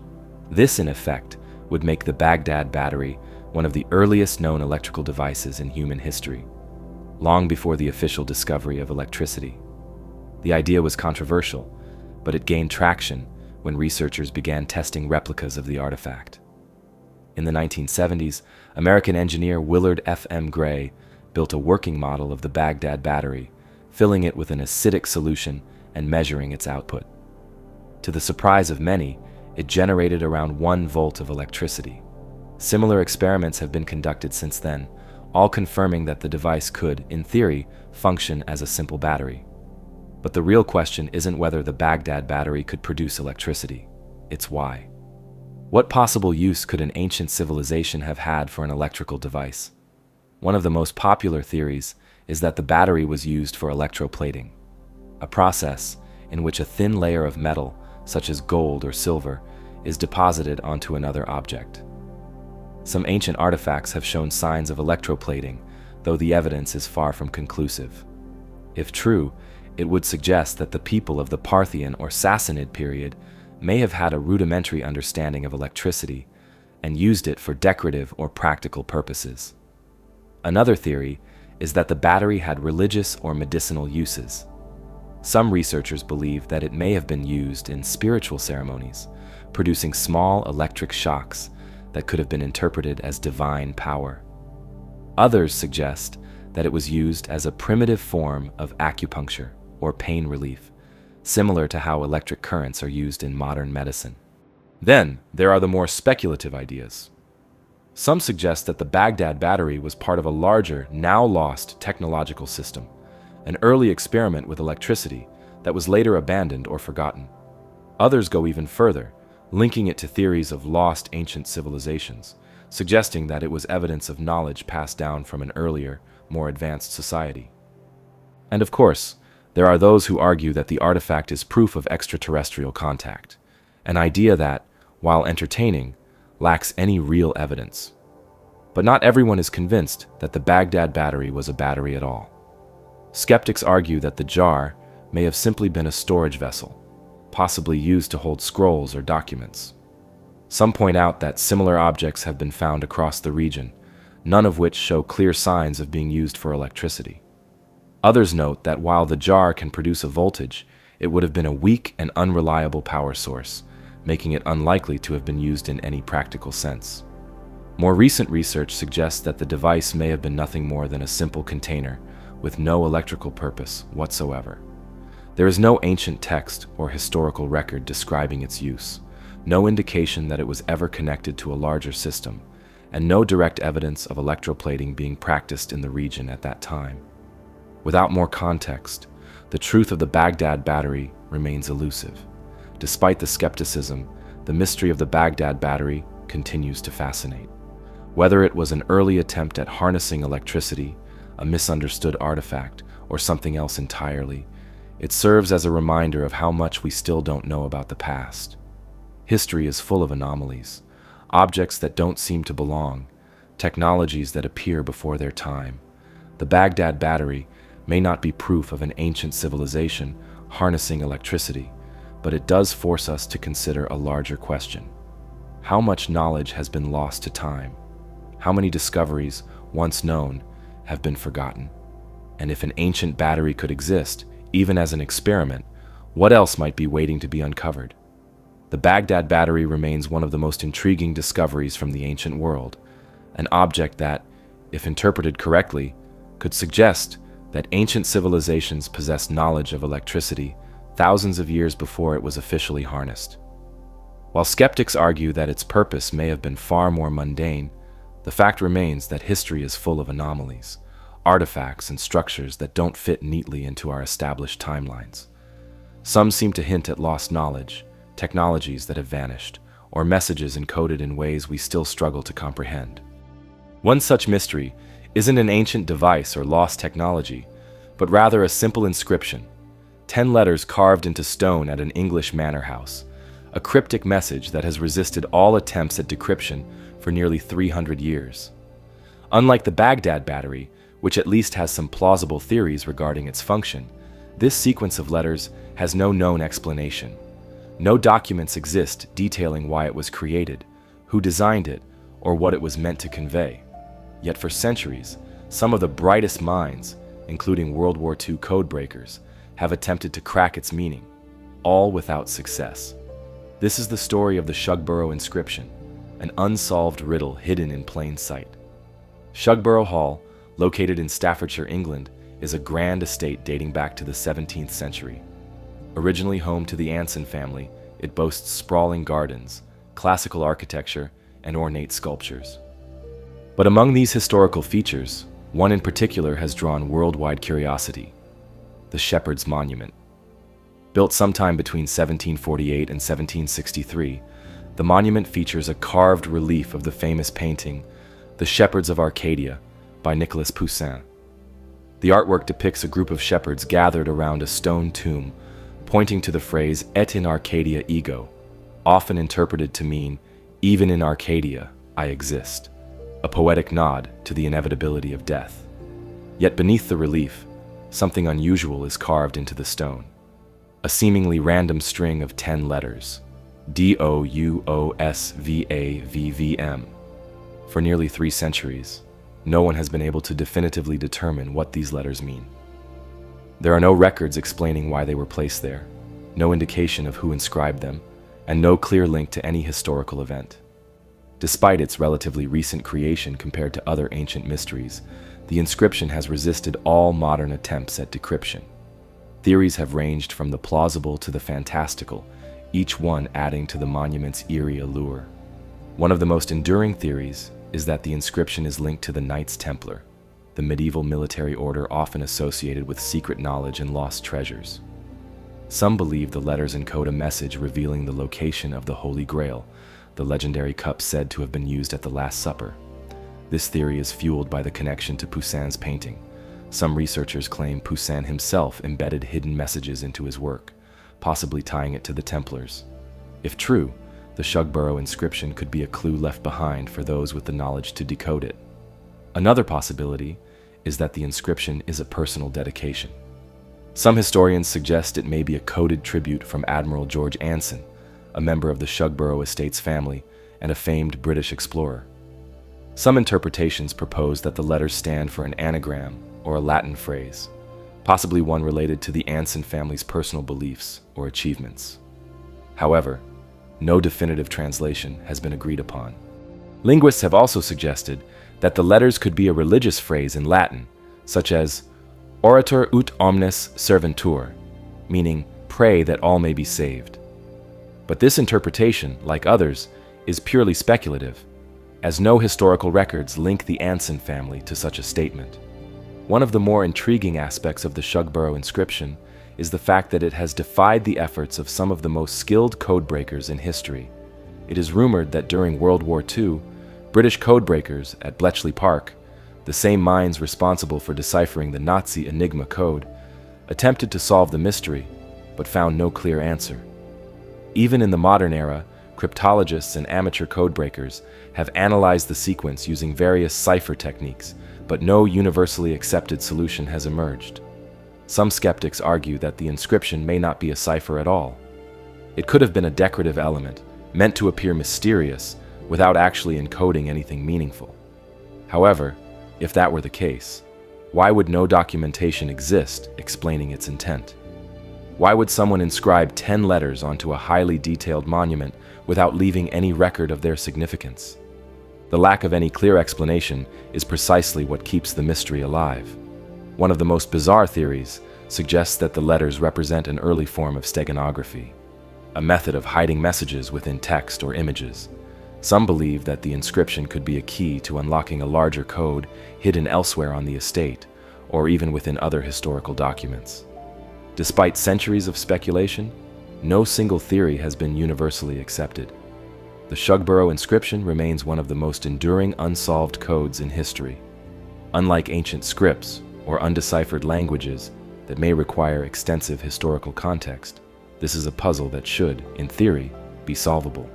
This, in effect, would make the Baghdad Battery one of the earliest known electrical devices in human history, long before the official discovery of electricity. The idea was controversial, but it gained traction when researchers began testing replicas of the artifact. In the 1970s, American engineer Willard F. M. Gray built a working model of the Baghdad Battery, filling it with an acidic solution and measuring its output. To the surprise of many, it generated around 1 volt of electricity. Similar experiments have been conducted since then, all confirming that the device could, in theory, function as a simple battery. But the real question isn't whether the Baghdad Battery could produce electricity, it's why. What possible use could an ancient civilization have had for an electrical device? One of the most popular theories is that the battery was used for electroplating, a process in which a thin layer of metal, such as gold or silver, is deposited onto another object. Some ancient artifacts have shown signs of electroplating, though the evidence is far from conclusive. If true, it would suggest that the people of the Parthian or Sassanid period may have had a rudimentary understanding of electricity and used it for decorative or practical purposes. Another theory is that the battery had religious or medicinal uses. Some researchers believe that it may have been used in spiritual ceremonies, producing small electric shocks that could have been interpreted as divine power. Others suggest that it was used as a primitive form of acupuncture or pain relief, similar to how electric currents are used in modern medicine. Then, there are the more speculative ideas. Some suggest that the Baghdad Battery was part of a larger, now-lost technological system, an early experiment with electricity that was later abandoned or forgotten. Others go even further, linking it to theories of lost ancient civilizations, suggesting that it was evidence of knowledge passed down from an earlier, more advanced society. And of course, there are those who argue that the artifact is proof of extraterrestrial contact, an idea that, while entertaining, lacks any real evidence. But not everyone is convinced that the Baghdad Battery was a battery at all. Skeptics argue that the jar may have simply been a storage vessel, possibly used to hold scrolls or documents. Some point out that similar objects have been found across the region, none of which show clear signs of being used for electricity. Others note that while the jar can produce a voltage, it would have been a weak and unreliable power source, making it unlikely to have been used in any practical sense. More recent research suggests that the device may have been nothing more than a simple container with no electrical purpose whatsoever. There is no ancient text or historical record describing its use, no indication that it was ever connected to a larger system, and no direct evidence of electroplating being practiced in the region at that time. Without more context, the truth of the Baghdad Battery remains elusive. Despite the skepticism, the mystery of the Baghdad Battery continues to fascinate. Whether it was an early attempt at harnessing electricity, a misunderstood artifact, or something else entirely, It serves as a reminder of how much we still don't know about the past. History is full of anomalies, objects that don't seem to belong, technologies that appear before their time. The Baghdad Battery may not be proof of an ancient civilization harnessing electricity, but it does force us to consider a larger question. How much knowledge has been lost to time? How many discoveries, once known, have been forgotten? And if an ancient battery could exist, even as an experiment, what else might be waiting to be uncovered? The Baghdad Battery remains one of the most intriguing discoveries from the ancient world, an object that, if interpreted correctly, could suggest that ancient civilizations possessed knowledge of electricity thousands of years before it was officially harnessed. While skeptics argue that its purpose may have been far more mundane, the fact remains that history is full of anomalies, artifacts and structures that don't fit neatly into our established timelines. Some seem to hint at lost knowledge, technologies that have vanished, or messages encoded in ways we still struggle to comprehend. One such mystery isn't an ancient device or lost technology, but rather a simple inscription, 10 letters carved into stone at an English manor house, a cryptic message that has resisted all attempts at decryption for nearly 300 years. Unlike the Baghdad Battery, which at least has some plausible theories regarding its function, this sequence of letters has no known explanation. No documents exist detailing why it was created, who designed it, or what it was meant to convey. Yet for centuries, some of the brightest minds, including World War II codebreakers, have attempted to crack its meaning, all without success. This is the story of the Shugborough inscription, an unsolved riddle hidden in plain sight. Shugborough Hall, located in Staffordshire, England, is a grand estate dating back to the 17th century. Originally home to the Anson family, it boasts sprawling gardens, classical architecture, and ornate sculptures. But among these historical features, one in particular has drawn worldwide curiosity: the Shepherd's Monument. Built sometime between 1748 and 1763, the monument features a carved relief of the famous painting, The Shepherds of Arcadia, by Nicolas Poussin. The artwork depicts a group of shepherds gathered around a stone tomb, pointing to the phrase "Et in Arcadia ego," often interpreted to mean, "Even in Arcadia, I exist," a poetic nod to the inevitability of death. Yet beneath the relief, something unusual is carved into the stone. A seemingly random string of 10 letters, DOUOSVAVVM. For nearly 3 centuries, no one has been able to definitively determine what these letters mean. There are no records explaining why they were placed there, no indication of who inscribed them, and no clear link to any historical event. Despite its relatively recent creation compared to other ancient mysteries, the inscription has resisted all modern attempts at decryption. Theories have ranged from the plausible to the fantastical, each one adding to the monument's eerie allure. One of the most enduring theories is that the inscription is linked to the Knights Templar, the medieval military order often associated with secret knowledge and lost treasures. Some believe the letters encode a message revealing the location of the Holy Grail, the legendary cup said to have been used at the Last Supper. This theory is fueled by the connection to Poussin's painting. Some researchers claim Poussin himself embedded hidden messages into his work, possibly tying it to the Templars. If true, the Shugborough inscription could be a clue left behind for those with the knowledge to decode it. Another possibility is that the inscription is a personal dedication. Some historians suggest it may be a coded tribute from Admiral George Anson, a member of the Shugborough estate's family and a famed British explorer. Some interpretations propose that the letters stand for an anagram or a Latin phrase, possibly one related to the Anson family's personal beliefs or achievements. However, no definitive translation has been agreed upon. Linguists have also suggested that the letters could be a religious phrase in Latin, such as "Orator ut omnes serventur," meaning "pray that all may be saved." But this interpretation, like others, is purely speculative, as no historical records link the Anson family to such a statement. One of the more intriguing aspects of the Shugborough inscription is the fact that it has defied the efforts of some of the most skilled codebreakers in history. It is rumored that during World War II, British codebreakers at Bletchley Park, the same minds responsible for deciphering the Nazi Enigma code, attempted to solve the mystery, but found no clear answer. Even in the modern era, cryptologists and amateur codebreakers have analyzed the sequence using various cipher techniques, but no universally accepted solution has emerged. Some skeptics argue that the inscription may not be a cipher at all. It could have been a decorative element, meant to appear mysterious, without actually encoding anything meaningful. However, if that were the case, why would no documentation exist explaining its intent? Why would someone inscribe 10 letters onto a highly detailed monument without leaving any record of their significance? The lack of any clear explanation is precisely what keeps the mystery alive. One of the most bizarre theories suggests that the letters represent an early form of steganography, a method of hiding messages within text or images. Some believe that the inscription could be a key to unlocking a larger code hidden elsewhere on the estate, or even within other historical documents. Despite centuries of speculation, no single theory has been universally accepted. The Shugborough inscription remains one of the most enduring unsolved codes in history. Unlike ancient scripts or undeciphered languages that may require extensive historical context, this is a puzzle that should, in theory, be solvable.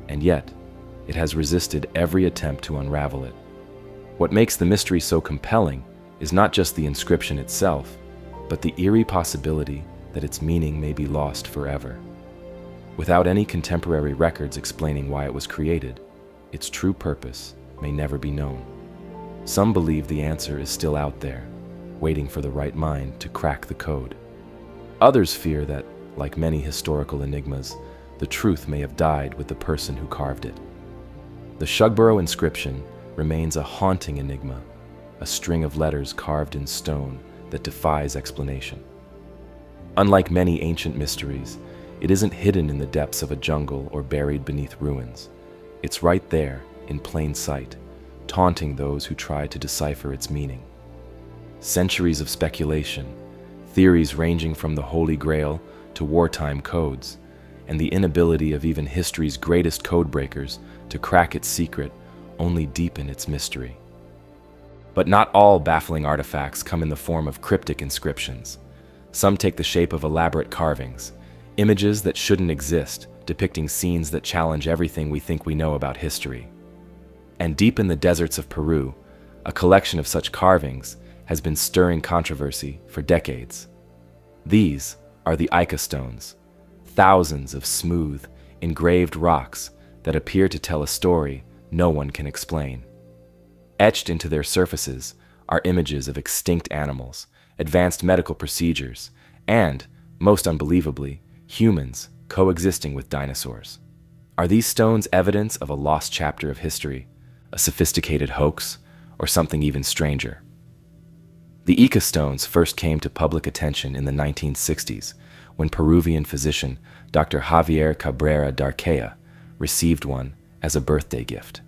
And yet, it has resisted every attempt to unravel it. What makes the mystery so compelling is not just the inscription itself, but the eerie possibility that its meaning may be lost forever. Without any contemporary records explaining why it was created, its true purpose may never be known. Some believe the answer is still out there, waiting for the right mind to crack the code. Others fear that, like many historical enigmas, the truth may have died with the person who carved it. The Shugborough inscription remains a haunting enigma, a string of letters carved in stone that defies explanation. Unlike many ancient mysteries, it isn't hidden in the depths of a jungle or buried beneath ruins. It's right there, in plain sight, taunting those who try to decipher its meaning. Centuries of speculation, theories ranging from the Holy Grail to wartime codes, and the inability of even history's greatest codebreakers to crack its secret only deepen its mystery. But not all baffling artifacts come in the form of cryptic inscriptions. Some take the shape of elaborate carvings, images that shouldn't exist, depicting scenes that challenge everything we think we know about history. And deep in the deserts of Peru, a collection of such carvings has been stirring controversy for decades. These are the Ica stones, thousands of smooth, engraved rocks that appear to tell a story no one can explain. Etched into their surfaces are images of extinct animals, advanced medical procedures, and, most unbelievably, humans coexisting with dinosaurs. Are these stones evidence of a lost chapter of history, a sophisticated hoax, or something even stranger? The Ica stones first came to public attention in the 1960s when Peruvian physician Dr. Javier Cabrera Darquea received one as a birthday gift.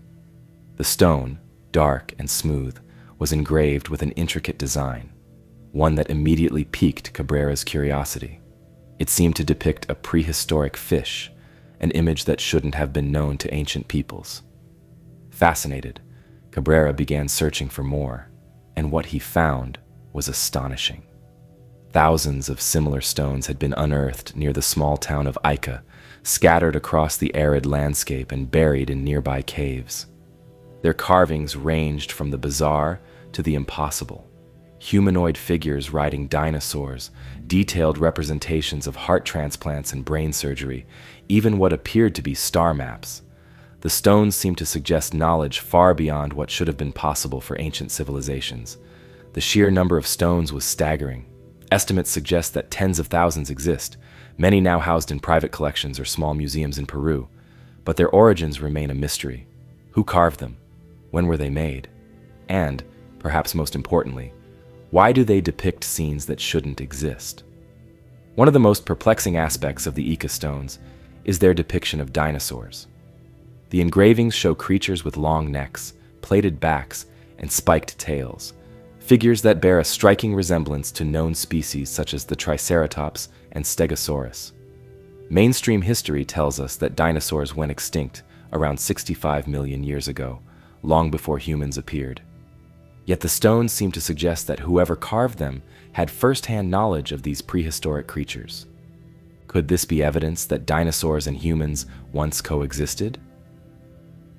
The stone, dark and smooth, was engraved with an intricate design, one that immediately piqued Cabrera's curiosity. It seemed to depict a prehistoric fish, an image that shouldn't have been known to ancient peoples. Fascinated, Cabrera began searching for more, and what he found was astonishing. Thousands of similar stones had been unearthed near the small town of Ica, scattered across the arid landscape and buried in nearby caves. Their carvings ranged from the bizarre to the impossible. Humanoid figures riding dinosaurs, detailed representations of heart transplants and brain surgery, even what appeared to be star maps. The stones seemed to suggest knowledge far beyond what should have been possible for ancient civilizations. The sheer number of stones was staggering. Estimates suggest that tens of thousands exist, many now housed in private collections or small museums in Peru. But their origins remain a mystery. Who carved them? When were they made? And, perhaps most importantly, why do they depict scenes that shouldn't exist? One of the most perplexing aspects of the Ica stones is their depiction of dinosaurs. The engravings show creatures with long necks, plated backs, and spiked tails, figures that bear a striking resemblance to known species such as the Triceratops and Stegosaurus. Mainstream history tells us that dinosaurs went extinct around 65 million years ago, long before humans appeared. Yet the stones seem to suggest that whoever carved them had first-hand knowledge of these prehistoric creatures. Could this be evidence that dinosaurs and humans once coexisted?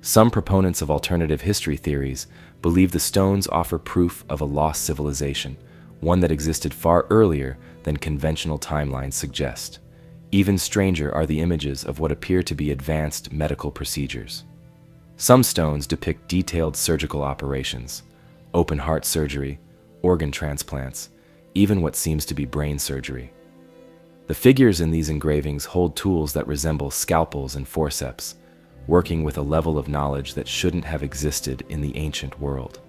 Some proponents of alternative history theories believe the stones offer proof of a lost civilization, one that existed far earlier than conventional timelines suggest. Even stranger are the images of what appear to be advanced medical procedures. Some stones depict detailed surgical operations, open heart surgery, organ transplants, even what seems to be brain surgery. The figures in these engravings hold tools that resemble scalpels and forceps, working with a level of knowledge that shouldn't have existed in the ancient world.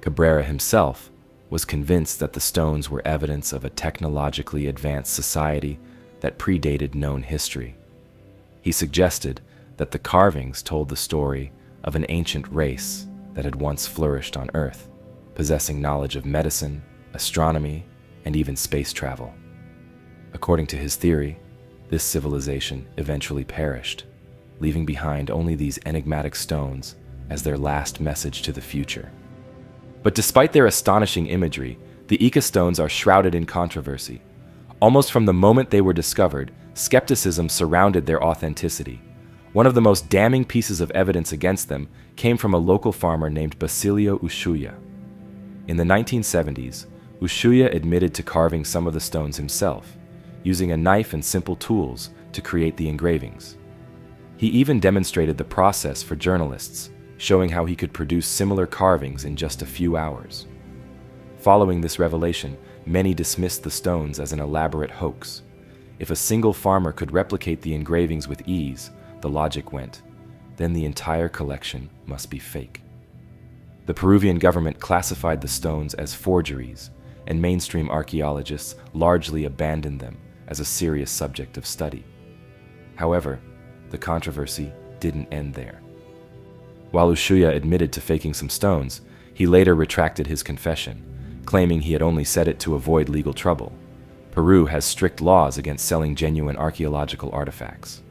Cabrera himself was convinced that the stones were evidence of a technologically advanced society that predated known history. He suggested that the carvings told the story of an ancient race that had once flourished on Earth, possessing knowledge of medicine, astronomy, and even space travel. According to his theory, this civilization eventually perished, leaving behind only these enigmatic stones as their last message to the future. But despite their astonishing imagery, the Ica stones are shrouded in controversy. Almost from the moment they were discovered, skepticism surrounded their authenticity. One of the most damning pieces of evidence against them came from a local farmer named Basilio Ushuaia. In the 1970s, Ushuaia admitted to carving some of the stones himself, using a knife and simple tools to create the engravings. He even demonstrated the process for journalists, showing how he could produce similar carvings in just a few hours. Following this revelation, many dismissed the stones as an elaborate hoax. If a single farmer could replicate the engravings with ease, the logic went, then the entire collection must be fake. The Peruvian government classified the stones as forgeries, and mainstream archaeologists largely abandoned them as a serious subject of study. However, the controversy didn't end there. While Ushuaia admitted to faking some stones, he later retracted his confession, claiming he had only said it to avoid legal trouble. Peru has strict laws against selling genuine archaeological artifacts.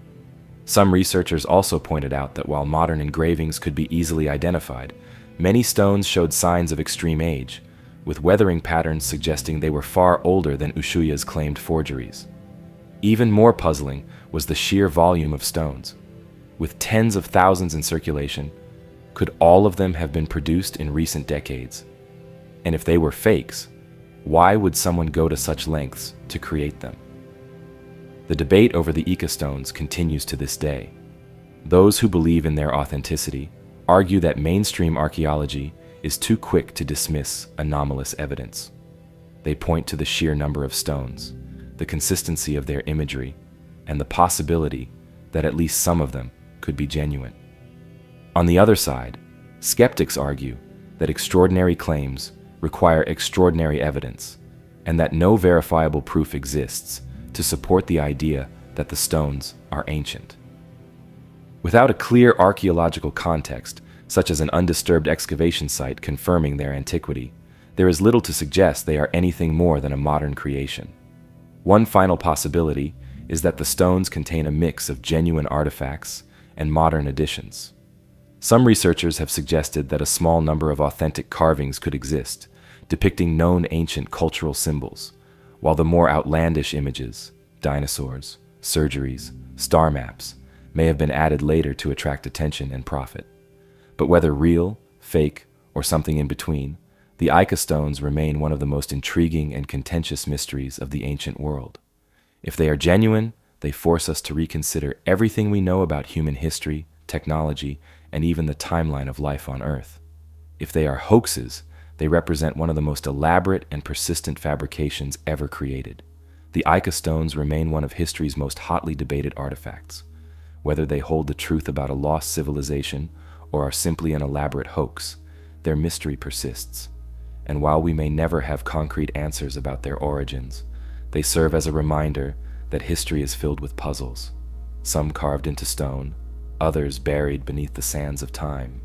Some researchers also pointed out that while modern engravings could be easily identified, many stones showed signs of extreme age, with weathering patterns suggesting they were far older than Ushuaia's claimed forgeries. Even more puzzling was the sheer volume of stones. With tens of thousands in circulation, could all of them have been produced in recent decades? And if they were fakes, why would someone go to such lengths to create them? The debate over the Ica stones continues to this day. Those who believe in their authenticity argue that mainstream archaeology is too quick to dismiss anomalous evidence. They point to the sheer number of stones, the consistency of their imagery, and the possibility that at least some of them could be genuine. On the other side, skeptics argue that extraordinary claims require extraordinary evidence, and that no verifiable proof exists to support the idea that the stones are ancient. Without a clear archaeological context, such as an undisturbed excavation site confirming their antiquity, there is little to suggest they are anything more than a modern creation. One final possibility is that the stones contain a mix of genuine artifacts and modern additions. Some researchers have suggested that a small number of authentic carvings could exist, depicting known ancient cultural symbols, while the more outlandish images, dinosaurs, surgeries, star maps, may have been added later to attract attention and profit. But whether real, fake, or something in between, the Ica stones remain one of the most intriguing and contentious mysteries of the ancient world. If they are genuine, they force us to reconsider everything we know about human history, technology, and even the timeline of life on Earth. If they are hoaxes, they represent one of the most elaborate and persistent fabrications ever created. The Ica stones remain one of history's most hotly debated artifacts. Whether they hold the truth about a lost civilization or are simply an elaborate hoax, their mystery persists. And while we may never have concrete answers about their origins, they serve as a reminder that history is filled with puzzles, some carved into stone, others buried beneath the sands of time.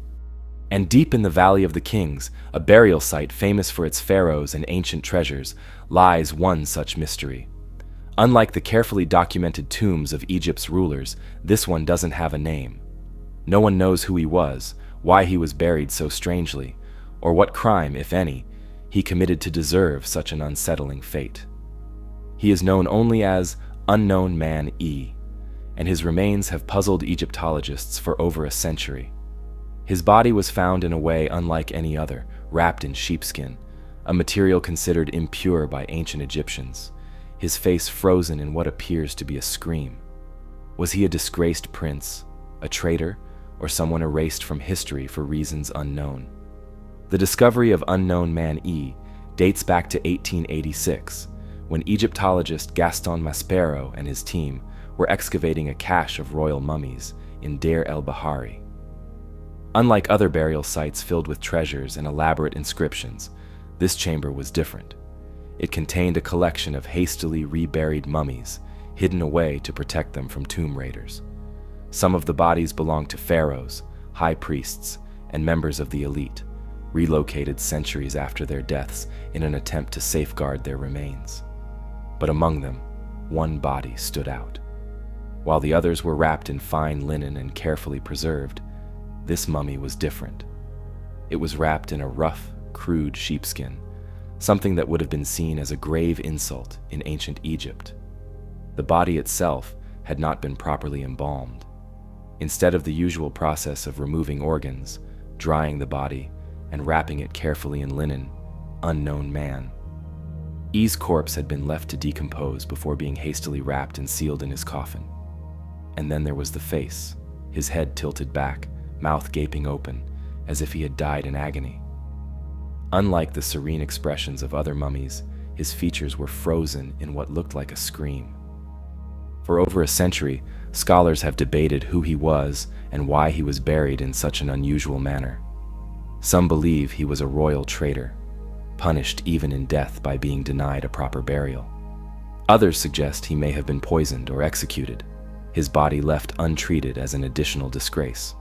And deep in the Valley of the Kings, a burial site famous for its pharaohs and ancient treasures, lies one such mystery. Unlike the carefully documented tombs of Egypt's rulers, this one doesn't have a name. No one knows who he was, why he was buried so strangely, or what crime, if any, he committed to deserve such an unsettling fate. He is known only as Unknown Man E, and his remains have puzzled Egyptologists for over a century. His body was found in a way unlike any other, wrapped in sheepskin, a material considered impure by ancient Egyptians, his face frozen in what appears to be a scream. Was he a disgraced prince, a traitor, or someone erased from history for reasons unknown? The discovery of Unknown Man E dates back to 1886, when Egyptologist Gaston Maspero and his team were excavating a cache of royal mummies in Deir el-Bahari. Unlike other burial sites filled with treasures and elaborate inscriptions, this chamber was different. It contained a collection of hastily reburied mummies, hidden away to protect them from tomb raiders. Some of the bodies belonged to pharaohs, high priests, and members of the elite, relocated centuries after their deaths in an attempt to safeguard their remains. But among them, one body stood out. While the others were wrapped in fine linen and carefully preserved, this mummy was different. It was wrapped in a rough, crude sheepskin, something that would have been seen as a grave insult in ancient Egypt. The body itself had not been properly embalmed. Instead of the usual process of removing organs, drying the body, and wrapping it carefully in linen, Unknown Man E's corpse had been left to decompose before being hastily wrapped and sealed in his coffin. And then there was the face, his head tilted back, mouth gaping open, as if he had died in agony. Unlike the serene expressions of other mummies, his features were frozen in what looked like a scream. For over a century, scholars have debated who he was and why he was buried in such an unusual manner. Some believe he was a royal traitor, punished even in death by being denied a proper burial. Others suggest he may have been poisoned or executed, his body left untreated as an additional disgrace.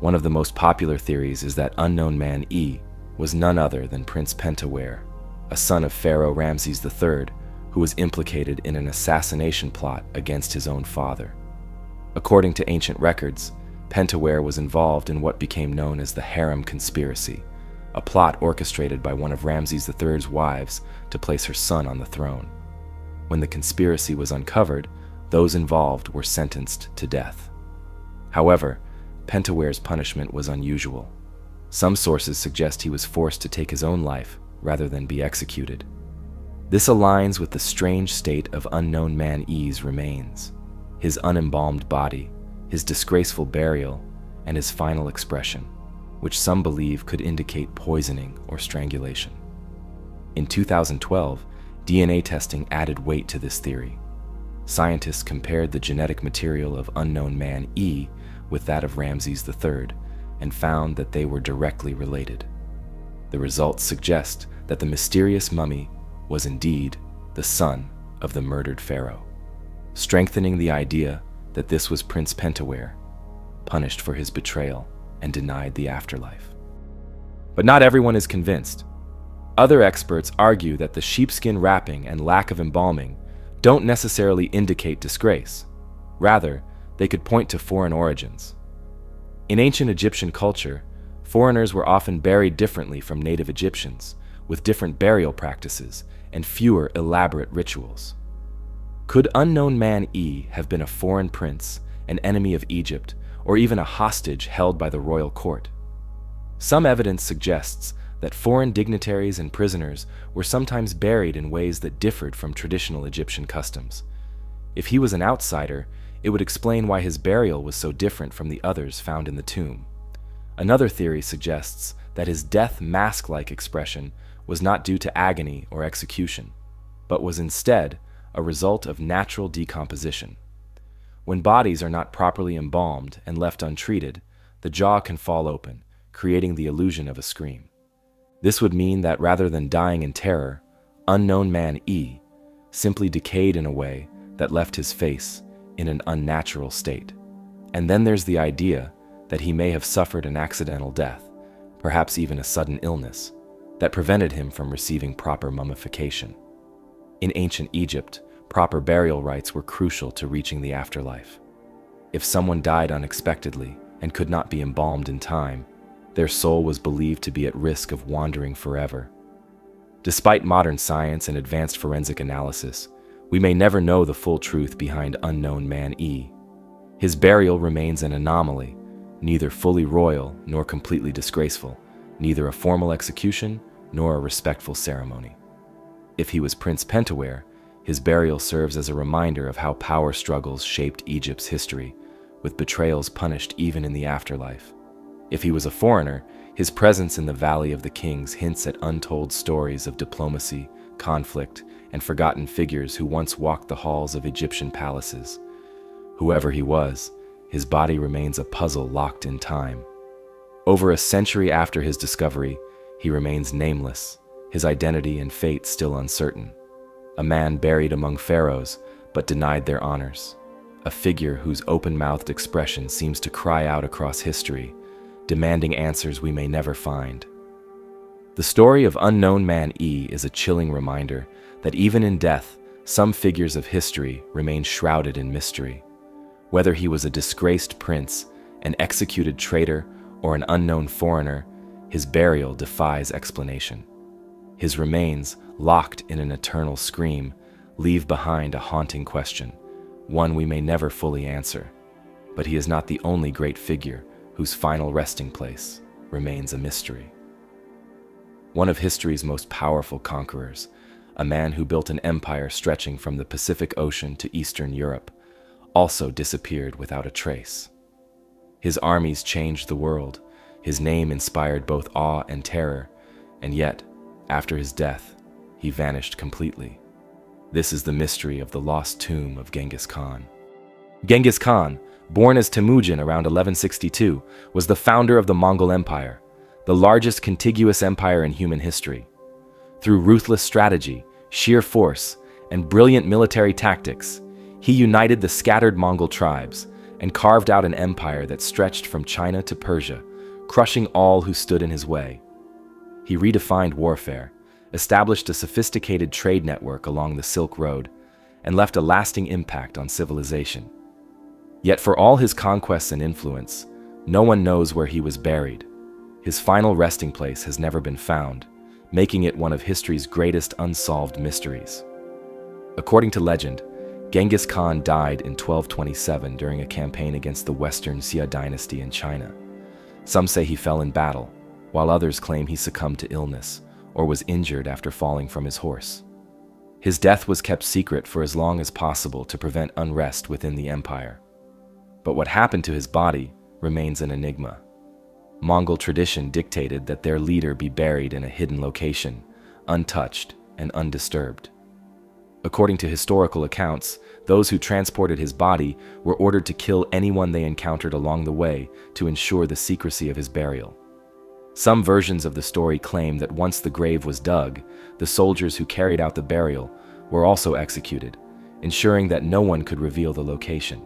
One of the most popular theories is that Unknown Man E was none other than Prince Pentawere, a son of Pharaoh Ramses III, who was implicated in an assassination plot against his own father. According to ancient records, Pentawere was involved in what became known as the Harem Conspiracy, a plot orchestrated by one of Ramses III's wives to place her son on the throne. When the conspiracy was uncovered, those involved were sentenced to death. However, Pentaware's punishment was unusual. Some sources suggest he was forced to take his own life rather than be executed. This aligns with the strange state of Unknown Man E's remains, his unembalmed body, his disgraceful burial, and his final expression, which some believe could indicate poisoning or strangulation. In 2012, DNA testing added weight to this theory. Scientists compared the genetic material of Unknown Man E with that of Ramses III and found that they were directly related. The results suggest that the mysterious mummy was indeed the son of the murdered pharaoh, strengthening the idea that this was Prince Pentawere, punished for his betrayal and denied the afterlife. But not everyone is convinced. Other experts argue that the sheepskin wrapping and lack of embalming don't necessarily indicate disgrace. Rather, they could point to foreign origins. In ancient Egyptian culture, foreigners were often buried differently from native Egyptians, with different burial practices and fewer elaborate rituals. Could Unknown Man E have been a foreign prince, an enemy of Egypt, or even a hostage held by the royal court? Some evidence suggests that foreign dignitaries and prisoners were sometimes buried in ways that differed from traditional Egyptian customs. If he was an outsider, it would explain why his burial was so different from the others found in the tomb. Another theory suggests that his death mask-like expression was not due to agony or execution, but was instead a result of natural decomposition. When bodies are not properly embalmed and left untreated, the jaw can fall open, creating the illusion of a scream. This would mean that rather than dying in terror, Unknown Man E simply decayed in a way that left his face in an unnatural state. And then there's the idea that he may have suffered an accidental death, perhaps even a sudden illness, that prevented him from receiving proper mummification. In ancient Egypt, proper burial rites were crucial to reaching the afterlife. If someone died unexpectedly and could not be embalmed in time, Their soul was believed to be at risk of wandering forever. Despite modern science and advanced forensic analysis, we may never know the full truth behind Unknown Man E. His burial remains an anomaly, neither fully royal nor completely disgraceful, neither a formal execution nor a respectful ceremony. If he was Prince Pentaware, his burial serves as a reminder of how power struggles shaped Egypt's history, with betrayals punished even in the afterlife. If he was a foreigner, his presence in the Valley of the Kings hints at untold stories of diplomacy, conflict, and forgotten figures who once walked the halls of Egyptian palaces. Whoever he was, his body remains a puzzle locked in time. Over a century after his discovery, he remains nameless, his identity and fate still uncertain. A man buried among pharaohs, but denied their honors. A figure whose open-mouthed expression seems to cry out across history, demanding answers we may never find. The story of Unknown Man E is a chilling reminder that even in death, some figures of history remain shrouded in mystery. Whether he was a disgraced prince, an executed traitor, or an unknown foreigner, his burial defies explanation. His remains, locked in an eternal scream, leave behind a haunting question, one we may never fully answer. But he is not the only great figure whose final resting place remains a mystery. One of history's most powerful conquerors, a man who built an empire stretching from the Pacific Ocean to Eastern Europe, also disappeared without a trace. His armies changed the world, his name inspired both awe and terror, and yet, after his death, he vanished completely. This is the mystery of the lost tomb of Genghis Khan. Genghis Khan, born as Temujin around 1162, was the founder of the Mongol Empire, the largest contiguous empire in human history. Through ruthless strategy, sheer force, and brilliant military tactics, he united the scattered Mongol tribes and carved out an empire that stretched from China to Persia, crushing all who stood in his way. He redefined warfare, established a sophisticated trade network along the Silk Road, and left a lasting impact on civilization. Yet for all his conquests and influence, no one knows where he was buried. His final resting place has never been found, making it one of history's greatest unsolved mysteries. According to legend, Genghis Khan died in 1227 during a campaign against the Western Xia dynasty in China. Some say he fell in battle, while others claim he succumbed to illness or was injured after falling from his horse. His death was kept secret for as long as possible to prevent unrest within the empire. But what happened to his body remains an enigma. Mongol tradition dictated that their leader be buried in a hidden location, untouched and undisturbed. According to historical accounts, those who transported his body were ordered to kill anyone they encountered along the way to ensure the secrecy of his burial. Some versions of the story claim that once the grave was dug, the soldiers who carried out the burial were also executed, ensuring that no one could reveal the location.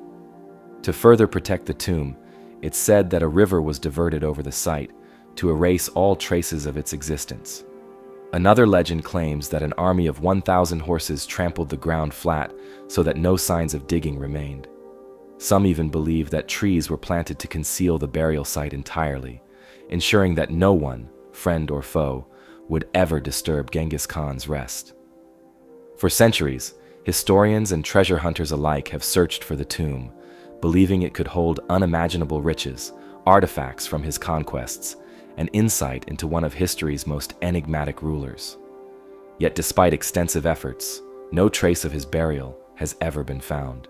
To further protect the tomb, it's said that a river was diverted over the site to erase all traces of its existence. Another legend claims that an army of 1,000 horses trampled the ground flat so that no signs of digging remained. Some even believe that trees were planted to conceal the burial site entirely, ensuring that no one, friend or foe, would ever disturb Genghis Khan's rest. For centuries, historians and treasure hunters alike have searched for the tomb, believing it could hold unimaginable riches, artifacts from his conquests, and insight into one of history's most enigmatic rulers. Yet despite extensive efforts, no trace of his burial has ever been found.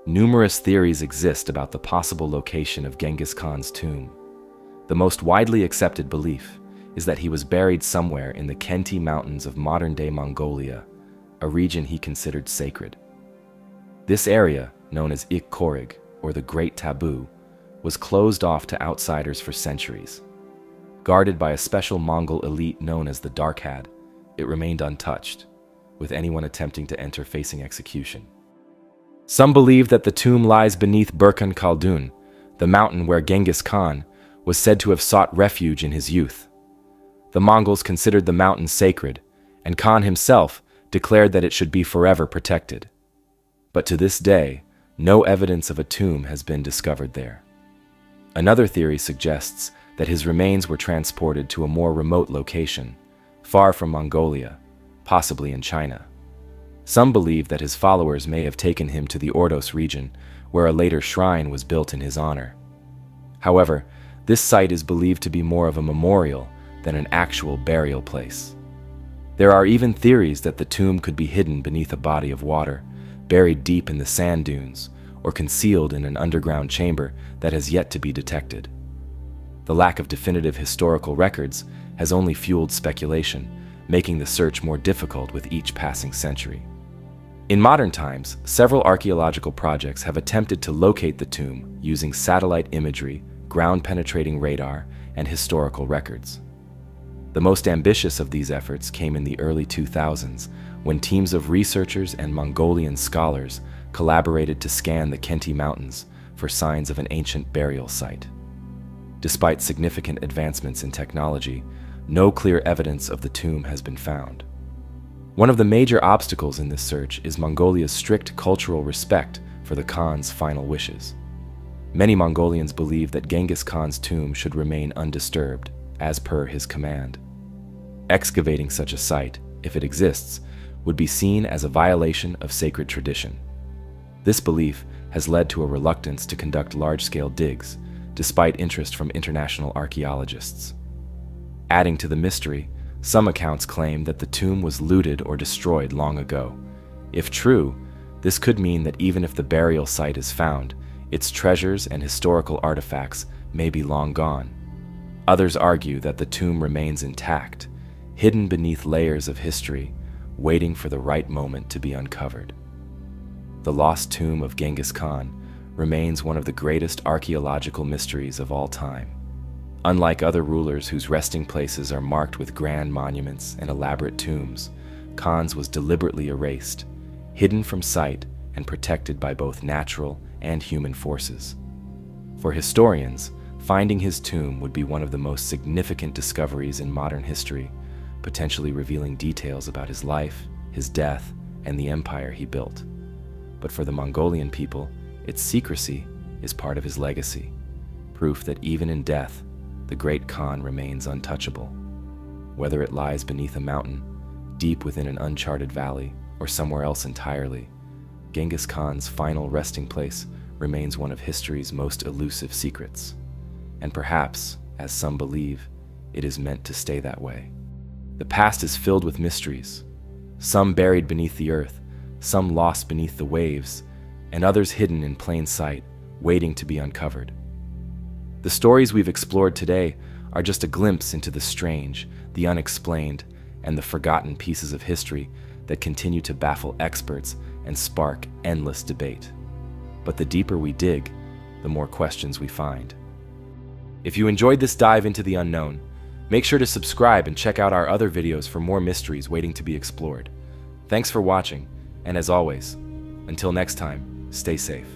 Numerous theories exist about the possible location of Genghis Khan's tomb. The most widely accepted belief is that he was buried somewhere in the Khenti Mountains of modern-day Mongolia, a region he considered sacred. This area, known as Ik Korig, or the Great Taboo, was closed off to outsiders for centuries. Guarded by a special Mongol elite known as the Darkhad, it remained untouched, with anyone attempting to enter facing execution. Some believe that the tomb lies beneath Burkhan Khaldun, the mountain where Genghis Khan was said to have sought refuge in his youth. The Mongols considered the mountain sacred, and Khan himself declared that it should be forever protected. But to this day, no evidence of a tomb has been discovered there. Another theory suggests that his remains were transported to a more remote location, far from Mongolia, possibly in China. Some believe that his followers may have taken him to the Ordos region, where a later shrine was built in his honor. However, this site is believed to be more of a memorial than an actual burial place. There are even theories that the tomb could be hidden beneath a body of water, buried deep in the sand dunes, or concealed in an underground chamber that has yet to be detected. The lack of definitive historical records has only fueled speculation, making the search more difficult with each passing century. In modern times, several archaeological projects have attempted to locate the tomb using satellite imagery, ground-penetrating radar, and historical records. The most ambitious of these efforts came in the early 2000s, when teams of researchers and Mongolian scholars collaborated to scan the Khenti Mountains for signs of an ancient burial site. Despite significant advancements in technology, no clear evidence of the tomb has been found. One of the major obstacles in this search is Mongolia's strict cultural respect for the Khan's final wishes. Many Mongolians believe that Genghis Khan's tomb should remain undisturbed, as per his command. Excavating such a site, if it exists, would be seen as a violation of sacred tradition. This belief has led to a reluctance to conduct large-scale digs, despite interest from international archaeologists. Adding to the mystery, some accounts claim that the tomb was looted or destroyed long ago. If true, this could mean that even if the burial site is found, its treasures and historical artifacts may be long gone. Others argue that the tomb remains intact, hidden beneath layers of history, waiting for the right moment to be uncovered. The lost tomb of Genghis Khan remains one of the greatest archaeological mysteries of all time. Unlike other rulers whose resting places are marked with grand monuments and elaborate tombs, Khan's was deliberately erased, hidden from sight and protected by both natural and human forces. For historians, finding his tomb would be one of the most significant discoveries in modern history, potentially revealing details about his life, his death, and the empire he built. But for the Mongolian people, its secrecy is part of his legacy, proof that even in death, the great Khan remains untouchable. Whether it lies beneath a mountain, deep within an uncharted valley, or somewhere else entirely, Genghis Khan's final resting place remains one of history's most elusive secrets. And perhaps, as some believe, it is meant to stay that way. The past is filled with mysteries, some buried beneath the earth, some lost beneath the waves, and others hidden in plain sight, waiting to be uncovered. The stories we've explored today are just a glimpse into the strange, the unexplained, and the forgotten pieces of history that continue to baffle experts and spark endless debate. But the deeper we dig, the more questions we find. If you enjoyed this dive into the unknown, make sure to subscribe and check out our other videos for more mysteries waiting to be explored. Thanks for watching, and as always, until next time, stay safe.